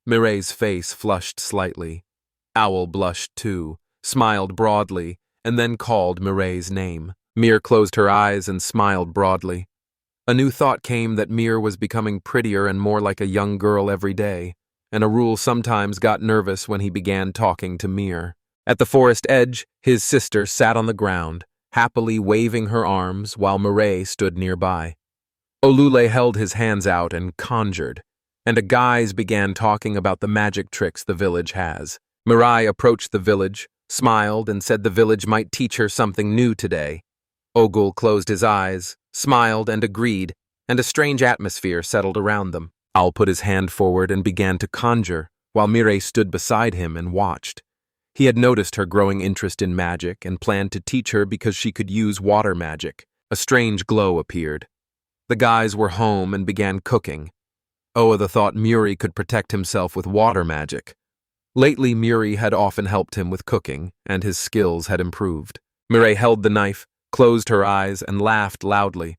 Mireille's face flushed slightly. Owl blushed too, smiled broadly, and then called Mireille's name. Mir closed her eyes and smiled broadly. A new thought came that Mir was becoming prettier and more like a young girl every day, and Arul sometimes got nervous when he began talking to Mir. At the forest edge, his sister sat on the ground, happily waving her arms while Mireille stood nearby. Olule held his hands out and conjured, and a guise began talking about the magic tricks the village has. Mirai approached the village, smiled, and said the village might teach her something new today. Ogul closed his eyes, smiled, and agreed, and a strange atmosphere settled around them. Al put his hand forward and began to conjure, while Mirai stood beside him and watched. He had noticed her growing interest in magic and planned to teach her because she could use water magic. A strange glow appeared. The guys were home and began cooking. Oa thought Muri could protect himself with water magic. Lately, Muri had often helped him with cooking, and his skills had improved. Mirai held the knife, closed her eyes, and laughed loudly.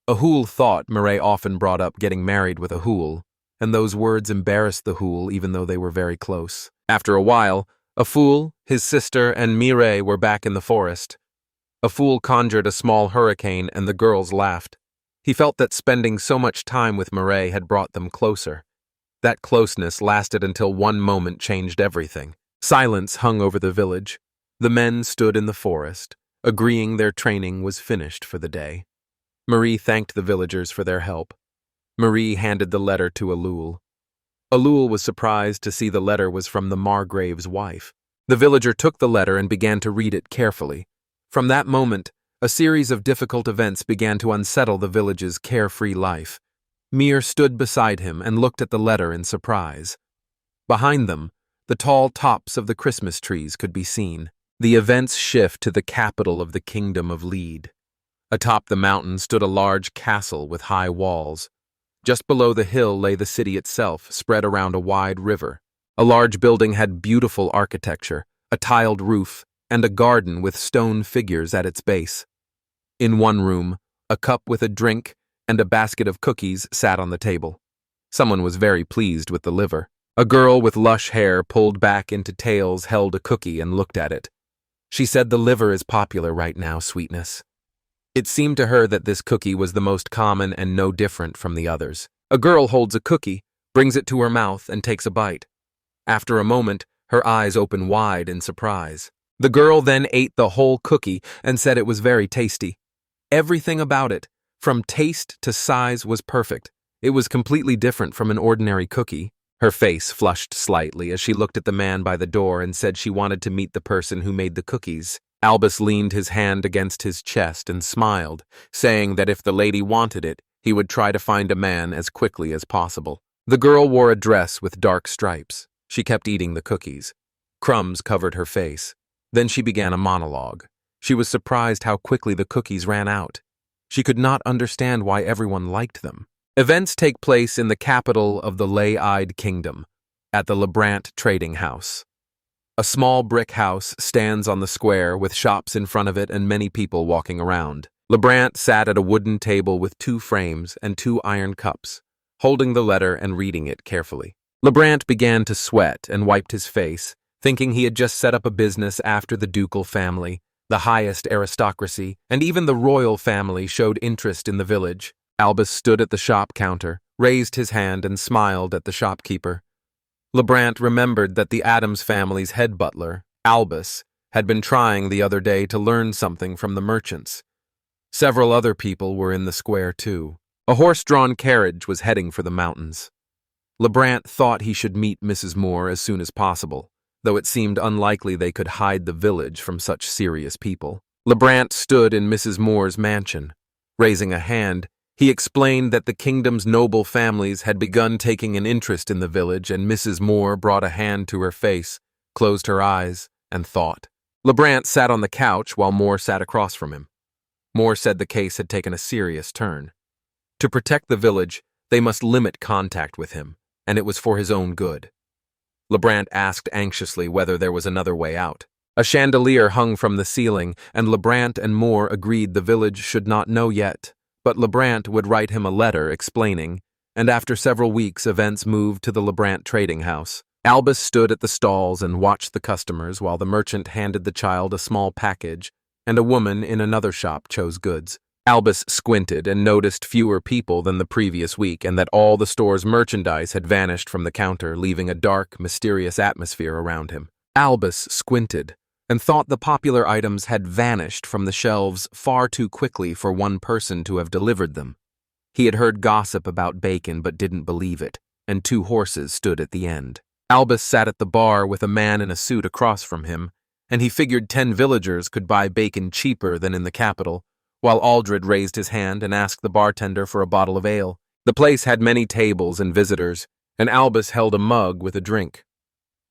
Ahul thought Mirai often brought up getting married with Ahul, and those words embarrassed the Hul even though they were very close. After a while, Aful, his sister, and Mirai were back in the forest. Aful conjured a small hurricane and the girls laughed. He felt that spending so much time with Mirai had brought them closer. That closeness lasted until one moment changed everything. Silence hung over the village. The men stood in the forest, agreeing their training was finished for the day. Marie thanked the villagers for their help. Marie handed the letter to Alul. Alul was surprised to see the letter was from the Margrave's wife. The villager took the letter and began to read it carefully. From that moment, a series of difficult events began to unsettle the village's carefree life. Mir stood beside him and looked at the letter in surprise. Behind them, the tall tops of the Christmas trees could be seen. The events shift to the capital of the Kingdom of Lead. Atop the mountain stood a large castle with high walls. Just below the hill lay the city itself, spread around a wide river. A large building had beautiful architecture, a tiled roof, and a garden with stone figures at its base. In one room, a cup with a drink and a basket of cookies sat on the table. Someone was very pleased with the liver. A girl with lush hair pulled back into tails held a cookie and looked at it. She said the liver is popular right now, sweetness. It seemed to her that this cookie was the most common and no different from the others. A girl holds a cookie, brings it to her mouth, and takes a bite. After a moment, her eyes open wide in surprise. The girl then ate the whole cookie and said it was very tasty. Everything about it, from taste to size, was perfect. It was completely different from an ordinary cookie. Her face flushed slightly as she looked at the man by the door and said she wanted to meet the person who made the cookies. Albus leaned his hand against his chest and smiled, saying that if the lady wanted it, he would try to find a man as quickly as possible. The girl wore a dress with dark stripes. She kept eating the cookies. Crumbs covered her face. Then she began a monologue. She was surprised how quickly the cookies ran out. She could not understand why everyone liked them. Events take place in the capital of the Lay-Eyed Kingdom, at the Lebrant Trading House. A small brick house stands on the square with shops in front of it and many people walking around. Lebrant sat at a wooden table with 2 frames and 2 iron cups, holding the letter and reading it carefully. Lebrant began to sweat and wiped his face, thinking he had just set up a business after the ducal family, the highest aristocracy, and even the royal family showed interest in the village. Albus stood at the shop counter, raised his hand, and smiled at the shopkeeper. Lebrant remembered that the Adams family's head butler, Albus, had been trying the other day to learn something from the merchants. Several other people were in the square, too. A horse-drawn carriage was heading for the mountains. Lebrant thought he should meet Mrs. Moore as soon as possible, though it seemed unlikely they could hide the village from such serious people. Lebrant stood in Mrs. Moore's mansion. Raising a hand, he explained that the kingdom's noble families had begun taking an interest in the village, and Mrs. Moore brought a hand to her face, closed her eyes, and thought. Lebrant sat on the couch while Moore sat across from him. Moore said the case had taken a serious turn. To protect the village, they must limit contact with him, and it was for his own good. Lebrant asked anxiously whether there was another way out. A chandelier hung from the ceiling, and Lebrant and Moore agreed the village should not know yet, but Lebrant would write him a letter explaining, and after several weeks events moved to the Lebrant Trading House. Albus stood at the stalls and watched the customers while the merchant handed the child a small package, and a woman in another shop chose goods. Albus squinted and noticed fewer people than the previous week and that all the store's merchandise had vanished from the counter, leaving a dark, mysterious atmosphere around him. Albus squinted and thought the popular items had vanished from the shelves far too quickly for one person to have delivered them. He had heard gossip about bacon but didn't believe it, and 2 horses stood at the end. Albus sat at the bar with a man in a suit across from him, and he figured 10 villagers could buy bacon cheaper than in the capital, while Aldred raised his hand and asked the bartender for a bottle of ale. The place had many tables and visitors, and Albus held a mug with a drink.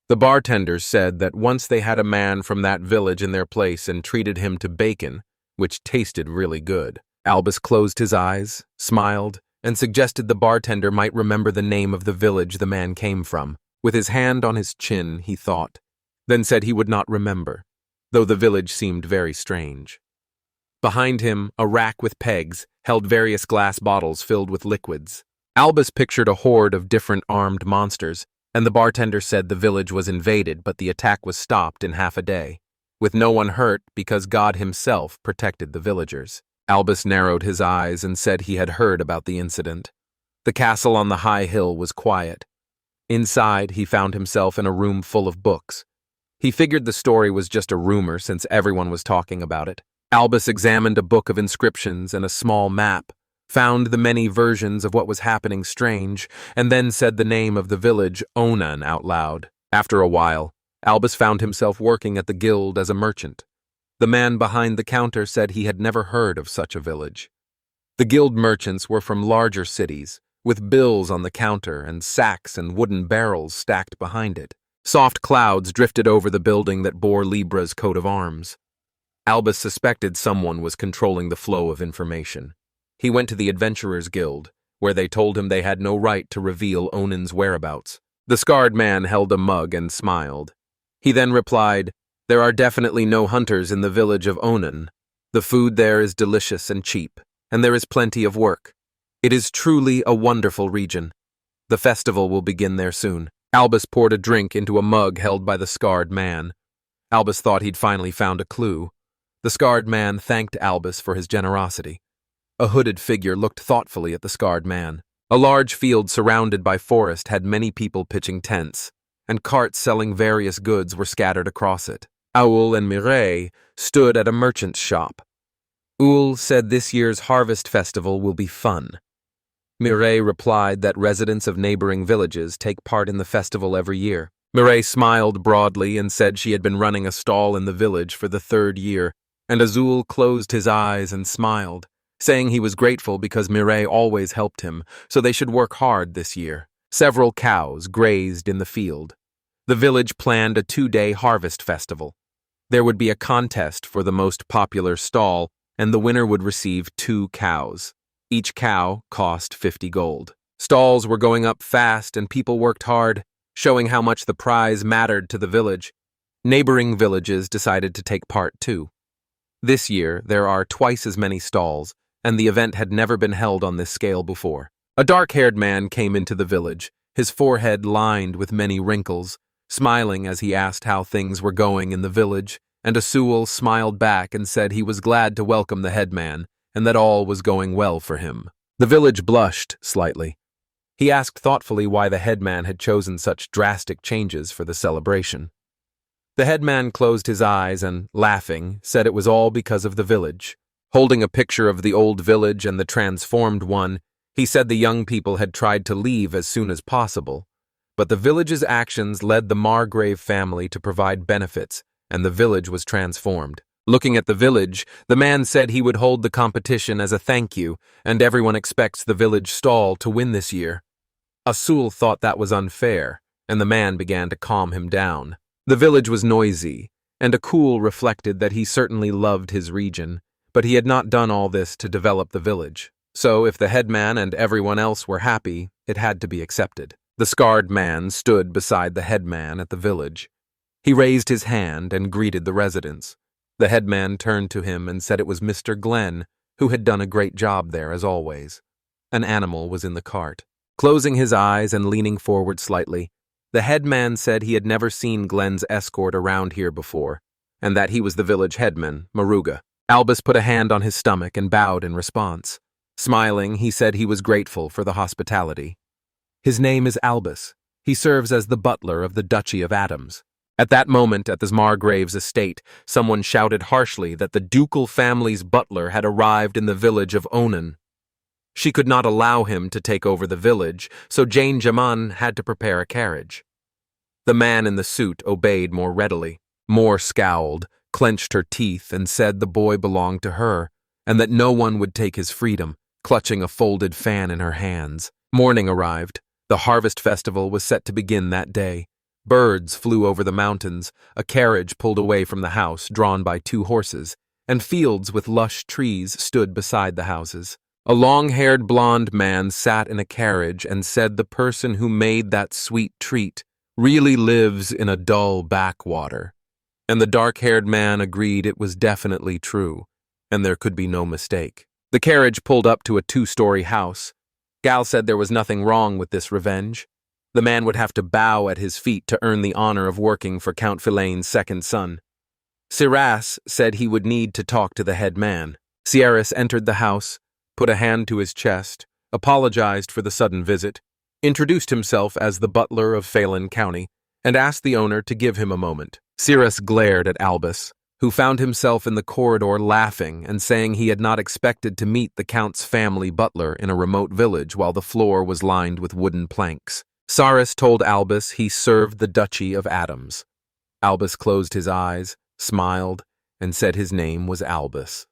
The bartenders said that once they had a man from that village in their place and treated him to bacon, which tasted really good. Albus closed his eyes, smiled, and suggested the bartender might remember the name of the village the man came from. With his hand on his chin, he thought, then said he would not remember, though the village seemed very strange. Behind him, a rack with pegs held various glass bottles filled with liquids. Albus pictured a horde of different armed monsters, and the bartender said the village was invaded, but the attack was stopped in half a day, with no one hurt because God himself protected the villagers. Albus narrowed his eyes and said he had heard about the incident. The castle on the high hill was quiet. Inside, he found himself in a room full of books. He figured the story was just a rumor since everyone was talking about it. Albus examined a book of inscriptions and a small map, found the many versions of what was happening strange, and then said the name of the village, Onan, out loud. After a while, Albus found himself working at the guild as a merchant. The man behind the counter said he had never heard of such a village. The guild merchants were from larger cities, with bills on the counter and sacks and wooden barrels stacked behind it. Soft clouds drifted over the building that bore Libra's coat of arms. Albus suspected someone was controlling the flow of information. He went to the Adventurers Guild, where they told him they had no right to reveal Onan's whereabouts. The scarred man held a mug and smiled. He then replied, "There are definitely no hunters in the village of Onan. The food there is delicious and cheap, and there is plenty of work. It is truly a wonderful region. The festival will begin there soon." Albus poured a drink into a mug held by the scarred man. Albus thought he'd finally found a clue. The scarred man thanked Albus for his generosity. A hooded figure looked thoughtfully at the scarred man. A large field surrounded by forest had many people pitching tents, and carts selling various goods were scattered across it. Owl and Mireille stood at a merchant's shop. Owl said this year's harvest festival will be fun. Mireille replied that residents of neighboring villages take part in the festival every year. Mireille smiled broadly and said she had been running a stall in the village for the 3rd year, and Azul closed his eyes and smiled, saying he was grateful because Mireille always helped him, so they should work hard this year. Several cows grazed in the field. The village planned a 2-day harvest festival. There would be a contest for the most popular stall, and the winner would receive 2 cows. Each cow cost 50 gold. Stalls were going up fast and people worked hard, showing how much the prize mattered to the village. Neighboring villages decided to take part too. This year, there are twice as many stalls, and the event had never been held on this scale before. A dark-haired man came into the village, his forehead lined with many wrinkles, smiling as he asked how things were going in the village, and Azul smiled back and said he was glad to welcome the headman, and that all was going well for him. The village blushed slightly. He asked thoughtfully why the headman had chosen such drastic changes for the celebration. The headman closed his eyes and, laughing, said it was all because of the village. Holding a picture of the old village and the transformed one, he said the young people had tried to leave as soon as possible, but the village's actions led the Margrave family to provide benefits, and the village was transformed. Looking at the village, the man said he would hold the competition as a thank you, and everyone expects the village stall to win this year. Azul thought that was unfair, and the man began to calm him down. The village was noisy, and Azul reflected that he certainly loved his region, but he had not done all this to develop the village. So if the headman and everyone else were happy, it had to be accepted. The scarred man stood beside the headman at the village. He raised his hand and greeted the residents. The headman turned to him and said it was Mr. Glenn, who had done a great job there as always. An animal was in the cart. Closing his eyes and leaning forward slightly, the headman said he had never seen Glenn's escort around here before, and that he was the village headman, Maruga. Albus put a hand on his stomach and bowed in response. Smiling, he said he was grateful for the hospitality. His name is Albus. He serves as the butler of the Duchy of Adams. At that moment, at the Margrave's estate, someone shouted harshly that the ducal family's butler had arrived in the village of Onan. She could not allow him to take over the village, so Jane Jaman had to prepare a carriage. The man in the suit obeyed more readily. Moore scowled, clenched her teeth, and said the boy belonged to her, and that no one would take his freedom, clutching a folded fan in her hands. Morning arrived. The harvest festival was set to begin that day. Birds flew over the mountains, a carriage pulled away from the house drawn by 2 horses, and fields with lush trees stood beside the houses. A long-haired blonde man sat in a carriage and said the person who made that sweet treat really lives in a dull backwater. And the dark-haired man agreed it was definitely true, and there could be no mistake. The carriage pulled up to a 2-story house. Gal said there was nothing wrong with this revenge. The man would have to bow at his feet to earn the honor of working for Count Filane's second son. Siras said he would need to talk to the head man. Sierras entered the house, put a hand to his chest, apologized for the sudden visit, introduced himself as the butler of Phelan County, and asked the owner to give him a moment. Sierras glared at Albus, who found himself in the corridor laughing and saying he had not expected to meet the Count's family butler in a remote village while the floor was lined with wooden planks. Sierras told Albus he served the Duchy of Adams. Albus closed his eyes, smiled, and said his name was Albus.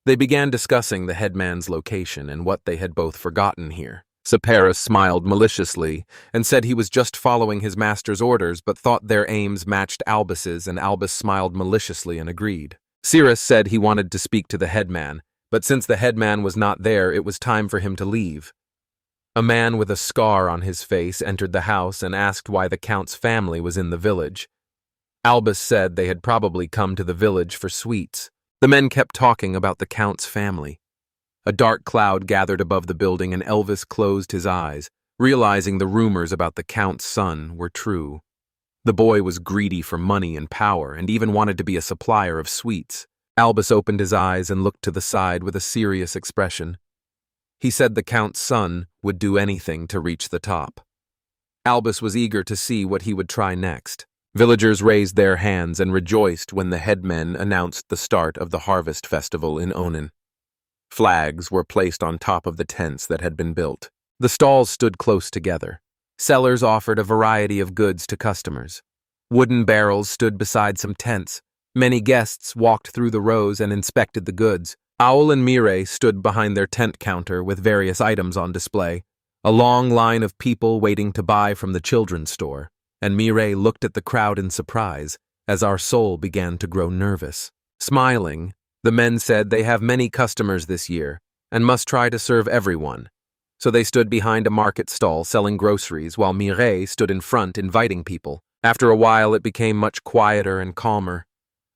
They began discussing the headman's location and what they had both forgotten here. Sierras smiled maliciously and said he was just following his master's orders but thought their aims matched Albus's, and Albus smiled maliciously and agreed. Sierras said he wanted to speak to the headman, but since the headman was not there, it was time for him to leave. A man with a scar on his face entered the house and asked why the Count's family was in the village. Albus said they had probably come to the village for sweets. The men kept talking about the Count's family. A dark cloud gathered above the building and Elvis closed his eyes, realizing the rumors about the Count's son were true. The boy was greedy for money and power and even wanted to be a supplier of sweets. Albus opened his eyes and looked to the side with a serious expression. He said the Count's son would do anything to reach the top. Albus was eager to see what he would try next. Villagers raised their hands and rejoiced when the headmen announced the start of the harvest festival in Onan. Flags were placed on top of the tents that had been built. The stalls stood close together. Sellers offered a variety of goods to customers. Wooden barrels stood beside some tents. Many guests walked through the rows and inspected the goods. Owl and Mire stood behind their tent counter with various items on display. A long line of people waiting to buy from the children's store, and Mire looked at the crowd in surprise as our soul began to grow nervous. Smiling, the men said they have many customers this year and must try to serve everyone. So they stood behind a market stall selling groceries while Mire stood in front inviting people. After a while, it became much quieter and calmer.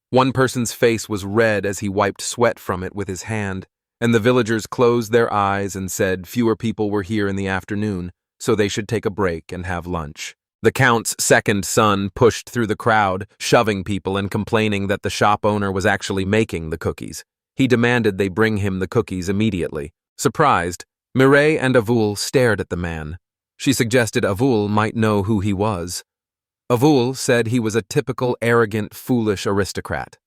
One person's face was red as he wiped sweat from it with his hand, and the villagers closed their eyes and said fewer people were here in the afternoon, so they should take a break and have lunch. The Count's second son pushed through the crowd, shoving people and complaining that the shop owner was actually making the cookies. He demanded they bring him the cookies immediately. Surprised, Mireille and Avul stared at the man. She suggested Avul might know who he was. Avul said he was a typical arrogant, foolish aristocrat.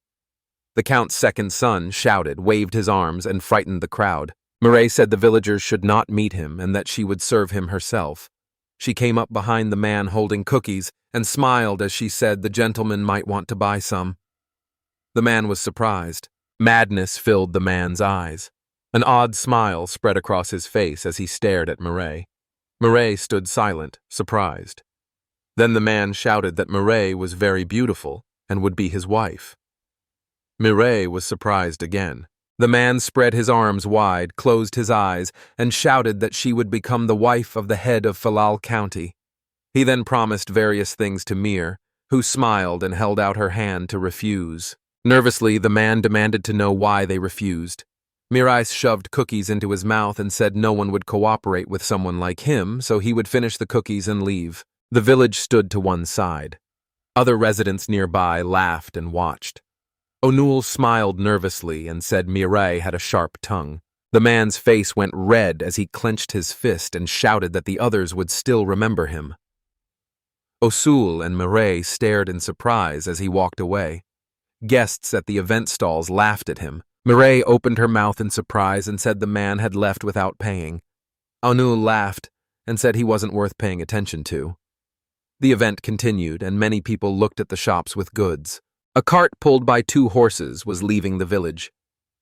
The Count's second son shouted, waved his arms, and frightened the crowd. Mireille said the villagers should not meet him and that she would serve him herself. She came up behind the man holding cookies and smiled as she said the gentleman might want to buy some. The man was surprised. Madness filled the man's eyes. An odd smile spread across his face as he stared at Mireille. Mireille stood silent, surprised. Then the man shouted that Mireille was very beautiful and would be his wife. Mireille was surprised again. The man spread his arms wide, closed his eyes, and shouted that she would become the wife of the head of Phelan County. He then promised various things to Mir, who smiled and held out her hand to refuse. Nervously, the man demanded to know why they refused. Mirais shoved cookies into his mouth and said no one would cooperate with someone like him, so he would finish the cookies and leave. The village stood to one side. Other residents nearby laughed and watched. O'Neill smiled nervously and said Mireille had a sharp tongue. The man's face went red as he clenched his fist and shouted that the others would still remember him. O'Sul and Mireille stared in surprise as he walked away. Guests at the event stalls laughed at him. Mireille opened her mouth in surprise and said the man had left without paying. Anu laughed and said he wasn't worth paying attention to. The event continued, and many people looked at the shops with goods. A cart pulled by 2 horses was leaving the village.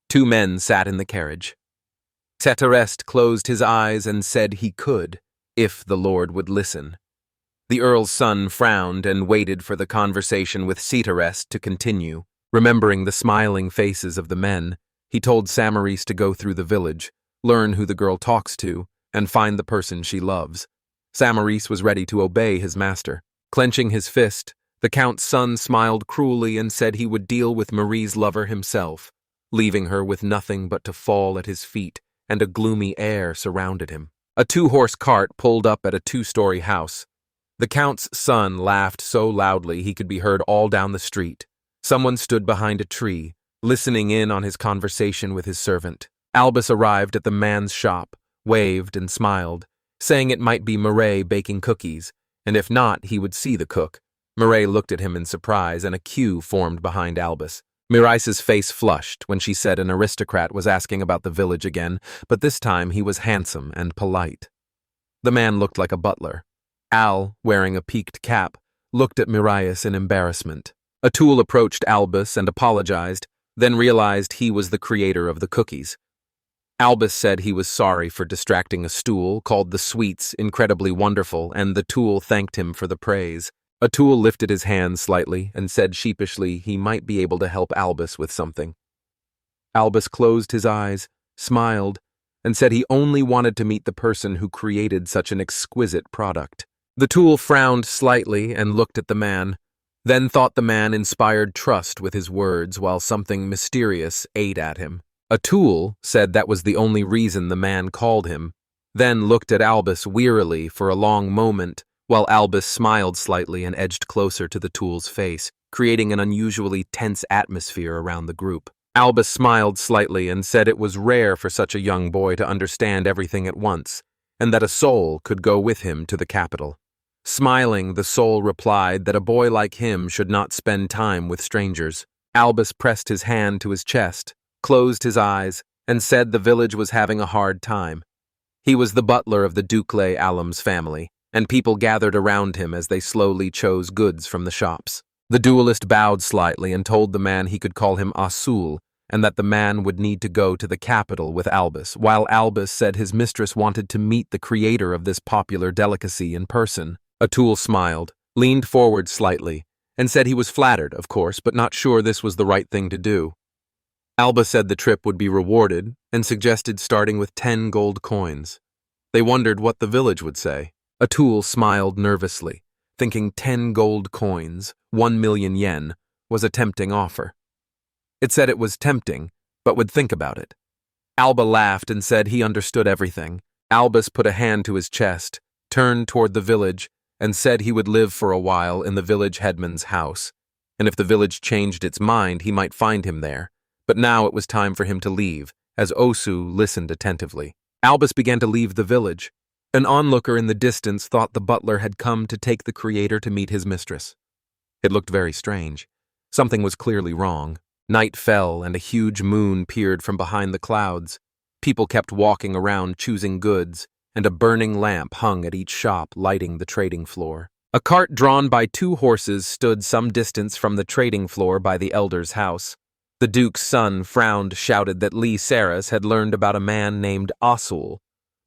2 men sat in the carriage. Ceterest closed his eyes and said he could, if the Lord would listen. The Earl's son frowned and waited for the conversation with Ceterest to continue. Remembering the smiling faces of the men, he told Samaris to go through the village, learn who the girl talks to, and find the person she loves. Samaris was ready to obey his master. Clenching his fist, the Count's son smiled cruelly and said he would deal with Marie's lover himself, leaving her with nothing but to fall at his feet, and a gloomy air surrounded him. A 2-horse cart pulled up at a 2-story house. The Count's son laughed so loudly he could be heard all down the street. Someone stood behind a tree, listening in on his conversation with his servant. Albus arrived at the man's shop, waved and smiled, saying it might be Mireille baking cookies, and if not, he would see the cook. Mireille looked at him in surprise, and a queue formed behind Albus. Mireille's face flushed when she said an aristocrat was asking about the village again, but this time he was handsome and polite. The man looked like a butler. Al, wearing a peaked cap, looked at Mireille in embarrassment. Atul approached Albus and apologized, then realized he was the creator of the cookies. Albus said he was sorry for distracting a stool, called the sweets incredibly wonderful, and the tool thanked him for the praise. Atul lifted his hand slightly and said sheepishly he might be able to help Albus with something. Albus closed his eyes, smiled, and said he only wanted to meet the person who created such an exquisite product. The tool frowned slightly and looked at the man, then thought the man inspired trust with his words while something mysterious ate at him. Atul said that was the only reason the man called him, then looked at Albus wearily for a long moment, while Albus smiled slightly and edged closer to the tool's face, creating an unusually tense atmosphere around the group. Albus smiled slightly and said it was rare for such a young boy to understand everything at once, and that a soul could go with him to the capital. Smiling, the soul replied that a boy like him should not spend time with strangers. Albus pressed his hand to his chest, closed his eyes, and said the village was having a hard time. He was the butler of the Ducle Alum's family, and people gathered around him as they slowly chose goods from the shops. The duelist bowed slightly and told the man he could call him Asul, and that the man would need to go to the capital with Albus, while Albus said his mistress wanted to meet the creator of this popular delicacy in person. Atul smiled, leaned forward slightly, and said he was flattered, of course, but not sure this was the right thing to do. Albus said the trip would be rewarded and suggested starting with 10 gold coins. They wondered what the village would say. Atul smiled nervously, thinking 10 gold coins, 1 million yen, was a tempting offer. It said it was tempting, but would think about it. Alba laughed and said he understood everything. Albus put a hand to his chest, turned toward the village, and said he would live for a while in the village headman's house, and if the village changed its mind, he might find him there. But now it was time for him to leave, as Osu listened attentively. Albus began to leave the village. An onlooker in the distance thought the butler had come to take the creator to meet his mistress. It looked very strange. Something was clearly wrong. Night fell, and a huge moon peered from behind the clouds. People kept walking around choosing goods, and a burning lamp hung at each shop, lighting the trading floor. A cart drawn by 2 horses stood some distance from the trading floor by the elder's house. The Duke's son frowned, shouted that Lee Saras had learned about a man named Asul.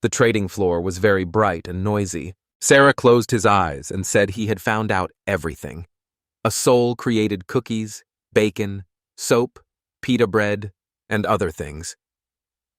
The trading floor was very bright and noisy. Sarah closed his eyes and said he had found out everything. A soul created cookies, bacon, soap, pita bread, and other things.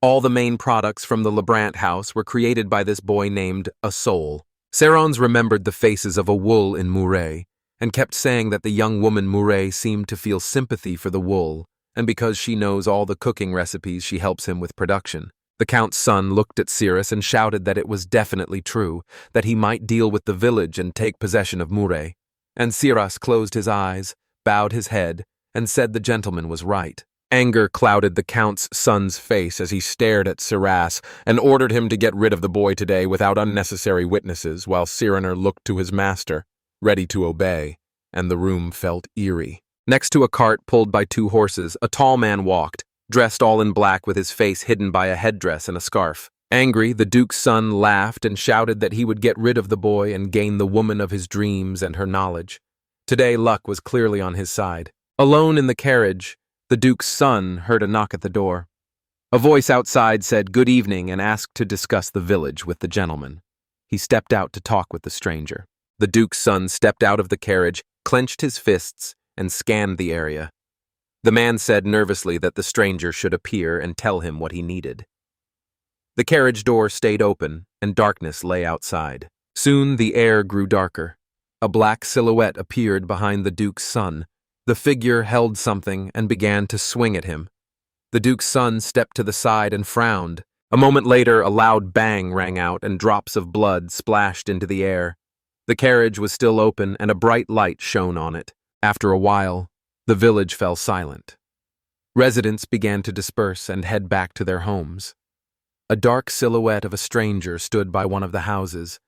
All the main products from the Lebrant house were created by this boy named a soul. Serons remembered the faces of a wool in Mouret, and kept saying that the young woman Mouret seemed to feel sympathy for the wool, and because she knows all the cooking recipes she helps him with production. The Count's son looked at Cyrus and shouted that it was definitely true, that he might deal with the village and take possession of Mouret. And Cyrus closed his eyes, bowed his head, and said the gentleman was right. Anger clouded the Count's son's face as he stared at Cyrus and ordered him to get rid of the boy today without unnecessary witnesses, while Cyrano looked to his master, ready to obey, and the room felt eerie. Next to a cart pulled by 2 horses, a tall man walked. dressed all in black with his face hidden by a headdress and a scarf. Angry, the Duke's son laughed and shouted that he would get rid of the boy and gain the woman of his dreams and her knowledge. Today, luck was clearly on his side. Alone in the carriage, the Duke's son heard a knock at the door. A voice outside said good evening and asked to discuss the village with the gentleman. He stepped out to talk with the stranger. The Duke's son stepped out of the carriage, clenched his fists, and scanned the area. The man said nervously that the stranger should appear and tell him what he needed. The carriage door stayed open, and darkness lay outside. Soon the air grew darker. A black silhouette appeared behind the Duke's son. The figure held something and began to swing at him. The Duke's son stepped to the side and frowned. A moment later, a loud bang rang out and drops of blood splashed into the air. The carriage was still open and a bright light shone on it. After a while, the village fell silent. Residents began to disperse and head back to their homes. A dark silhouette of a stranger stood by one of the houses.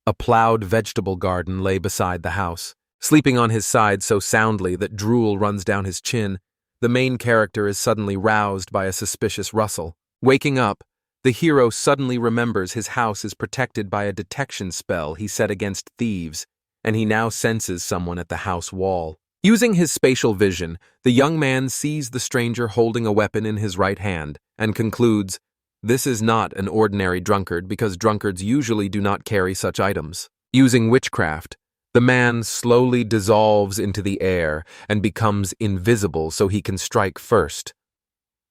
A plowed vegetable garden lay beside the house. Sleeping on his side so soundly that drool runs down his chin, the main character is suddenly roused by a suspicious rustle. Waking up, the hero suddenly remembers his house is protected by a detection spell he set against thieves, and he now senses someone at the house wall. Using his spatial vision, the young man sees the stranger holding a weapon in his right hand and concludes, this is not an ordinary drunkard because drunkards usually do not carry such items. Using witchcraft, the man slowly dissolves into the air and becomes invisible so he can strike first.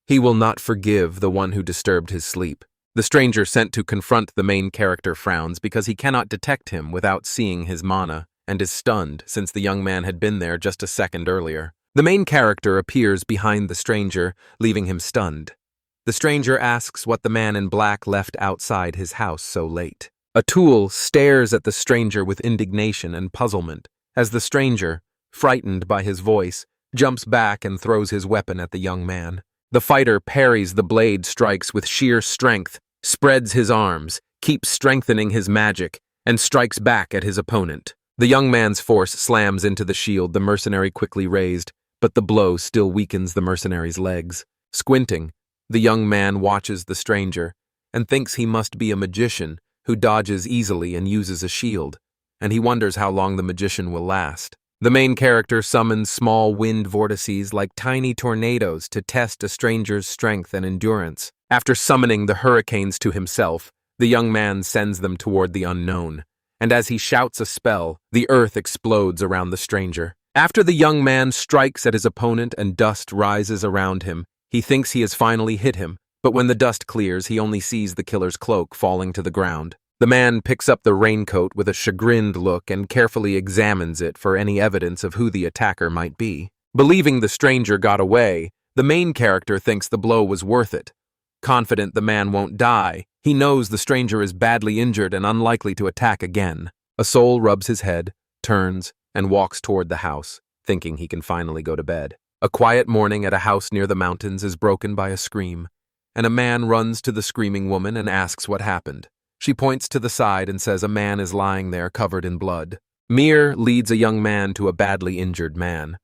He will not forgive the one who disturbed his sleep. The stranger sent to confront the main character frowns because he cannot detect him without seeing his mana, and is stunned since the young man had been there just a second earlier. The main character appears behind the stranger, leaving him stunned. The stranger asks what the man in black left outside his house so late. Atul stares at the stranger with indignation and puzzlement, as the stranger, frightened by his voice, jumps back and throws his weapon at the young man. The fighter parries the blade strikes with sheer strength, spreads his arms, keeps strengthening his magic, and strikes back at his opponent. The young man's force slams into the shield the mercenary quickly raised, but the blow still weakens the mercenary's legs. Squinting, the young man watches the stranger and thinks he must be a magician who dodges easily and uses a shield, and he wonders how long the magician will last. The main character summons small wind vortices like tiny tornadoes to test a stranger's strength and endurance. After summoning the hurricanes to himself, the young man sends them toward the unknown, and as he shouts a spell, the earth explodes around the stranger. After the young man strikes at his opponent and dust rises around him, he thinks he has finally hit him, but when the dust clears, he only sees the killer's cloak falling to the ground. The man picks up the raincoat with a chagrined look and carefully examines it for any evidence of who the attacker might be. Believing the stranger got away, the main character thinks the blow was worth it. Confident the man won't die, he knows the stranger is badly injured and unlikely to attack again. A soul rubs his head, turns, and walks toward the house, thinking he can finally go to bed. A quiet morning at a house near the mountains is broken by a scream, and a man runs to the screaming woman and asks what happened. She points to the side and says a man is lying there covered in blood. Mir leads a young man to a badly injured man.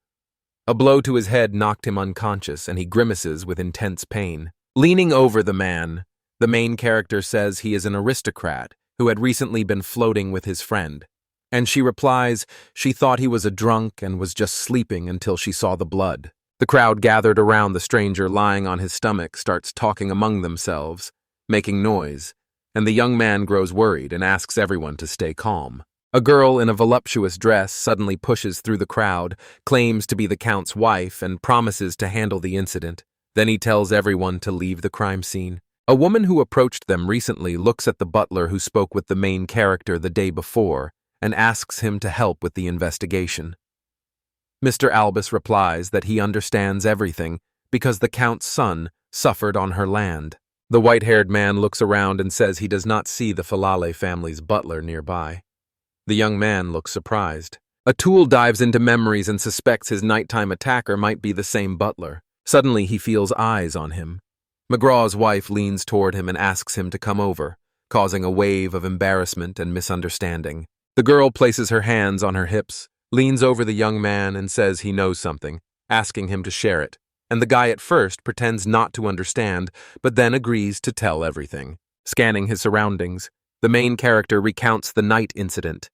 A blow to his head knocked him unconscious, and he grimaces with intense pain. Leaning over the man, the main character says he is an aristocrat who had recently been floating with his friend. And she replies she thought he was a drunk and was just sleeping until she saw the blood. The crowd gathered around the stranger lying on his stomach starts talking among themselves, making noise, and the young man grows worried and asks everyone to stay calm. A girl in a voluptuous dress suddenly pushes through the crowd, claims to be the Count's wife, and promises to handle the incident. Then he tells everyone to leave the crime scene. A woman who approached them recently looks at the butler who spoke with the main character the day before and asks him to help with the investigation. Mr. Albus replies that he understands everything because the Count's son suffered on her land. The white-haired man looks around and says he does not see the Falale family's butler nearby. The young man looks surprised. Atul dives into memories and suspects his nighttime attacker might be the same butler. Suddenly he feels eyes on him. McGraw's wife leans toward him and asks him to come over, causing a wave of embarrassment and misunderstanding. The girl places her hands on her hips, leans over the young man and says he knows something, asking him to share it. and the guy at first pretends not to understand, but then agrees to tell everything. Scanning his surroundings, the main character recounts the night incident.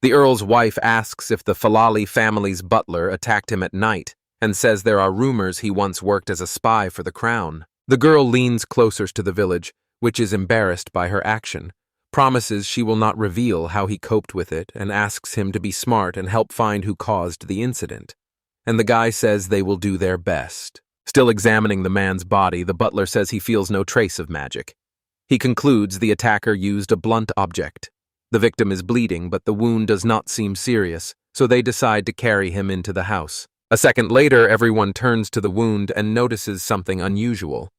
The Earl's wife asks if the Falali family's butler attacked him at night, and says there are rumors he once worked as a spy for the crown. The girl leans closer to the village, which is embarrassed by her action, promises she will not reveal how he coped with it, and asks him to be smart and help find who caused the incident. And the guy says they will do their best. Still examining the man's body, the butler says he feels no trace of magic. He concludes the attacker used a blunt object. The victim is bleeding, but the wound does not seem serious, so they decide to carry him into the house. A second later, everyone turns to the wound and notices something unusual.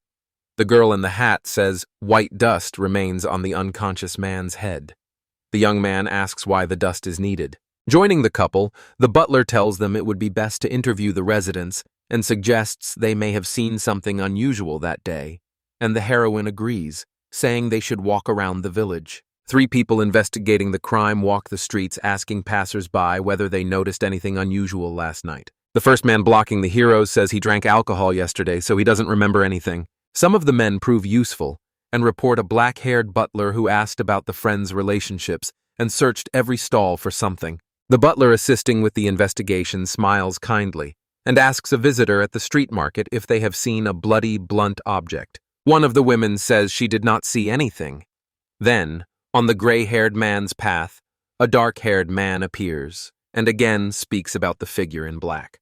The girl in the hat says white dust remains on the unconscious man's head. The young man asks why the dust is needed. Joining the couple, the butler tells them it would be best to interview the residents and suggests they may have seen something unusual that day, and the heroine agrees, saying they should walk around the village. 3 people investigating the crime walk the streets asking passers-by whether they noticed anything unusual last night. The first man blocking the heroes says he drank alcohol yesterday, so he doesn't remember anything. Some of the men prove useful and report a black-haired butler who asked about the friends' relationships and searched every stall for something. The butler assisting with the investigation smiles kindly and asks a visitor at the street market if they have seen a bloody, blunt object. One of the women says she did not see anything. Then, on the gray-haired man's path, a dark-haired man appears and again speaks about the figure in black.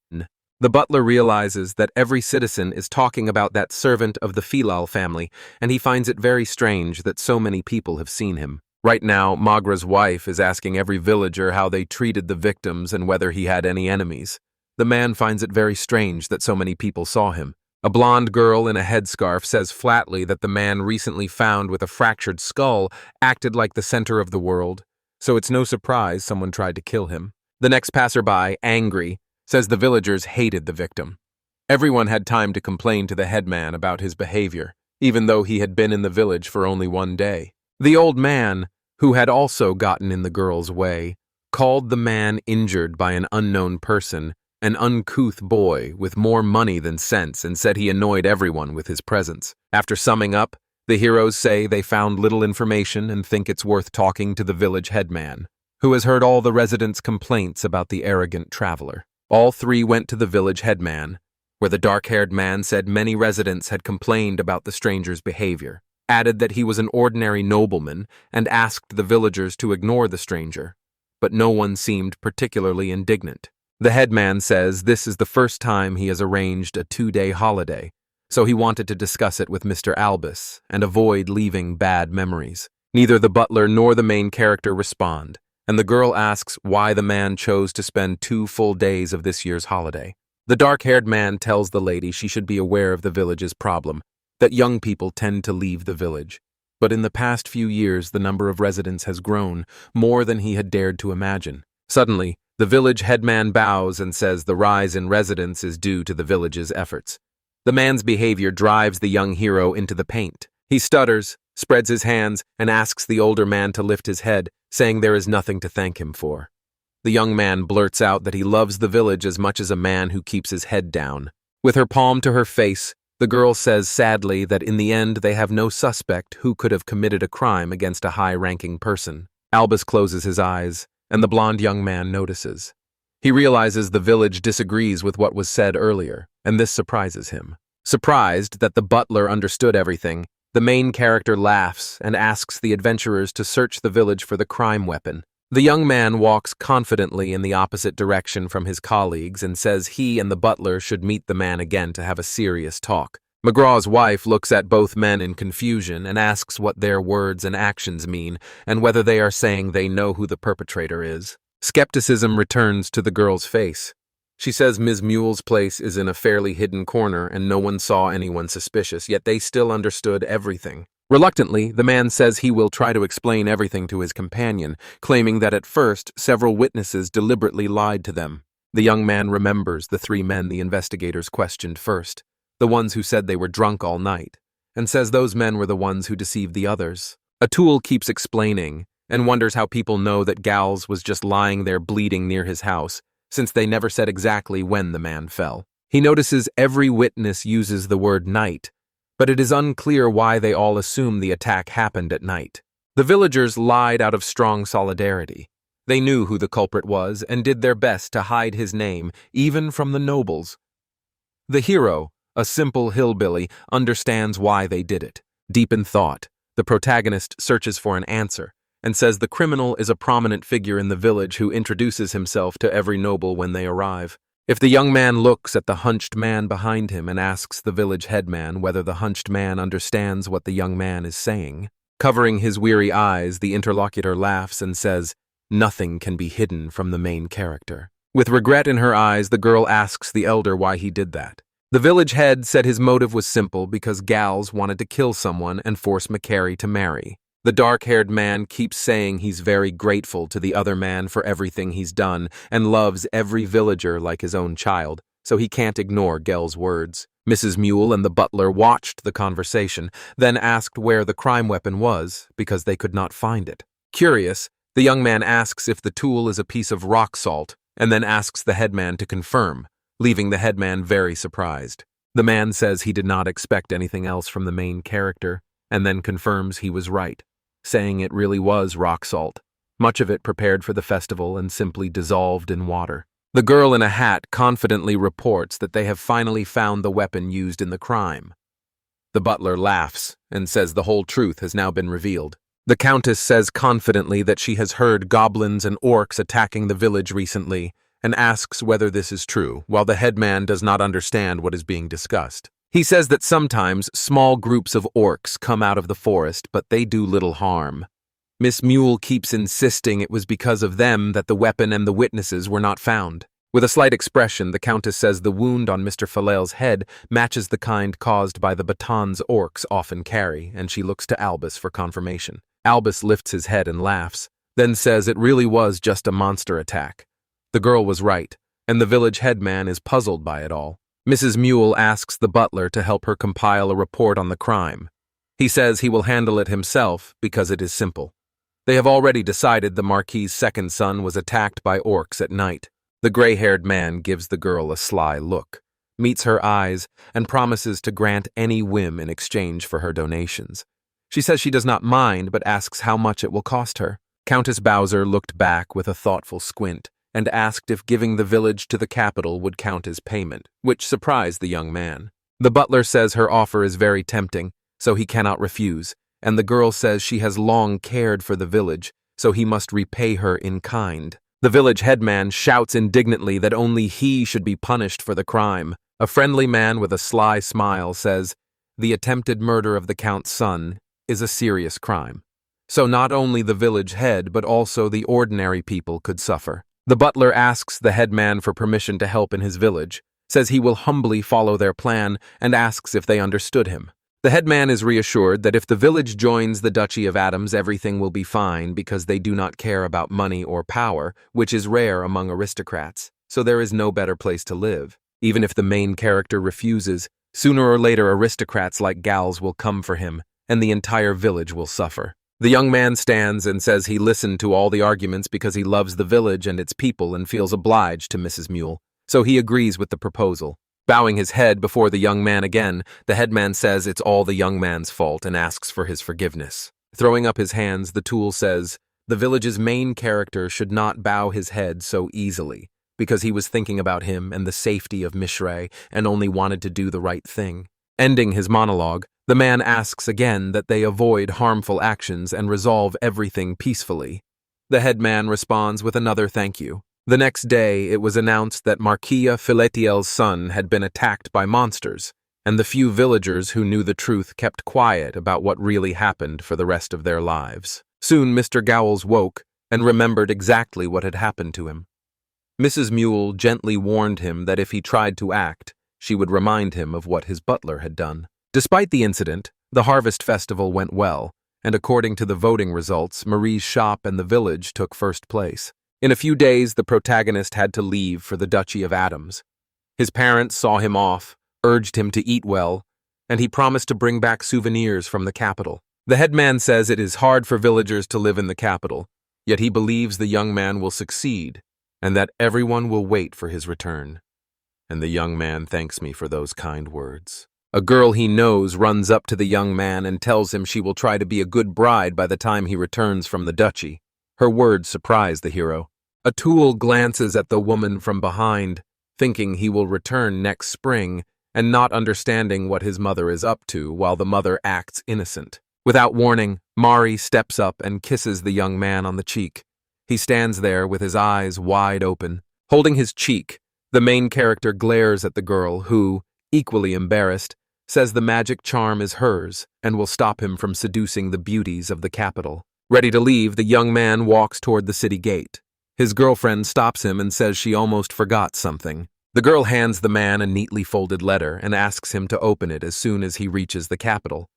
The butler realizes that every citizen is talking about that servant of the Filal family, and he finds it very strange that so many people have seen him. Right now, Magra's wife is asking every villager how they treated the victims and whether he had any enemies. The man finds it very strange that so many people saw him. A blonde girl in a headscarf says flatly that the man recently found with a fractured skull acted like the center of the world, so it's no surprise someone tried to kill him. The next passerby, angry, says the villagers hated the victim. Everyone had time to complain to the headman about his behavior, even though he had been in the village for only 1 day. The old man, who had also gotten in the girl's way, called the man injured by an unknown person an uncouth boy with more money than sense, and said he annoyed everyone with his presence. After summing up, the heroes say they found little information and think it's worth talking to the village headman, who has heard all the residents' complaints about the arrogant traveler. All 3 went to the village headman, where the dark-haired man said many residents had complained about the stranger's behavior, added that he was an ordinary nobleman, and asked the villagers to ignore the stranger, but no one seemed particularly indignant. The headman says this is the first time he has arranged a 2-day holiday, so he wanted to discuss it with Mr. Albus and avoid leaving bad memories. Neither the butler nor the main character respond, and the girl asks why the man chose to spend 2 full days of this year's holiday. The dark-haired man tells the lady she should be aware of the village's problem, that young people tend to leave the village. But in the past few years, the number of residents has grown, more than he had dared to imagine. Suddenly, the village headman bows and says the rise in residents is due to the village's efforts. The man's behavior drives the young hero into the paint. He stutters, spreads his hands, and asks the older man to lift his head, saying there is nothing to thank him for. The young man blurts out that he loves the village as much as a man who keeps his head down. With her palm to her face, the girl says sadly that in the end they have no suspect who could have committed a crime against a high-ranking person. Albus closes his eyes, and the blond young man notices. He realizes the village disagrees with what was said earlier, and this surprises him. Surprised that the butler understood everything, the main character laughs and asks the adventurers to search the village for the crime weapon. The young man walks confidently in the opposite direction from his colleagues and says he and the butler should meet the man again to have a serious talk. McGraw's wife looks at both men in confusion and asks what their words and actions mean and whether they are saying they know who the perpetrator is. Skepticism returns to the girl's face. She says Ms. Mule's place is in a fairly hidden corner and no one saw anyone suspicious, yet they still understood everything. Reluctantly, the man says he will try to explain everything to his companion, claiming that at first several witnesses deliberately lied to them. The young man remembers the 3 men the investigators questioned first, the ones who said they were drunk all night, and says those men were the ones who deceived the others. Atul keeps explaining and wonders how people know that Gals was just lying there bleeding near his house, since they never said exactly when the man fell. He notices every witness uses the word night, but it is unclear why they all assume the attack happened at night. The villagers lied out of strong solidarity. They knew who the culprit was and did their best to hide his name, even from the nobles. The hero, a simple hillbilly, understands why they did it. Deep in thought, the protagonist searches for an answer and says the criminal is a prominent figure in the village who introduces himself to every noble when they arrive. If the young man looks at the hunched man behind him and asks the village headman whether the hunched man understands what the young man is saying, covering his weary eyes, the interlocutor laughs and says, "Nothing can be hidden from the main character." With regret in her eyes, the girl asks the elder why he did that. The village head said his motive was simple because gals wanted to kill someone and force McCary to marry. The dark-haired man keeps saying he's very grateful to the other man for everything he's done and loves every villager like his own child, so he can't ignore Gel's words. Mrs. Mule and the butler watched the conversation, then asked where the crime weapon was because they could not find it. Curious, the young man asks if the tool is a piece of rock salt and then asks the headman to confirm, leaving the headman very surprised. The man says he did not expect anything else from the main character and then confirms he was right, saying it really was rock salt, much of it prepared for the festival and simply dissolved in water. The girl in a hat confidently reports that they have finally found the weapon used in the crime. The butler laughs and says the whole truth has now been revealed. The countess says confidently that she has heard goblins and orcs attacking the village recently and asks whether this is true, while the headman does not understand what is being discussed. He says that sometimes small groups of orcs come out of the forest, but they do little harm. Miss Mule keeps insisting it was because of them that the weapon and the witnesses were not found. With a slight expression, the countess says the wound on Mr. Falel's head matches the kind caused by the batons orcs often carry, and she looks to Albus for confirmation. Albus lifts his head and laughs, then says it really was just a monster attack. The girl was right, and the village headman is puzzled by it all. Mrs. Mule asks the butler to help her compile a report on the crime. He says he will handle it himself because it is simple. They have already decided the Marquis's second son was attacked by orcs at night. The gray-haired man gives the girl a sly look, meets her eyes, and promises to grant any whim in exchange for her donations. She says she does not mind, but asks how much it will cost her. Countess Bowser looked back with a thoughtful squint and asked if giving the village to the capital would count as payment, which surprised the young man. The butler says her offer is very tempting, so he cannot refuse, and the girl says she has long cared for the village, so he must repay her in kind. The village headman shouts indignantly that only he should be punished for the crime. A friendly man with a sly smile says, "The attempted murder of the Count's son is a serious crime, so not only the village head but also the ordinary people could suffer." The butler asks the headman for permission to help in his village, says he will humbly follow their plan, and asks if they understood him. The headman is reassured that if the village joins the Duchy of Adams, everything will be fine because they do not care about money or power, which is rare among aristocrats, so there is no better place to live. Even if the main character refuses, sooner or later aristocrats like gals will come for him, and the entire village will suffer. The young man stands and says he listened to all the arguments because he loves the village and its people and feels obliged to Mrs. Mule, so he agrees with the proposal. Bowing his head before the young man again, the headman says it's all the young man's fault and asks for his forgiveness. Throwing up his hands, the tool says, the village's main character should not bow his head so easily, because he was thinking about him and the safety of Mishre and only wanted to do the right thing. Ending his monologue, the man asks again that they avoid harmful actions and resolve everything peacefully. The headman responds with another thank you. The next day, it was announced that Marquia Filetiel's son had been attacked by monsters, and the few villagers who knew the truth kept quiet about what really happened for the rest of their lives. Soon Mr. Gowles woke and remembered exactly what had happened to him. Mrs. Mule gently warned him that if he tried to act, she would remind him of what his butler had done. Despite the incident, the harvest festival went well, and according to the voting results, Marie's shop and the village took first place. In a few days, the protagonist had to leave for the Duchy of Adams. His parents saw him off, urged him to eat well, and he promised to bring back souvenirs from the capital. The headman says it is hard for villagers to live in the capital, yet he believes the young man will succeed, and that everyone will wait for his return. and the young man thanks me for those kind words. A girl he knows runs up to the young man and tells him she will try to be a good bride by the time he returns from the duchy. Her words surprise the hero. Atul glances at the woman from behind, thinking he will return next spring and not understanding what his mother is up to while the mother acts innocent. Without warning, Mari steps up and kisses the young man on the cheek. He stands there with his eyes wide open. Holding his cheek, the main character glares at the girl who, equally embarrassed, says the magic charm is hers and will stop him from seducing the beauties of the capital. Ready to leave, the young man walks toward the city gate. His girlfriend stops him and says she almost forgot something. The girl hands the man a neatly folded letter and asks him to open it as soon as he reaches the capital.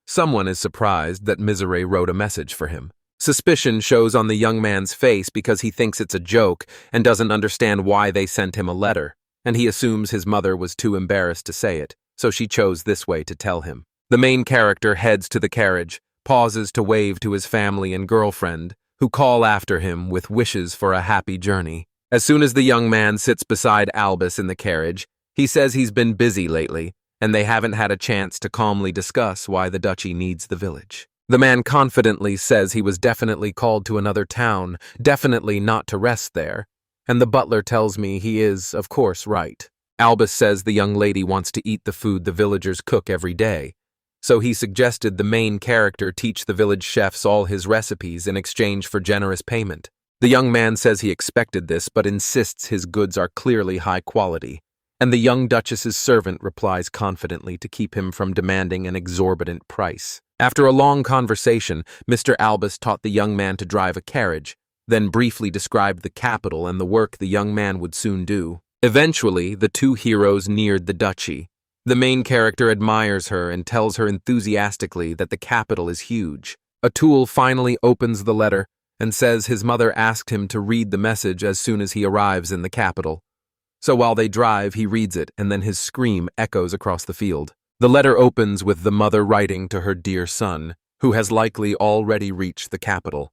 Someone is surprised that Misery wrote a message for him. Suspicion shows on the young man's face because he thinks it's a joke and doesn't understand why they sent him a letter, and he assumes his mother was too embarrassed to say it, so she chose this way to tell him. The main character heads to the carriage, pauses to wave to his family and girlfriend, who call after him with wishes for a happy journey. As soon as the young man sits beside Albus in the carriage, he says he's been busy lately, and they haven't had a chance to calmly discuss why the duchy needs the village. The man confidently says he was definitely called to another town, definitely not to rest there, and the butler tells me he is, of course, right. Albus says the young lady wants to eat the food the villagers cook every day, so he suggested the main character teach the village chefs all his recipes in exchange for generous payment. The young man says he expected this, but insists his goods are clearly high quality, and the young duchess's servant replies confidently to keep him from demanding an exorbitant price. After a long conversation, Mr. Albus taught the young man to drive a carriage, then briefly described the capital and the work the young man would soon do. Eventually, the two heroes neared the duchy. The main character admires her and tells her enthusiastically that the capital is huge. Atul finally opens the letter and says his mother asked him to read the message as soon as he arrives in the capital. So while they drive, he reads it, and then his scream echoes across the field. The letter opens with the mother writing to her dear son, who has likely already reached the capital.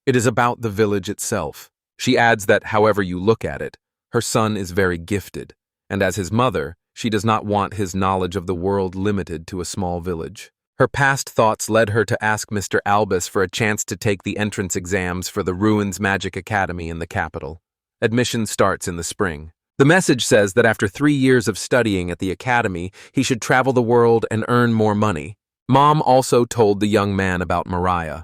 It is about the village itself. She adds that, however you look at it, her son is very gifted, and as his mother, she does not want his knowledge of the world limited to a small village. Her past thoughts led her to ask Mr. Albus for a chance to take the entrance exams for the Ruins Magic Academy in the capital. Admission starts in the spring. The message says that after 3 years of studying at the academy, he should travel the world and earn more money. Mom also told the young man about Mariah.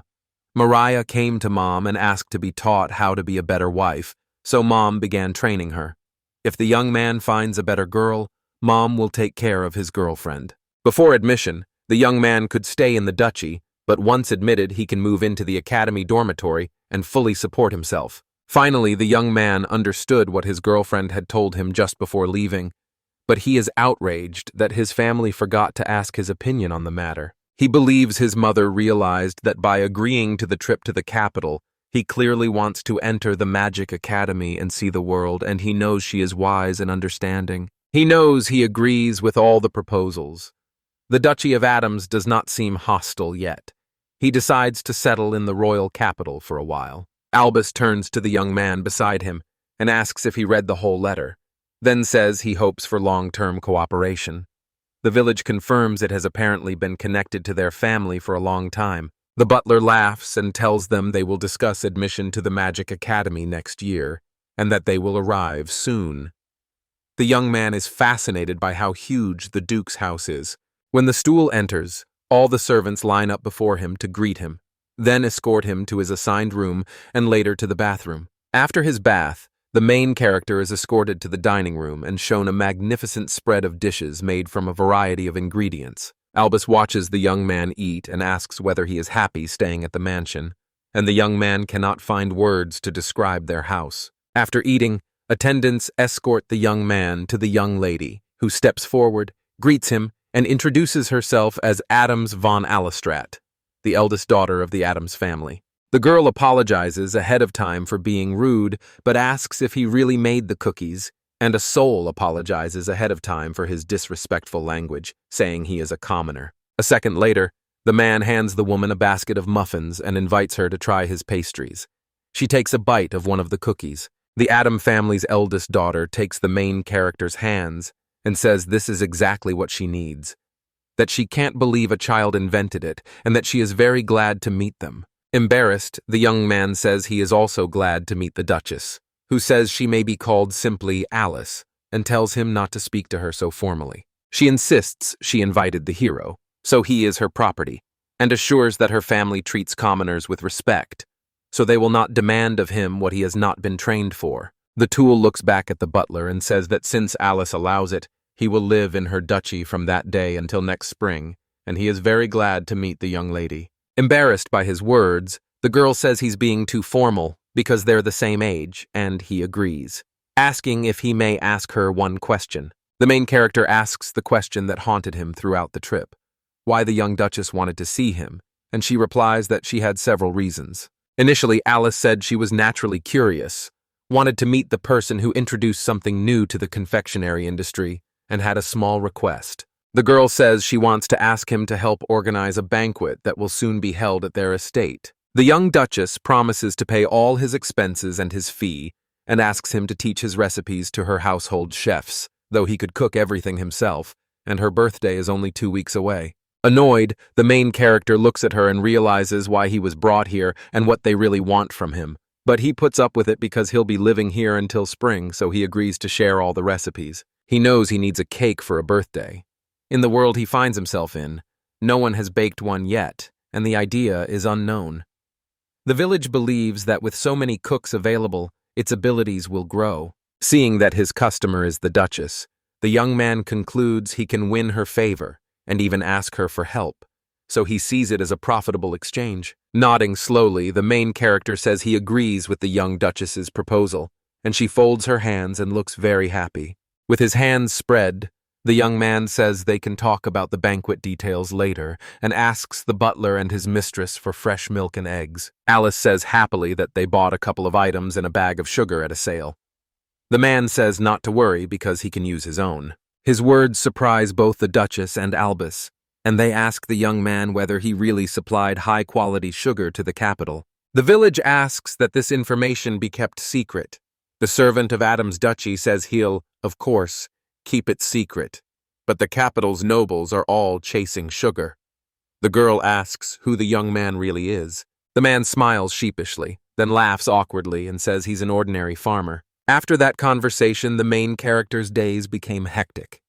Mariah came to Mom and asked to be taught how to be a better wife, so Mom began training her. If the young man finds a better girl, Mom will take care of his girlfriend. Before admission, the young man could stay in the duchy, but once admitted, he can move into the academy dormitory and fully support himself. Finally, the young man understood what his girlfriend had told him just before leaving, but he is outraged that his family forgot to ask his opinion on the matter. He believes his mother realized that by agreeing to the trip to the capital, he clearly wants to enter the Magic Academy and see the world, and he knows she is wise and understanding. He knows he agrees with all the proposals. The Duchy of Adams does not seem hostile yet. He decides to settle in the royal capital for a while. Albus turns to the young man beside him and asks if he read the whole letter, then says he hopes for long-term cooperation. The village confirms it has apparently been connected to their family for a long time. The butler laughs and tells them they will discuss admission to the Magic Academy next year, and that they will arrive soon. The young man is fascinated by how huge the Duke's house is. When the stool enters, all the servants line up before him to greet him, then escort him to his assigned room and later to the bathroom. After his bath, the main character is escorted to the dining room and shown a magnificent spread of dishes made from a variety of ingredients. Albus watches the young man eat and asks whether he is happy staying at the mansion, and the young man cannot find words to describe their house. After eating, attendants escort the young man to the young lady, who steps forward, greets him, and introduces herself as Adams von Allestrat, the eldest daughter of the Adams family. The girl apologizes ahead of time for being rude, but asks if he really made the cookies, and a soul apologizes ahead of time for his disrespectful language, saying he is a commoner. A second later, the man hands the woman a basket of muffins and invites her to try his pastries. She takes a bite of one of the cookies, The Adam family's eldest daughter takes the main character's hands and says this is exactly what she needs, that she can't believe a child invented it, and that she is very glad to meet them. Embarrassed, the young man says he is also glad to meet the Duchess, who says she may be called simply Alice, and tells him not to speak to her so formally. She insists she invited the hero, so he is her property, and assures that her family treats commoners with respect, so they will not demand of him what he has not been trained for. The tool looks back at the butler and says that since Alice allows it, he will live in her duchy from that day until next spring, and he is very glad to meet the young lady. Embarrassed by his words, the girl says he's being too formal because they're the same age, and he agrees, asking if he may ask her one question. The main character asks the question that haunted him throughout the trip, why the young Duchess wanted to see him, and she replies that she had several reasons. Initially, Alice said she was naturally curious, wanted to meet the person who introduced something new to the confectionery industry, and had a small request. The girl says she wants to ask him to help organize a banquet that will soon be held at their estate. The young Duchess promises to pay all his expenses and his fee, and asks him to teach his recipes to her household chefs, though he could cook everything himself, and her birthday is only 2 weeks away. Annoyed, the main character looks at her and realizes why he was brought here and what they really want from him. But he puts up with it because he'll be living here until spring, so he agrees to share all the recipes. He knows he needs a cake for a birthday. In the world he finds himself in, no one has baked one yet, and the idea is unknown. The village believes that with so many cooks available, its abilities will grow. Seeing that his customer is the Duchess, the young man concludes he can win her favor and even ask her for help, so he sees it as a profitable exchange. Nodding slowly, the main character says he agrees with the young Duchess's proposal, and she folds her hands and looks very happy. With his hands spread, the young man says they can talk about the banquet details later and asks the butler and his mistress for fresh milk and eggs. Alice says happily that they bought a couple of items and a bag of sugar at a sale. The man says not to worry because he can use his own. His words surprise both the Duchess and Albus, and they ask the young man whether he really supplied high-quality sugar to the capital. The village asks that this information be kept secret. The servant of Adam's duchy says he'll, of course, keep it secret, but the capital's nobles are all chasing sugar. The girl asks who the young man really is. The man smiles sheepishly, then laughs awkwardly and says he's an ordinary farmer. After that conversation, the main character's days became hectic.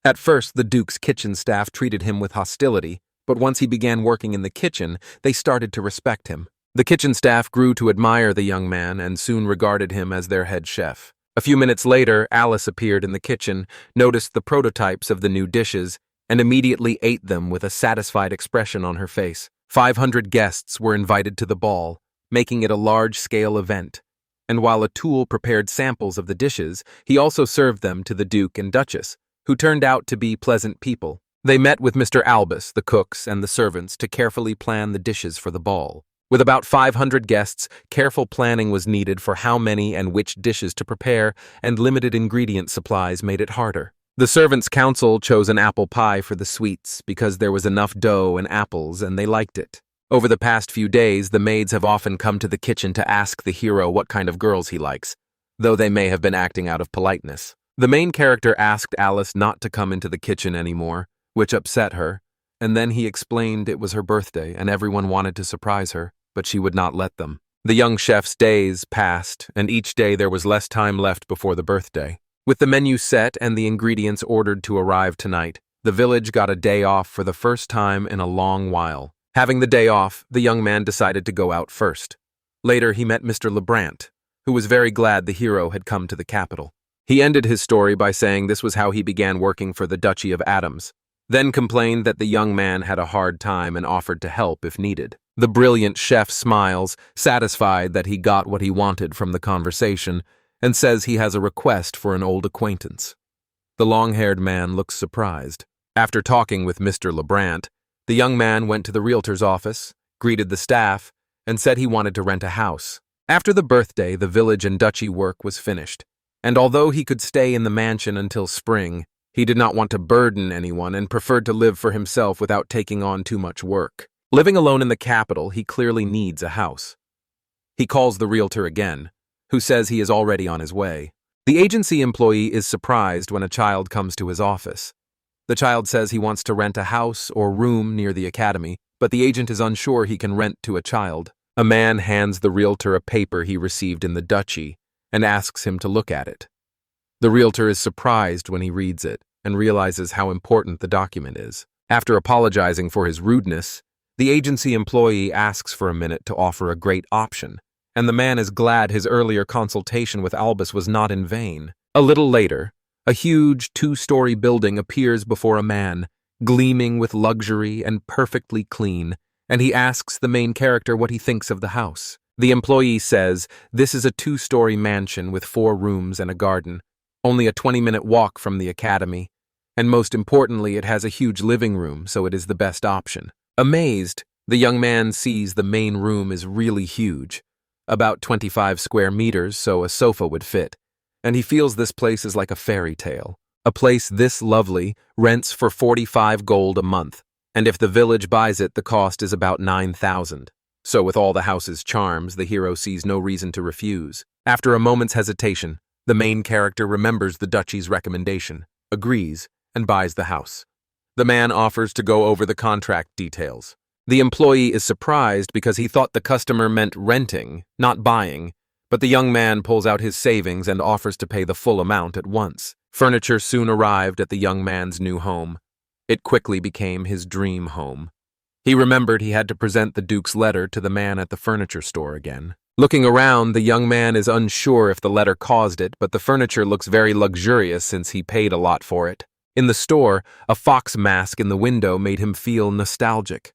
At first, the Duke's kitchen staff treated him with hostility, but once he began working in the kitchen, they started to respect him. The kitchen staff grew to admire the young man and soon regarded him as their head chef. A few minutes later, Alice appeared in the kitchen, noticed the prototypes of the new dishes, and immediately ate them with a satisfied expression on her face. 500 guests were invited to the ball, making it a large-scale event. And while Atul prepared samples of the dishes, he also served them to the Duke and Duchess, who turned out to be pleasant people. They met with Mr. Albus, the cooks, and the servants to carefully plan the dishes for the ball. With about 500 guests, careful planning was needed for how many and which dishes to prepare, and limited ingredient supplies made it harder. The servants' council chose an apple pie for the sweets because there was enough dough and apples and they liked it. Over the past few days, the maids have often come to the kitchen to ask the hero what kind of girls he likes, though they may have been acting out of politeness. The main character asked Alice not to come into the kitchen anymore, which upset her, and then he explained it was her birthday and everyone wanted to surprise her, but she would not let them. The young chef's days passed, and each day there was less time left before the birthday. With the menu set and the ingredients ordered to arrive tonight, the village got a day off for the first time in a long while. Having the day off, the young man decided to go out first. Later, he met Mr. Lebrant, who was very glad the hero had come to the capital. He ended his story by saying this was how he began working for the Duchy of Adams, then complained that the young man had a hard time and offered to help if needed. The brilliant chef smiles, satisfied that he got what he wanted from the conversation, and says he has a request for an old acquaintance. The long-haired man looks surprised. After talking with Mr. Lebrant, the young man went to the realtor's office, greeted the staff, and said he wanted to rent a house. After the birthday, the village and duchy work was finished, and although he could stay in the mansion until spring, he did not want to burden anyone and preferred to live for himself without taking on too much work. Living alone in the capital, he clearly needs a house. He calls the realtor again, who says he is already on his way. The agency employee is surprised when a child comes to his office. The child says he wants to rent a house or room near the academy, but the agent is unsure he can rent to a child. A man hands the realtor a paper he received in the duchy and asks him to look at it. The realtor is surprised when he reads it and realizes how important the document is. After apologizing for his rudeness, the agency employee asks for a minute to offer a great option, and the man is glad his earlier consultation with Albus was not in vain. A little later, a huge 2-story building appears before a man, gleaming with luxury and perfectly clean, and he asks the main character what he thinks of the house. The employee says this is a 2-story mansion with 4 rooms and a garden, only a 20-minute walk from the academy, and most importantly, it has a huge living room, so it is the best option. Amazed, the young man sees the main room is really huge, about 25 square meters, so a sofa would fit, and he feels this place is like a fairy tale. A place this lovely rents for 45 gold a month, and if the village buys it, the cost is about 9,000. So with all the house's charms, the hero sees no reason to refuse. After a moment's hesitation, the main character remembers the duchy's recommendation, agrees, and buys the house. The man offers to go over the contract details. The employee is surprised because he thought the customer meant renting, not buying, but the young man pulls out his savings and offers to pay the full amount at once. Furniture soon arrived at the young man's new home. It quickly became his dream home. He remembered he had to present the Duke's letter to the man at the furniture store again. Looking around, the young man is unsure if the letter caused it, but the furniture looks very luxurious since he paid a lot for it. In the store, a fox mask in the window made him feel nostalgic.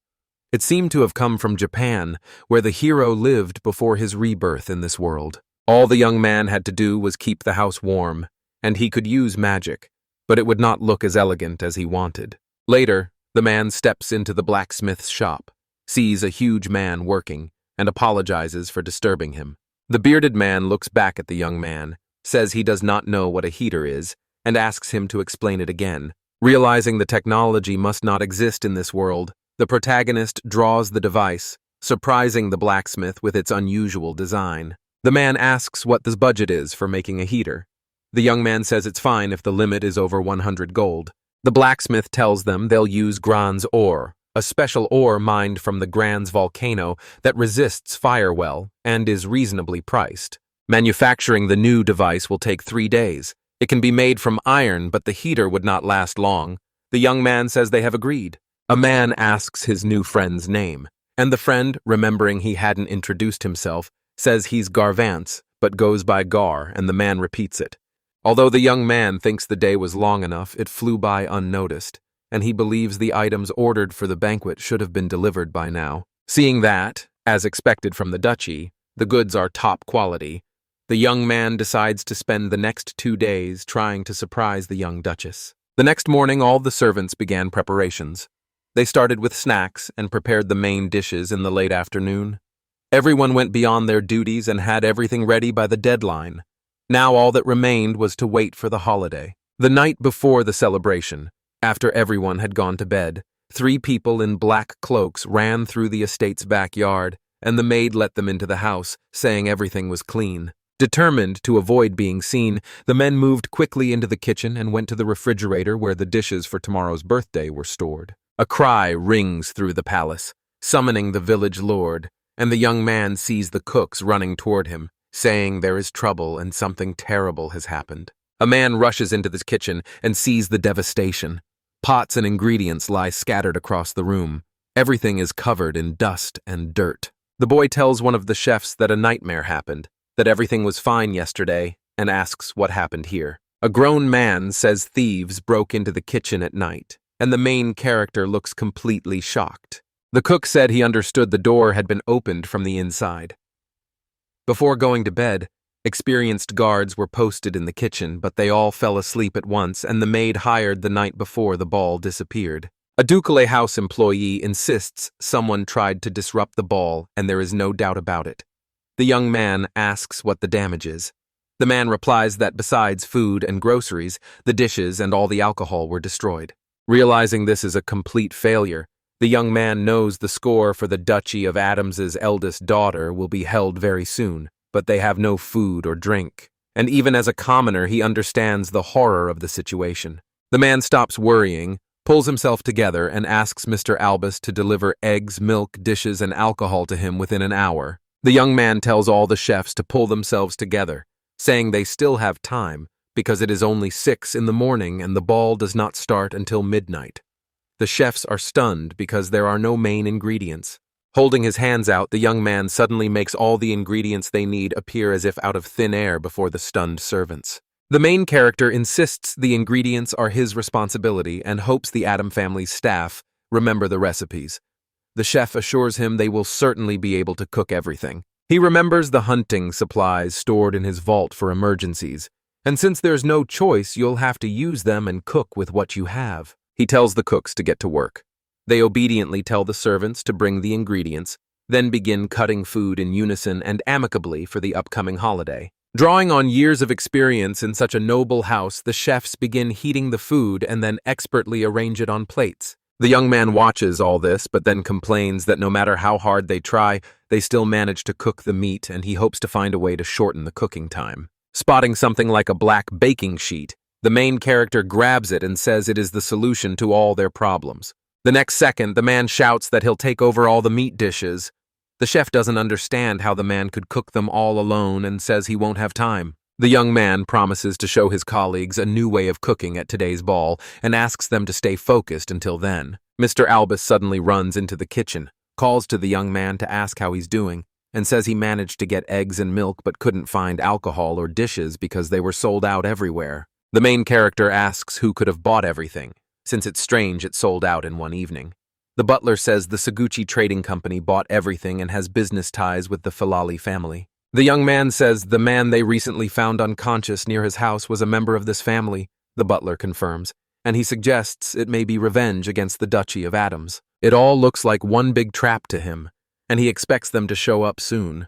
It seemed to have come from Japan, where the hero lived before his rebirth in this world. All the young man had to do was keep the house warm, and he could use magic, but it would not look as elegant as he wanted. Later, the man steps into the blacksmith's shop, sees a huge man working, and apologizes for disturbing him. The bearded man looks back at the young man, says he does not know what a heater is, and asks him to explain it again. Realizing the technology must not exist in this world, the protagonist draws the device, surprising the blacksmith with its unusual design. The man asks what the budget is for making a heater. The young man says it's fine if the limit is over 100 gold. The blacksmith tells them they'll use Gran's ore, a special ore mined from the Gran's volcano that resists fire well and is reasonably priced. Manufacturing the new device will take 3 days. It can be made from iron, but the heater would not last long. The young man says they have agreed. A man asks his new friend's name, and the friend, remembering he hadn't introduced himself, says he's Garvance, but goes by Gar, and the man repeats it. Although the young man thinks the day was long enough, it flew by unnoticed, and he believes the items ordered for the banquet should have been delivered by now. Seeing that, as expected from the duchy, the goods are top quality, the young man decides to spend the next 2 days trying to surprise the young duchess. The next morning, all the servants began preparations. They started with snacks and prepared the main dishes in the late afternoon. Everyone went beyond their duties and had everything ready by the deadline. Now all that remained was to wait for the holiday. The night before the celebration, after everyone had gone to bed, 3 people in black cloaks ran through the estate's backyard, and the maid let them into the house, saying everything was clean. Determined to avoid being seen, the men moved quickly into the kitchen and went to the refrigerator where the dishes for tomorrow's birthday were stored. A cry rings through the palace, summoning the village lord, and the young man sees the cooks running toward him, saying there is trouble and something terrible has happened. A man rushes into the kitchen and sees the devastation. Pots and ingredients lie scattered across the room. Everything is covered in dust and dirt. The boy tells one of the chefs that a nightmare happened, that everything was fine yesterday, and asks what happened here. A grown man says thieves broke into the kitchen at night, and the main character looks completely shocked. The cook said he understood the door had been opened from the inside. Before going to bed, experienced guards were posted in the kitchen, but they all fell asleep at once, and the maid hired the night before the ball disappeared. A Ducale house employee insists someone tried to disrupt the ball, and there is no doubt about it. The young man asks what the damage is. The man replies that besides food and groceries, the dishes and all the alcohol were destroyed. Realizing this is a complete failure, the young man knows the score for the Duchy of Adams's eldest daughter will be held very soon. but they have no food or drink. And even as a commoner, he understands the horror of the situation. The man stops worrying, pulls himself together, and asks Mr. Albus to deliver eggs, milk, dishes, and alcohol to him within an hour. The young man tells all the chefs to pull themselves together, saying they still have time because it is only 6 in the morning and the ball does not start until midnight. The chefs are stunned because there are no main ingredients. Holding his hands out, the young man suddenly makes all the ingredients they need appear as if out of thin air before the stunned servants. The main character insists the ingredients are his responsibility and hopes the Adam family's staff remember the recipes. The chef assures him they will certainly be able to cook everything. He remembers the hunting supplies stored in his vault for emergencies, and since there's no choice, you'll have to use them and cook with what you have. He tells the cooks to get to work. They obediently tell the servants to bring the ingredients, then begin cutting food in unison and amicably for the upcoming holiday. Drawing on years of experience in such a noble house, the chefs begin heating the food and then expertly arrange it on plates. The young man watches all this, but then complains that no matter how hard they try, they still manage to cook the meat, and he hopes to find a way to shorten the cooking time. Spotting something like a black baking sheet, the main character grabs it and says it is the solution to all their problems. The next second, the man shouts that he'll take over all the meat dishes. The chef doesn't understand how the man could cook them all alone and says he won't have time. The young man promises to show his colleagues a new way of cooking at today's ball and asks them to stay focused until then. Mr. Albus suddenly runs into the kitchen, calls to the young man to ask how he's doing, and says he managed to get eggs and milk but couldn't find alcohol or dishes because they were sold out everywhere. The main character asks who could have bought everything, since it's strange it sold out in one evening. The butler says the Saguchi Trading Company bought everything and has business ties with the Filali family. The young man says the man they recently found unconscious near his house was a member of this family, the butler confirms, and he suggests it may be revenge against the Duchy of Adams. It all looks like one big trap to him, and he expects them to show up soon.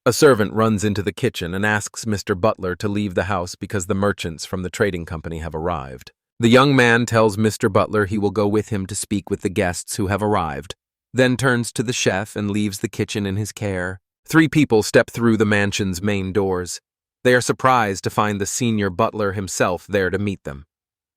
A servant runs into the kitchen and asks Mr. Butler to leave the house because the merchants from the trading company have arrived. The young man tells Mr. Butler he will go with him to speak with the guests who have arrived, then turns to the chef and leaves the kitchen in his care. 3 people step through the mansion's main doors. They are surprised to find the senior butler himself there to meet them.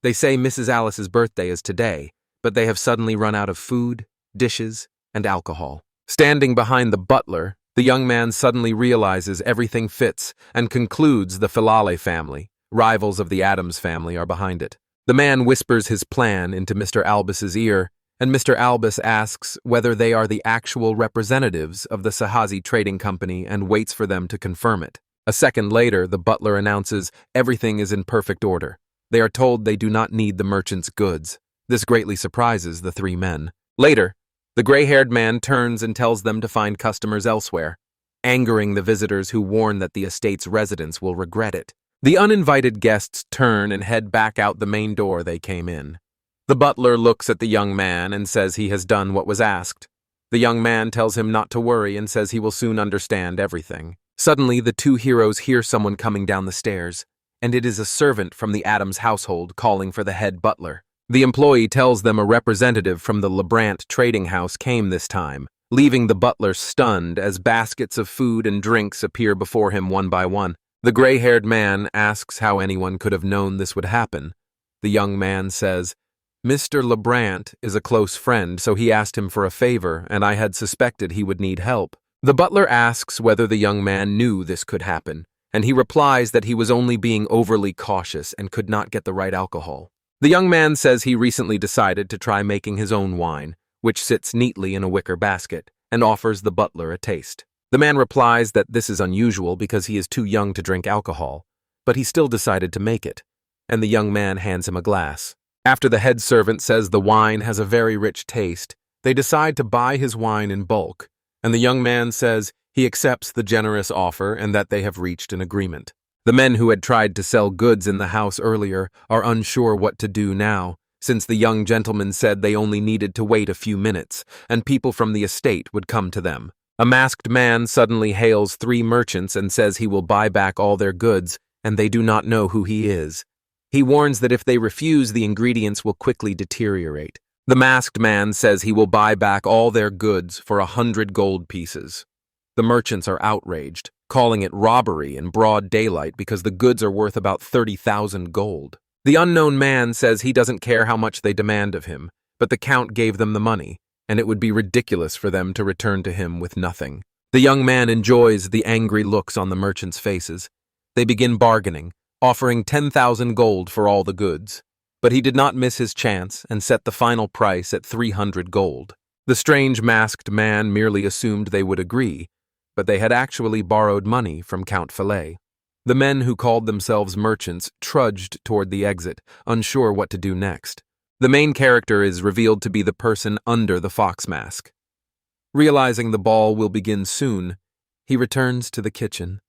They say Mrs. Alice's birthday is today, but they have suddenly run out of food, dishes, and alcohol. Standing behind the butler, the young man suddenly realizes everything fits and concludes the Filale family, rivals of the Adams family, are behind it. The man whispers his plan into Mr. Albus's ear, and Mr. Albus asks whether they are the actual representatives of the Sahazi Trading Company and waits for them to confirm it. A second later, the butler announces everything is in perfect order. They are told they do not need the merchant's goods. This greatly surprises the 3 men. Later, the gray-haired man turns and tells them to find customers elsewhere, angering the visitors who warn that the estate's residents will regret it. The uninvited guests turn and head back out the main door they came in. The butler looks at the young man and says he has done what was asked. The young man tells him not to worry and says he will soon understand everything. Suddenly, the 2 heroes hear someone coming down the stairs, and it is a servant from the Adams household calling for the head butler. The employee tells them a representative from the Lebrant trading house came this time, leaving the butler stunned as baskets of food and drinks appear before him one by one. The gray-haired man asks how anyone could have known this would happen. The young man says, Mr. Lebrant is a close friend, so he asked him for a favor, and I had suspected he would need help. The butler asks whether the young man knew this could happen, and he replies that he was only being overly cautious and could not get the right alcohol. The young man says he recently decided to try making his own wine, which sits neatly in a wicker basket, and offers the butler a taste. The man replies that this is unusual because he is too young to drink alcohol, but he still decided to make it, and the young man hands him a glass. After the head servant says the wine has a very rich taste, they decide to buy his wine in bulk, and the young man says he accepts the generous offer and that they have reached an agreement. The men who had tried to sell goods in the house earlier are unsure what to do now, since the young gentleman said they only needed to wait a few minutes, and people from the estate would come to them. A masked man suddenly hails 3 merchants and says he will buy back all their goods, and they do not know who he is. He warns that if they refuse, the ingredients will quickly deteriorate. The masked man says he will buy back all their goods for 100 gold pieces. The merchants are outraged. calling it robbery in broad daylight because the goods are worth about 30,000 gold. The unknown man says he doesn't care how much they demand of him, but the count gave them the money, and it would be ridiculous for them to return to him with nothing. The young man enjoys the angry looks on the merchants' faces. They begin bargaining, offering 10,000 gold for all the goods. But he did not miss his chance and set the final price at 300 gold. The strange masked man merely assumed they would agree, but they had actually borrowed money from Count Fillet. The men who called themselves merchants trudged toward the exit, unsure what to do next. The main character is revealed to be the person under the fox mask. Realizing the ball will begin soon, he returns to the kitchen.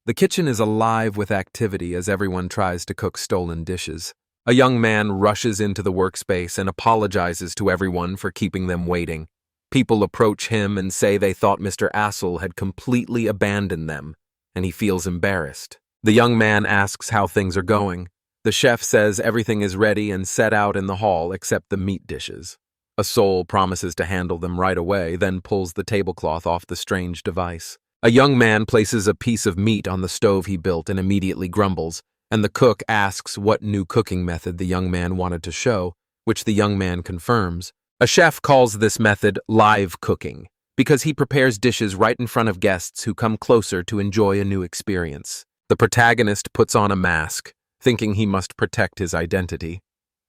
The kitchen is alive with activity as everyone tries to cook stolen dishes. A young man rushes into the workspace and apologizes to everyone for keeping them waiting. People approach him and say they thought Mr. Assel had completely abandoned them, and he feels embarrassed. The young man asks how things are going. The chef says everything is ready and set out in the hall except the meat dishes. A soul promises to handle them right away, then pulls the tablecloth off the strange device. A young man places a piece of meat on the stove he built and immediately grumbles, and the cook asks what new cooking method the young man wanted to show, which the young man confirms. A chef calls this method live cooking, because he prepares dishes right in front of guests who come closer to enjoy a new experience. The protagonist puts on a mask, thinking he must protect his identity.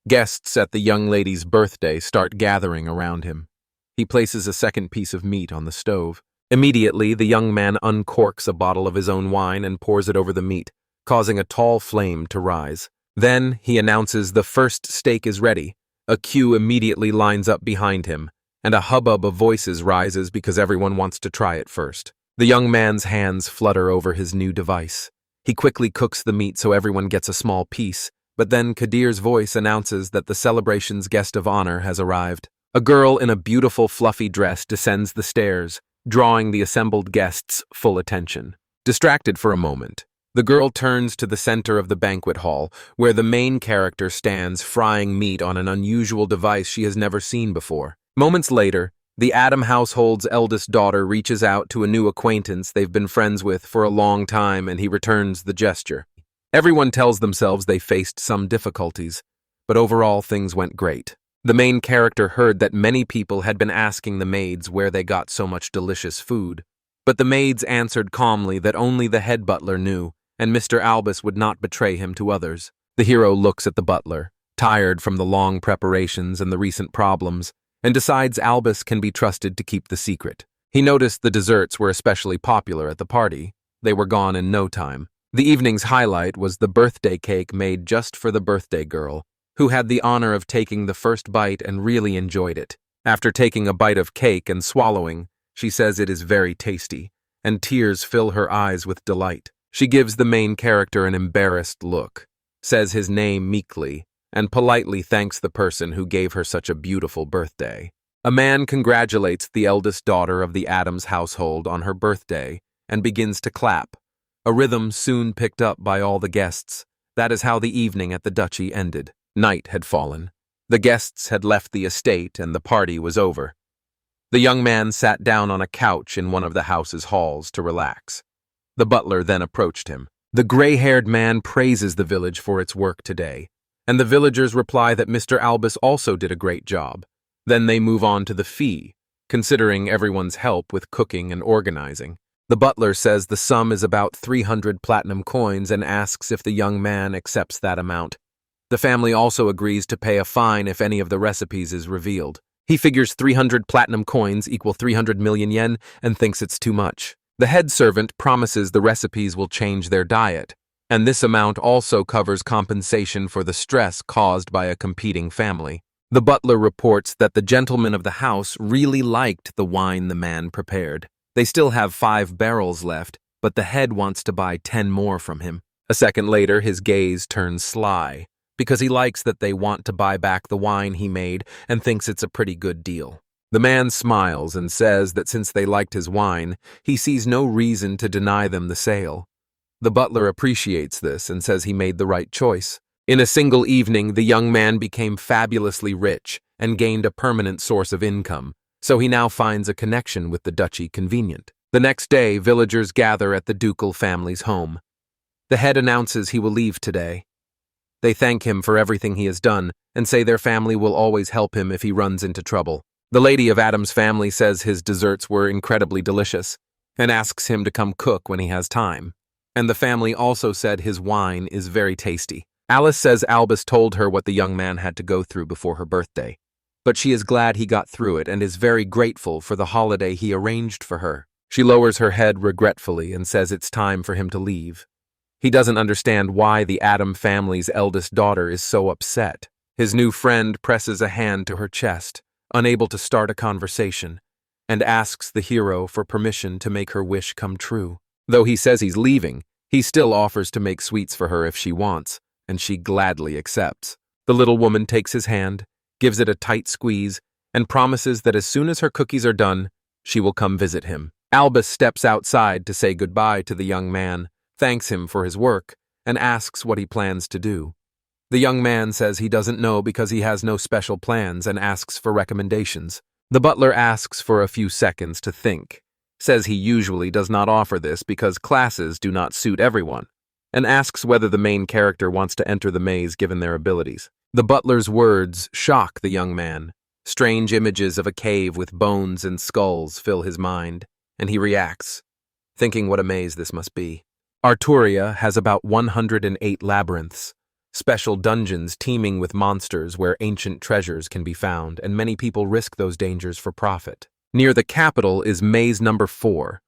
Guests at the young lady's birthday start gathering around him. He places a second piece of meat on the stove. Immediately, the young man uncorks a bottle of his own wine and pours it over the meat, causing a tall flame to rise. Then he announces the first steak is ready. A queue immediately lines up behind him, and a hubbub of voices rises because everyone wants to try it first. The young man's hands flutter over his new device. He quickly cooks the meat so everyone gets a small piece, but then Kadir's voice announces that the celebration's guest of honor has arrived. A girl in a beautiful fluffy dress descends the stairs, drawing the assembled guests' full attention. Distracted for a moment, the girl turns to the center of the banquet hall, where the main character stands frying meat on an unusual device she has never seen before. Moments later, the Adam household's eldest daughter reaches out to a new acquaintance they've been friends with for a long time, and he returns the gesture. Everyone tells themselves they faced some difficulties, but overall things went great. The main character heard that many people had been asking the maids where they got so much delicious food, but the maids answered calmly that only the head butler knew, and Mr. Albus would not betray him to others. The hero looks at the butler, tired from the long preparations and the recent problems, and decides Albus can be trusted to keep the secret. He noticed the desserts were especially popular at the party. They were gone in no time. The evening's highlight was the birthday cake made just for the birthday girl, who had the honor of taking the first bite and really enjoyed it. After taking a bite of cake and swallowing, she says it is very tasty, and tears fill her eyes with delight. She gives the main character an embarrassed look, says his name meekly, and politely thanks the person who gave her such a beautiful birthday. A man congratulates the eldest daughter of the Adams household on her birthday and begins to clap, a rhythm soon picked up by all the guests. That is how the evening at the duchy ended. Night had fallen. The guests had left the estate and the party was over. The young man sat down on a couch in one of the house's halls to relax. The butler then approached him. The gray-haired man praises the village for its work today, and the villagers reply that Mr. Albus also did a great job. Then they move on to the fee, considering everyone's help with cooking and organizing. The butler says the sum is about 300 platinum coins and asks if the young man accepts that amount. The family also agrees to pay a fine if any of the recipes is revealed. He figures 300 platinum coins equal 300 million yen and thinks it's too much. The head servant promises the recipes will change their diet, and this amount also covers compensation for the stress caused by a competing family. The butler reports that the gentleman of the house really liked the wine the man prepared. They still have 5 barrels left, but the head wants to buy 10 more from him. A second later, his gaze turns sly, because he likes that they want to buy back the wine he made and thinks it's a pretty good deal. The man smiles and says that since they liked his wine, he sees no reason to deny them the sale. The butler appreciates this and says he made the right choice. In a single evening, the young man became fabulously rich and gained a permanent source of income, so he now finds a connection with the duchy convenient. The next day, villagers gather at the ducal family's home. The head announces he will leave today. They thank him for everything he has done and say their family will always help him if he runs into trouble. The lady of Adam's family says his desserts were incredibly delicious and asks him to come cook when he has time. And the family also said his wine is very tasty. Alice says Albus told her what the young man had to go through before her birthday, but she is glad he got through it and is very grateful for the holiday he arranged for her. She lowers her head regretfully and says it's time for him to leave. He doesn't understand why the Adam family's eldest daughter is so upset. His new friend presses a hand to her chest, unable to start a conversation, and asks the hero for permission to make her wish come true. Though he says he's leaving, he still offers to make sweets for her if she wants, and she gladly accepts. The little woman takes his hand, gives it a tight squeeze, and promises that as soon as her cookies are done, she will come visit him. Albus steps outside to say goodbye to the young man, thanks him for his work, and asks what he plans to do. The young man says he doesn't know because he has no special plans and asks for recommendations. The butler asks for a few seconds to think, says he usually does not offer this because classes do not suit everyone, and asks whether the main character wants to enter the maze given their abilities. The butler's words shock the young man. Strange images of a cave with bones and skulls fill his mind, and he reacts, thinking what a maze this must be. Arturia has about 108 labyrinths, special dungeons teeming with monsters where ancient treasures can be found, and many people risk those dangers for profit. Near the capital is maze number 4.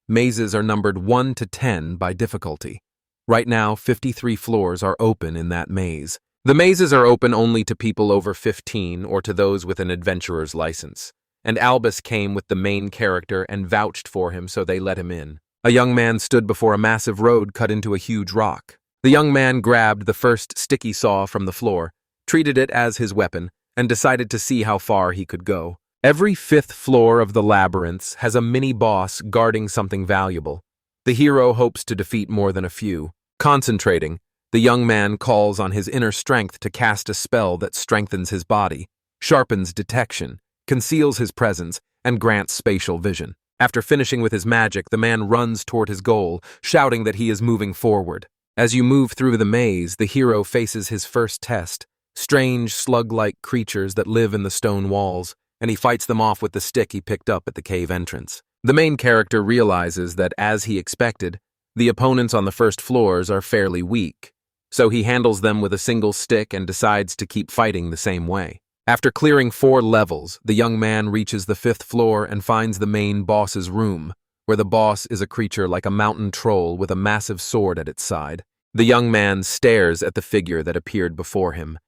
Mazes are numbered 1 to 10 by difficulty. Right now, 53 floors are open in that maze. The mazes are open only to people over 15 or to those with an adventurer's license, and Albus came with the main character and vouched for him, so they let him in. A young man stood before a massive road cut into a huge rock. The young man grabbed the first sticky saw from the floor, treated it as his weapon, and decided to see how far he could go. Every 5th floor of the labyrinths has a mini-boss guarding something valuable. The hero hopes to defeat more than a few. Concentrating, the young man calls on his inner strength to cast a spell that strengthens his body, sharpens detection, conceals his presence, and grants spatial vision. After finishing with his magic, the man runs toward his goal, shouting that he is moving forward. As you move through the maze, the hero faces his first test, strange slug-like creatures that live in the stone walls, and he fights them off with the stick he picked up at the cave entrance. The main character realizes that, as he expected, the opponents on the first floors are fairly weak, so he handles them with a single stick and decides to keep fighting the same way. After clearing 4 levels, the young man reaches the 5th floor and finds the main boss's room, where the boss is a creature like a mountain troll with a massive sword at its side. The young man stares at the figure that appeared before him.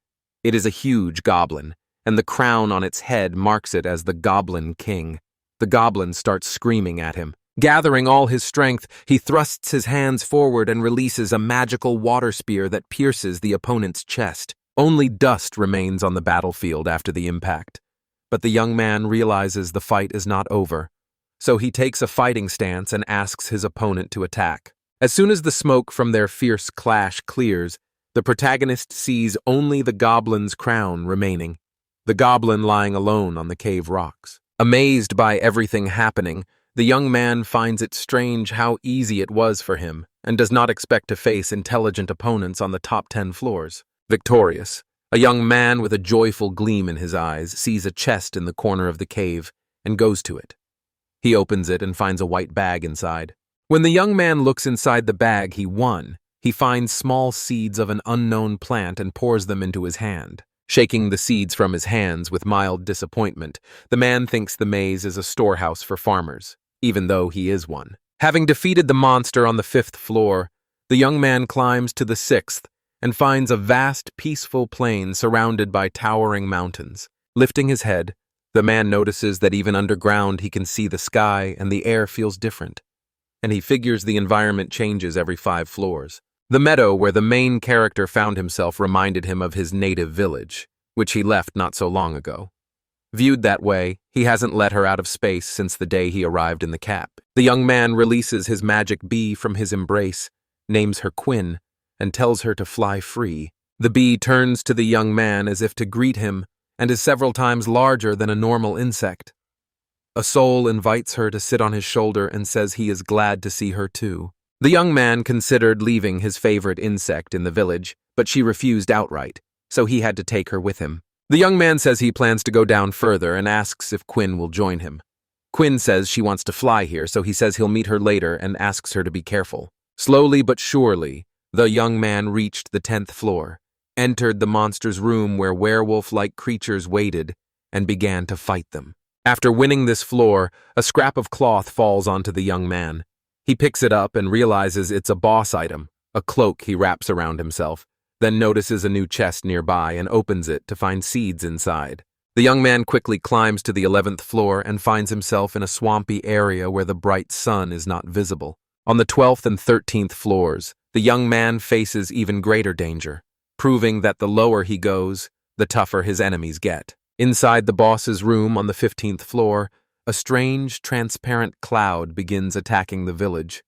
It is a huge goblin, and the crown on its head marks it as the Goblin King. The goblin starts screaming at him. Gathering all his strength, he thrusts his hands forward and releases a magical water spear that pierces the opponent's chest. Only dust remains on the battlefield after the impact, but the young man realizes the fight is not over, so he takes a fighting stance and asks his opponent to attack. As soon as the smoke from their fierce clash clears, the protagonist sees only the goblin's crown remaining, the goblin lying alone on the cave rocks. Amazed by everything happening, the young man finds it strange how easy it was for him and does not expect to face intelligent opponents on the top 10 floors. Victorious, a young man with a joyful gleam in his eyes sees a chest in the corner of the cave and goes to it. He opens it and finds a white bag inside. When the young man looks inside the bag he won, he finds small seeds of an unknown plant and pours them into his hand. Shaking the seeds from his hands with mild disappointment, the man thinks the maze is a storehouse for farmers, even though he is one. Having defeated the monster on the 5th floor, the young man climbs to the 6th and finds a vast, peaceful plain surrounded by towering mountains. Lifting his head, the man notices that even underground he can see the sky and the air feels different, and he figures the environment changes every 5 floors. The meadow where the main character found himself reminded him of his native village, which he left not so long ago. Viewed that way, he hasn't let her out of space since the day he arrived in the cap. The young man releases his magic bee from his embrace, names her Quinn, and tells her to fly free. The bee turns to the young man as if to greet him and is several times larger than a normal insect. A soul invites her to sit on his shoulder and says he is glad to see her too. The young man considered leaving his favorite insect in the village, but she refused outright, so he had to take her with him. The young man says he plans to go down further and asks if Quinn will join him. Quinn says she wants to fly here, so he says he'll meet her later and asks her to be careful. Slowly but surely, the young man reached the 10th floor, entered the monster's room where werewolf-like creatures waited, and began to fight them. After winning this floor, a scrap of cloth falls onto the young man. He picks it up and realizes it's a boss item, a cloak he wraps around himself, then notices a new chest nearby and opens it to find seeds inside. The young man quickly climbs to the 11th floor and finds himself in a swampy area where the bright sun is not visible. On the 12th and 13th floors, the young man faces even greater danger, proving that the lower he goes, the tougher his enemies get. Inside the boss's room on the 15th floor, a strange, transparent cloud begins attacking the village.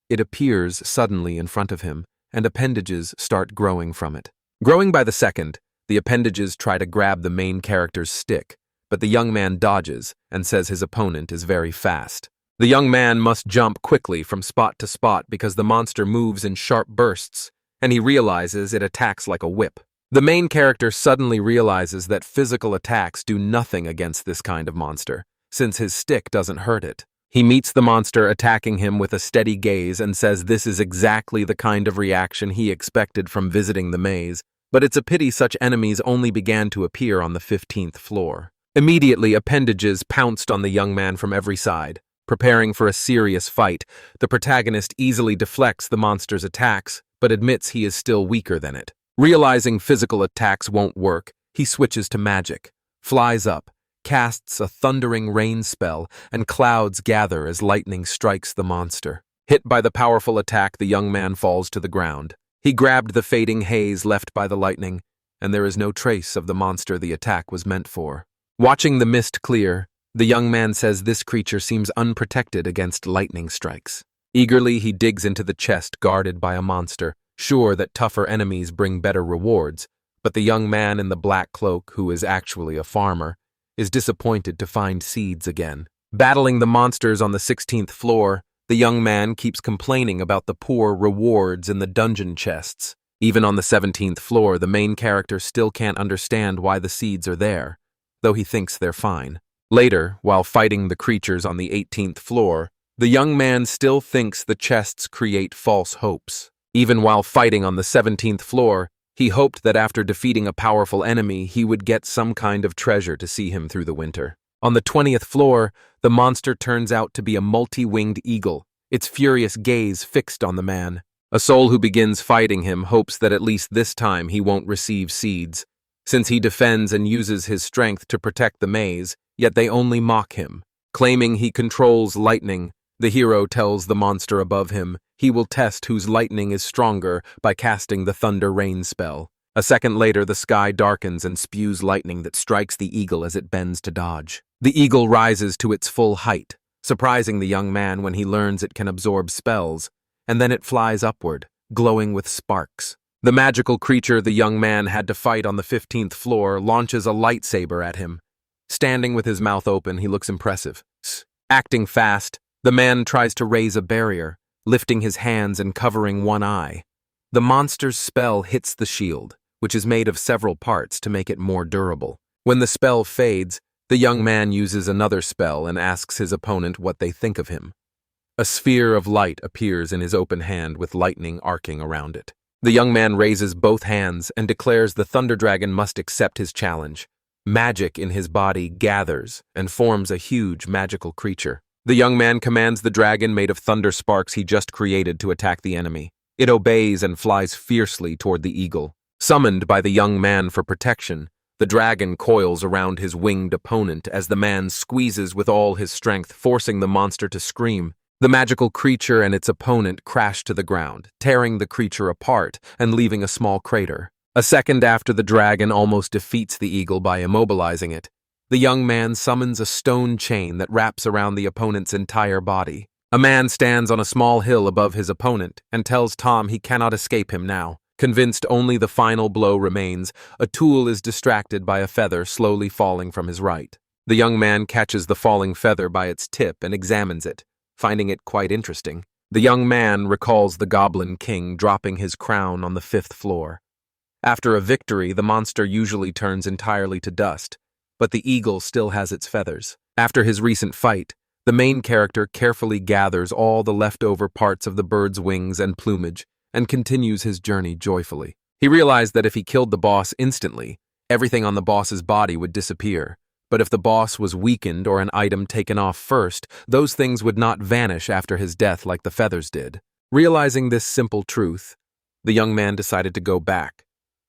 It appears suddenly in front of him, and appendages start growing from it. Growing by the second, the appendages try to grab the main character's stick, but the young man dodges and says his opponent is very fast. The young man must jump quickly from spot to spot because the monster moves in sharp bursts, and he realizes it attacks like a whip. The main character suddenly realizes that physical attacks do nothing against this kind of monster, since his stick doesn't hurt it. He meets the monster attacking him with a steady gaze and says this is exactly the kind of reaction he expected from visiting the maze, but it's a pity such enemies only began to appear on the 15th floor. Immediately, appendages pounced on the young man from every side. Preparing for a serious fight, the protagonist easily deflects the monster's attacks, but admits he is still weaker than it. Realizing physical attacks won't work, he switches to magic, flies up, casts a thundering rain spell, and clouds gather as lightning strikes the monster. Hit by the powerful attack, the young man falls to the ground. He grabbed the fading haze left by the lightning, and there is no trace of the monster the attack was meant for. Watching the mist clear, the young man says this creature seems unprotected against lightning strikes. Eagerly, he digs into the chest guarded by a monster, sure that tougher enemies bring better rewards, but the young man in the black cloak, who is actually a farmer, is disappointed to find seeds again. Battling the monsters on the 16th floor, the young man keeps complaining about the poor rewards in the dungeon chests. Even on the 17th floor, the main character still can't understand why the seeds are there, though he thinks they're fine. Later, while fighting the creatures on the 18th floor, the young man still thinks the chests create false hopes. Even while fighting on the 17th floor, he hoped that after defeating a powerful enemy, he would get some kind of treasure to see him through the winter. On the 20th floor, the monster turns out to be a multi-winged eagle, its furious gaze fixed on the man. A soul who begins fighting him hopes that at least this time he won't receive seeds, since he defends and uses his strength to protect the maze, yet they only mock him. Claiming he controls lightning, the hero tells the monster above him he will test whose lightning is stronger by casting the thunder rain spell. A second later, the sky darkens and spews lightning that strikes the eagle as it bends to dodge. The eagle rises to its full height, surprising the young man when he learns it can absorb spells, and then it flies upward, glowing with sparks. The magical creature the young man had to fight on the 15th floor launches a lightsaber at him. Standing with his mouth open, he looks impressive. Acting fast, the man tries to raise a barrier, lifting his hands and covering one eye. The monster's spell hits the shield, which is made of several parts to make it more durable. When the spell fades, the young man uses another spell and asks his opponent what they think of him. A sphere of light appears in his open hand with lightning arcing around it. The young man raises both hands and declares the Thunder Dragon must accept his challenge. Magic in his body gathers and forms a huge magical creature. The young man commands the dragon made of thunder sparks he just created to attack the enemy. It obeys and flies fiercely toward the eagle. Summoned by the young man for protection, the dragon coils around his winged opponent as the man squeezes with all his strength, forcing the monster to scream. The magical creature and its opponent crash to the ground, tearing the creature apart and leaving a small crater. A second after the dragon almost defeats the eagle by immobilizing it, the young man summons a stone chain that wraps around the opponent's entire body. A man stands on a small hill above his opponent and tells Tom he cannot escape him now. Convinced only the final blow remains, Atul is distracted by a feather slowly falling from his right. The young man catches the falling feather by its tip and examines it, finding it quite interesting. The young man recalls the Goblin King dropping his crown on the 5th floor. After a victory, the monster usually turns entirely to dust, but the eagle still has its feathers. After his recent fight, the main character carefully gathers all the leftover parts of the bird's wings and plumage and continues his journey joyfully. He realized that if he killed the boss instantly, everything on the boss's body would disappear. But if the boss was weakened or an item taken off first, those things would not vanish after his death like the feathers did. Realizing this simple truth, the young man decided to go back,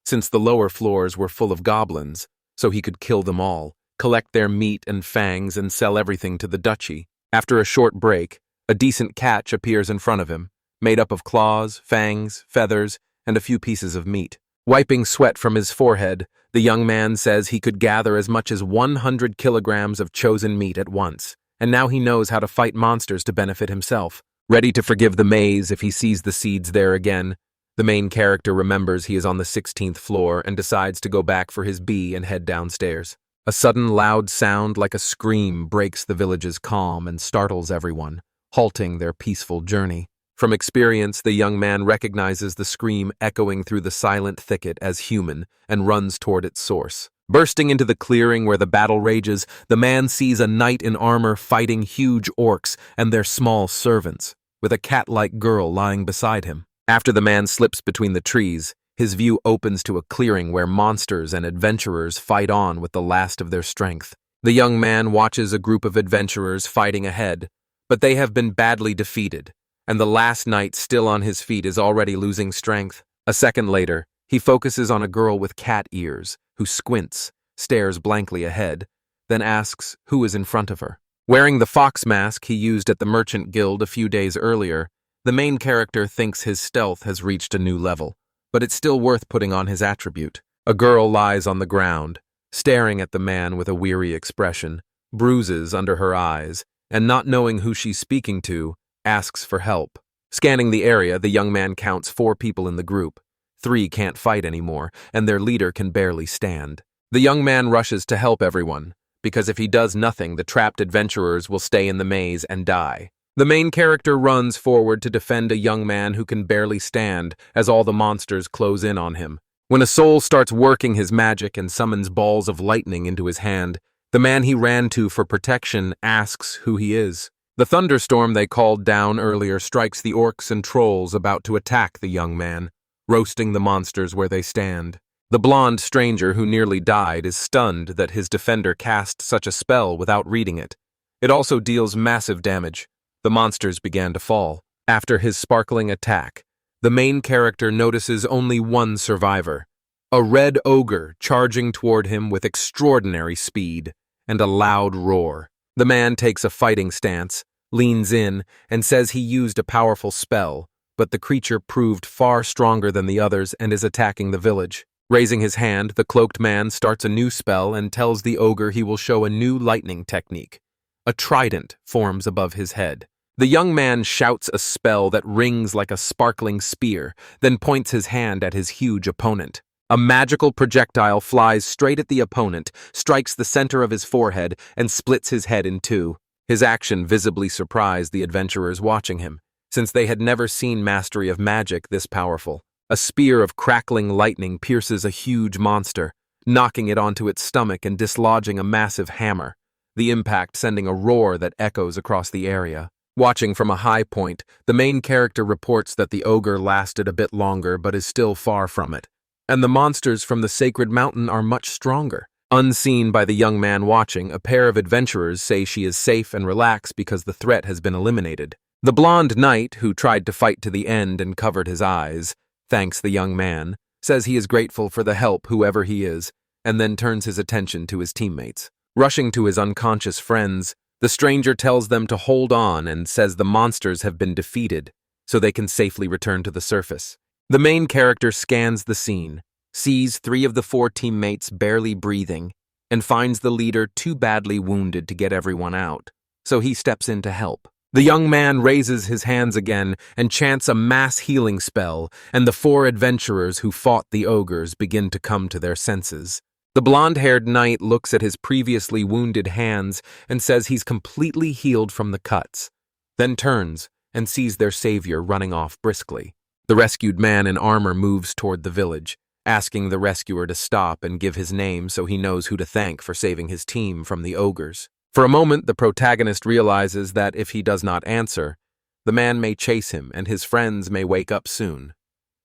since the lower floors were full of goblins, so he could kill them all, collect their meat and fangs, and sell everything to the duchy. After a short break, a decent catch appears in front of him, made up of claws, fangs, feathers, and a few pieces of meat. Wiping sweat from his forehead, the young man says he could gather as much as 100 kilograms of chosen meat at once, and now he knows how to fight monsters to benefit himself. Ready to forgive the maze if he sees the seeds there again, the main character remembers he is on the 16th floor and decides to go back for his bee and head downstairs. A sudden loud sound like a scream breaks the village's calm and startles everyone, halting their peaceful journey. From experience, the young man recognizes the scream echoing through the silent thicket as human and runs toward its source. Bursting into the clearing where the battle rages, the man sees a knight in armor fighting huge orcs and their small servants, with a cat-like girl lying beside him. After the man slips between the trees, his view opens to a clearing where monsters and adventurers fight on with the last of their strength. The young man watches a group of adventurers fighting ahead, but they have been badly defeated, and the last knight still on his feet is already losing strength. A second later, he focuses on a girl with cat ears, who squints, stares blankly ahead, then asks who is in front of her. Wearing the fox mask he used at the Merchant Guild a few days earlier, the main character thinks his stealth has reached a new level, but it's still worth putting on his attribute. A girl lies on the ground, staring at the man with a weary expression, bruises under her eyes, and not knowing who she's speaking to, asks for help. Scanning the area, the young man counts 4 people in the group. 3 can't fight anymore, and their leader can barely stand. The young man rushes to help everyone, because if he does nothing, the trapped adventurers will stay in the maze and die. The main character runs forward to defend a young man who can barely stand as all the monsters close in on him. When a soul starts working his magic and summons balls of lightning into his hand, the man he ran to for protection asks who he is. The thunderstorm they called down earlier strikes the orcs and trolls about to attack the young man, roasting the monsters where they stand. The blonde stranger who nearly died is stunned that his defender cast such a spell without reading it. It also deals massive damage. The monsters began to fall. After his sparkling attack, the main character notices only one survivor, a red ogre charging toward him with extraordinary speed and a loud roar. The man takes a fighting stance, leans in, and says he used a powerful spell, but the creature proved far stronger than the others and is attacking the village. Raising his hand, the cloaked man starts a new spell and tells the ogre he will show a new lightning technique. A trident forms above his head. The young man shouts a spell that rings like a sparkling spear, then points his hand at his huge opponent. A magical projectile flies straight at the opponent, strikes the center of his forehead, and splits his head in 2. His action visibly surprised the adventurers watching him, since they had never seen mastery of magic this powerful. A spear of crackling lightning pierces a huge monster, knocking it onto its stomach and dislodging a massive hammer, the impact sending a roar that echoes across the area. Watching from a high point, the main character reports that the ogre lasted a bit longer but is still far from it, and the monsters from the sacred mountain are much stronger. Unseen by the young man watching, a pair of adventurers say she is safe and relax because the threat has been eliminated. The blonde knight, who tried to fight to the end and covered his eyes, thanks the young man, says he is grateful for the help whoever he is, and then turns his attention to his teammates. Rushing to his unconscious friends, the stranger tells them to hold on and says the monsters have been defeated, so they can safely return to the surface. The main character scans the scene, sees 3 of the 4 teammates barely breathing, and finds the leader too badly wounded to get everyone out, so he steps in to help. The young man raises his hands again and chants a mass healing spell, and the 4 adventurers who fought the ogres begin to come to their senses. The blonde-haired knight looks at his previously wounded hands and says he's completely healed from the cuts, then turns and sees their savior running off briskly. The rescued man in armor moves toward the village, asking the rescuer to stop and give his name so he knows who to thank for saving his team from the ogres. For a moment, the protagonist realizes that if he does not answer, the man may chase him and his friends may wake up soon.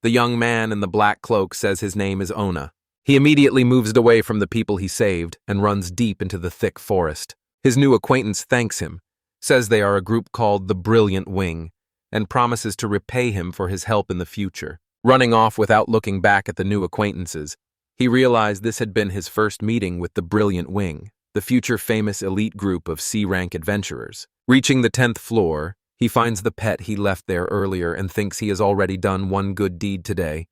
The young man in the black cloak says his name is Ona. He immediately moves away from the people he saved and runs deep into the thick forest. His new acquaintance thanks him, says they are a group called the Brilliant Wing, and promises to repay him for his help in the future. Running off without looking back at the new acquaintances, he realized this had been his first meeting with the Brilliant Wing, the future famous elite group of C-rank adventurers. Reaching the 10th floor, he finds the pet he left there earlier and thinks he has already done one good deed today.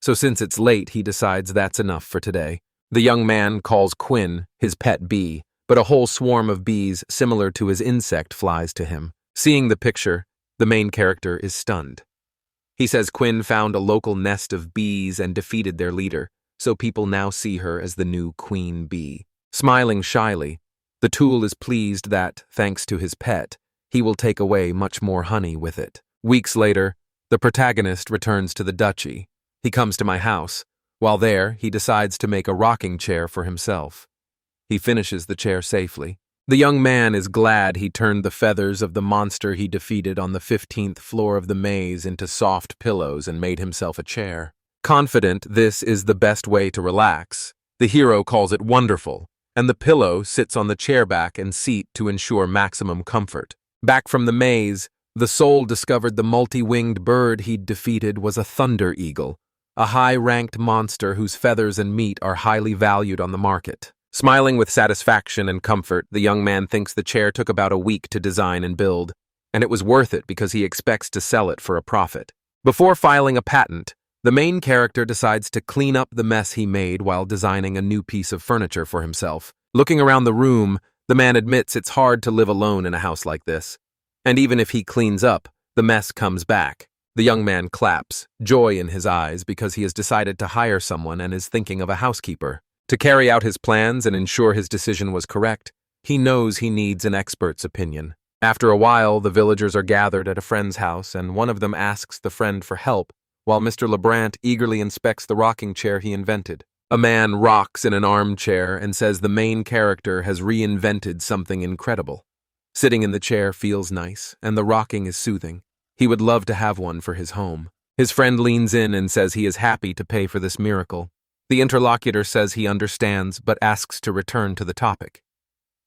So since it's late, he decides that's enough for today. The young man calls Quinn his pet bee, but a whole swarm of bees similar to his insect flies to him. Seeing the picture, the main character is stunned. He says Quinn found a local nest of bees and defeated their leader, so people now see her as the new queen bee. Smiling shyly, the tool is pleased that, thanks to his pet, he will take away much more honey with it. Weeks later, the protagonist returns to the duchy. He comes to my house. While there, he decides to make a rocking chair for himself. He finishes the chair safely. The young man is glad he turned the feathers of the monster he defeated on the 15th floor of the maze into soft pillows and made himself a chair. Confident this is the best way to relax, the hero calls it wonderful, and the pillow sits on the chair back and seat to ensure maximum comfort. Back from the maze, the soul discovered the multi-winged bird he'd defeated was a thunder eagle, a high-ranked monster whose feathers and meat are highly valued on the market. Smiling with satisfaction and comfort, the young man thinks the chair took about a week to design and build, and it was worth it because he expects to sell it for a profit. Before filing a patent, the main character decides to clean up the mess he made while designing a new piece of furniture for himself. Looking around the room, the man admits it's hard to live alone in a house like this. And even if he cleans up, the mess comes back. The young man claps, joy in his eyes because he has decided to hire someone and is thinking of a housekeeper. To carry out his plans and ensure his decision was correct, he knows he needs an expert's opinion. After a while, the villagers are gathered at a friend's house, and one of them asks the friend for help, while Mr. Lebrant eagerly inspects the rocking chair he invented. A man rocks in an armchair and says the main character has reinvented something incredible. Sitting in the chair feels nice, and the rocking is soothing. He would love to have one for his home. His friend leans in and says he is happy to pay for this miracle. The interlocutor says he understands, but asks to return to the topic.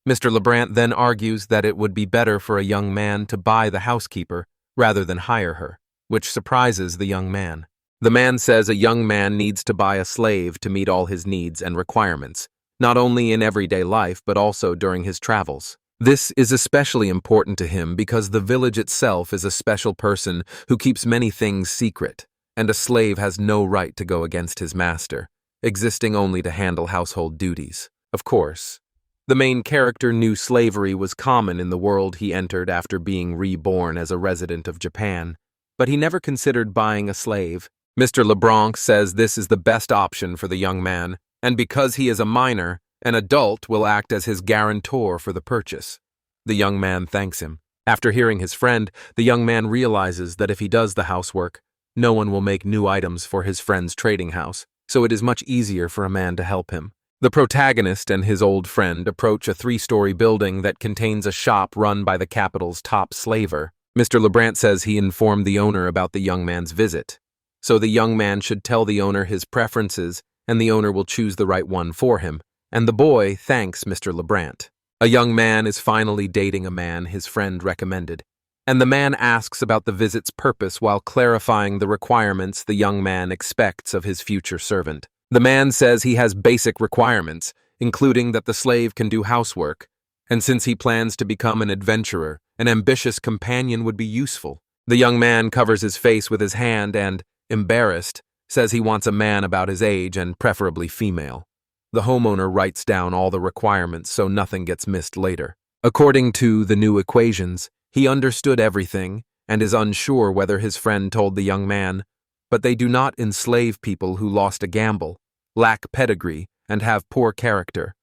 Mr. Lebrant then argues that it would be better for a young man to buy the housekeeper rather than hire her, which surprises the young man. The man says a young man needs to buy a slave to meet all his needs and requirements, not only in everyday life but also during his travels. This is especially important to him because the village itself is a special person who keeps many things secret, and a slave has no right to go against his master, existing only to handle household duties. Of course, the main character knew slavery was common in the world he entered after being reborn as a resident of Japan, but he never considered buying a slave. Mr. Leblanc says this is the best option for the young man, and because he is a minor, an adult will act as his guarantor for the purchase. The young man thanks him. After hearing his friend, the young man realizes that if he does the housework, no one will make new items for his friend's trading house, so it is much easier for a man to help him. The protagonist and his old friend approach a 3-story building that contains a shop run by the capital's top slaver. Mr. Lebrant says he informed the owner about the young man's visit, so the young man should tell the owner his preferences and the owner will choose the right one for him, and the boy thanks Mr. Lebrant. A young man is finally dating a man his friend recommended, and the man asks about the visit's purpose while clarifying the requirements the young man expects of his future servant. The man says he has basic requirements, including that the slave can do housework, and since he plans to become an adventurer, an ambitious companion would be useful. The young man covers his face with his hand and, embarrassed, says he wants a man about his age and preferably female. The homeowner writes down all the requirements so nothing gets missed later. According to the new equations, he understood everything and is unsure whether his friend told the young man, but they do not enslave people who lost a gamble, lack pedigree, and have poor character,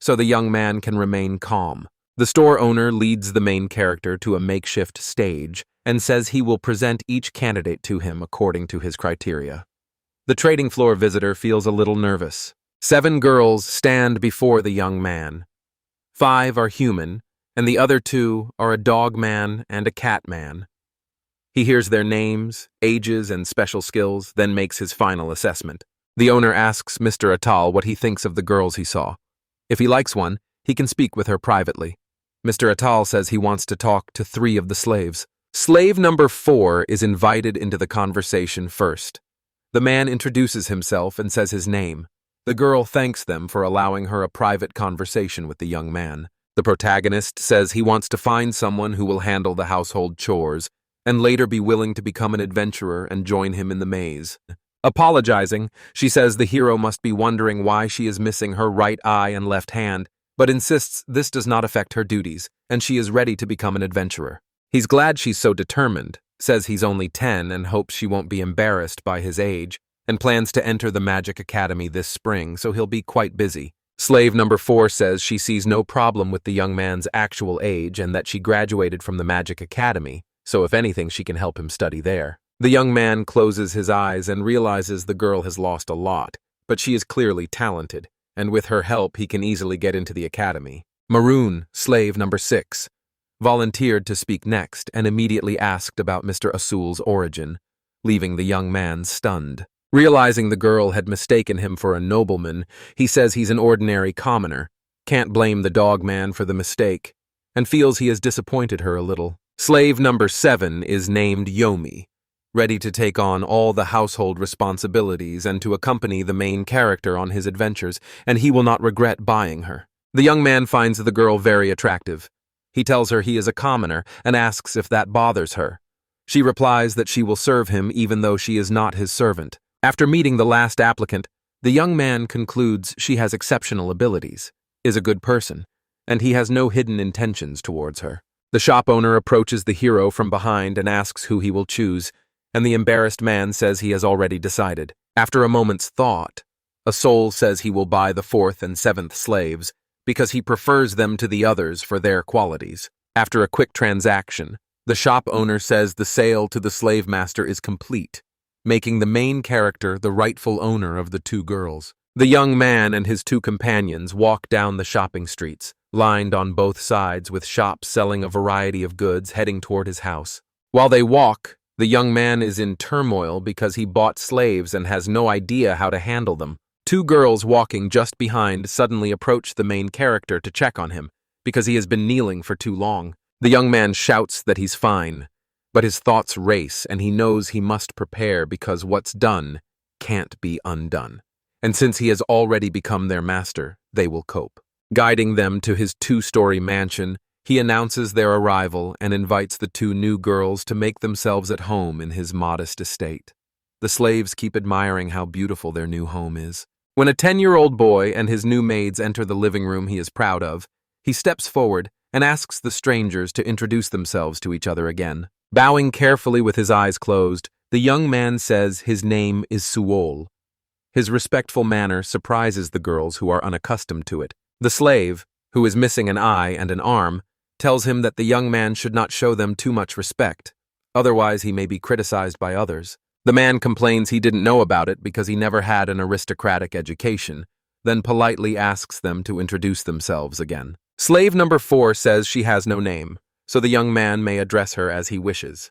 so the young man can remain calm. The store owner leads the main character to a makeshift stage and says he will present each candidate to him according to his criteria. The trading floor visitor feels a little nervous. 7 girls stand before the young man. 5 are human, and the other 2 are a dog man and a cat man. He hears their names, ages, and special skills, then makes his final assessment. The owner asks Mr. Atal what he thinks of the girls he saw. If he likes one, he can speak with her privately. Mr. Atal says he wants to talk to 3 of the slaves. Slave number 4 is invited into the conversation first. The man introduces himself and says his name. The girl thanks them for allowing her a private conversation with the young man. The protagonist says he wants to find someone who will handle the household chores and later be willing to become an adventurer and join him in the maze. Apologizing, she says the hero must be wondering why she is missing her right eye and left hand, but insists this does not affect her duties, and she is ready to become an adventurer. He's glad she's so determined, says he's only 10 and hopes she won't be embarrassed by his age, and plans to enter the Magic Academy this spring, so he'll be quite busy. Slave number 4 says she sees no problem with the young man's actual age and that she graduated from the Magic Academy, so if anything she can help him study there. The young man closes his eyes and realizes the girl has lost a lot, but she is clearly talented, and with her help he can easily get into the academy. Maroon, slave number 6, volunteered to speak next and immediately asked about Mr. Asul's origin, leaving the young man stunned. Realizing the girl had mistaken him for a nobleman, he says he's an ordinary commoner, can't blame the dog man for the mistake, and feels he has disappointed her a little. Slave number 7 is named Yomi, ready to take on all the household responsibilities and to accompany the main character on his adventures, and he will not regret buying her. The young man finds the girl very attractive. He tells her he is a commoner and asks if that bothers her. She replies that she will serve him even though she is not his servant. After meeting the last applicant, the young man concludes she has exceptional abilities, is a good person, and he has no hidden intentions towards her. The shop owner approaches the hero from behind and asks who he will choose, and the embarrassed man says he has already decided. After a moment's thought, a soul says he will buy the 4th and 7th slaves because he prefers them to the others for their qualities. After a quick transaction, the shop owner says the sale to the slave master is complete, making the main character the rightful owner of the 2 girls. The young man and his 2 companions walk down the shopping streets, lined on both sides with shops selling a variety of goods heading toward his house. While they walk, the young man is in turmoil because he bought slaves and has no idea how to handle them. 2 girls walking just behind suddenly approach the main character to check on him because he has been kneeling for too long. The young man shouts that he's fine, but his thoughts race and he knows he must prepare because what's done can't be undone. And since he has already become their master, they will cope. Guiding them to his 2-story mansion, he announces their arrival and invites the 2 new girls to make themselves at home in his modest estate. The slaves keep admiring how beautiful their new home is. When a 10-year-old boy and his new maids enter the living room he is proud of, he steps forward and asks the strangers to introduce themselves to each other again. Bowing carefully with his eyes closed, the young man says his name is Suol. His respectful manner surprises the girls who are unaccustomed to it. The slave, who is missing an eye and an arm, tells him that the young man should not show them too much respect, otherwise he may be criticized by others. The man complains he didn't know about it because he never had an aristocratic education, then politely asks them to introduce themselves again. Slave number 4 says she has no name, so the young man may address her as he wishes.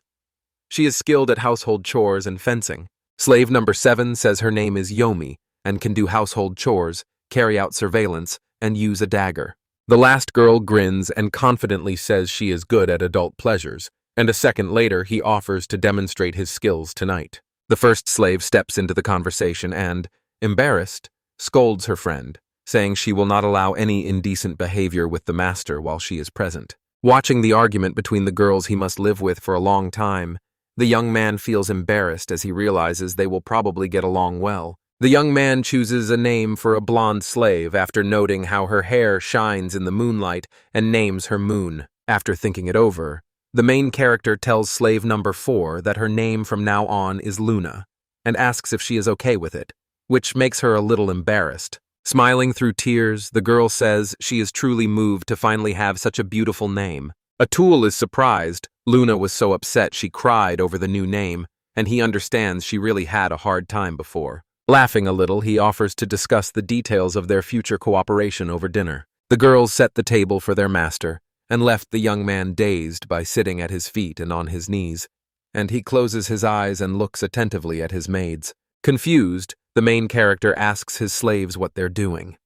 She is skilled at household chores and fencing. Slave number 7 says her name is Yomi and can do household chores, carry out surveillance, and use a dagger. The last girl grins and confidently says she is good at adult pleasures, and a second later he offers to demonstrate his skills tonight. The first slave steps into the conversation and, embarrassed, scolds her friend, saying she will not allow any indecent behavior with the master while she is present. Watching the argument between the girls he must live with for a long time, the young man feels embarrassed as he realizes they will probably get along well. The young man chooses a name for a blonde slave after noting how her hair shines in the moonlight and names her Moon. After thinking it over, the main character tells slave number 4 that her name from now on is Luna and asks if she is okay with it, which makes her a little embarrassed. Smiling through tears, the girl says she is truly moved to finally have such a beautiful name. Atul is surprised. Luna was so upset she cried over the new name, and he understands she really had a hard time before. Laughing a little, he offers to discuss the details of their future cooperation over dinner. The girls set the table for their master, and left the young man dazed by sitting at his feet and on his knees, and he closes his eyes and looks attentively at his maids. Confused, the main character asks his slaves what they're doing.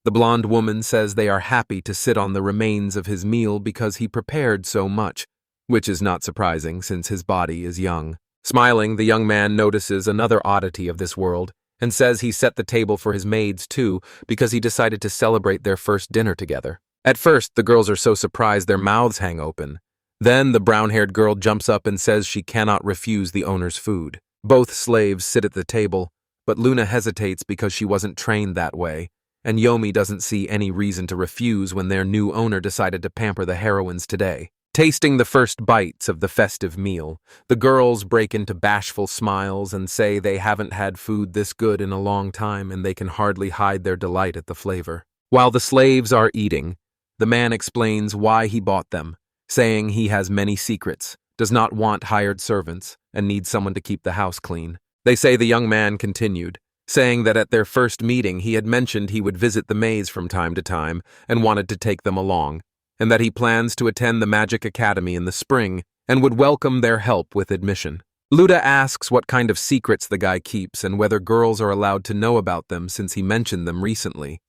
The blonde woman says they are happy to sit on the remains of his meal because he prepared so much, which is not surprising since his body is young. Smiling, the young man notices another oddity of this world and says he set the table for his maids too because he decided to celebrate their first dinner together. At first, the girls are so surprised their mouths hang open. Then the brown-haired girl jumps up and says she cannot refuse the owner's food. Both slaves sit at the table, but Luna hesitates because she wasn't trained that way, and Yomi doesn't see any reason to refuse when their new owner decided to pamper the heroines today. Tasting the first bites of the festive meal, the girls break into bashful smiles and say they haven't had food this good in a long time and they can hardly hide their delight at the flavor. While the slaves are eating, the man explains why he bought them, saying he has many secrets, does not want hired servants, and needs someone to keep the house clean. They say the young man continued, saying that at their first meeting he had mentioned he would visit the maze from time to time and wanted to take them along, and that he plans to attend the Magic Academy in the spring and would welcome their help with admission. Luda asks what kind of secrets the guy keeps and whether girls are allowed to know about them since he mentioned them recently.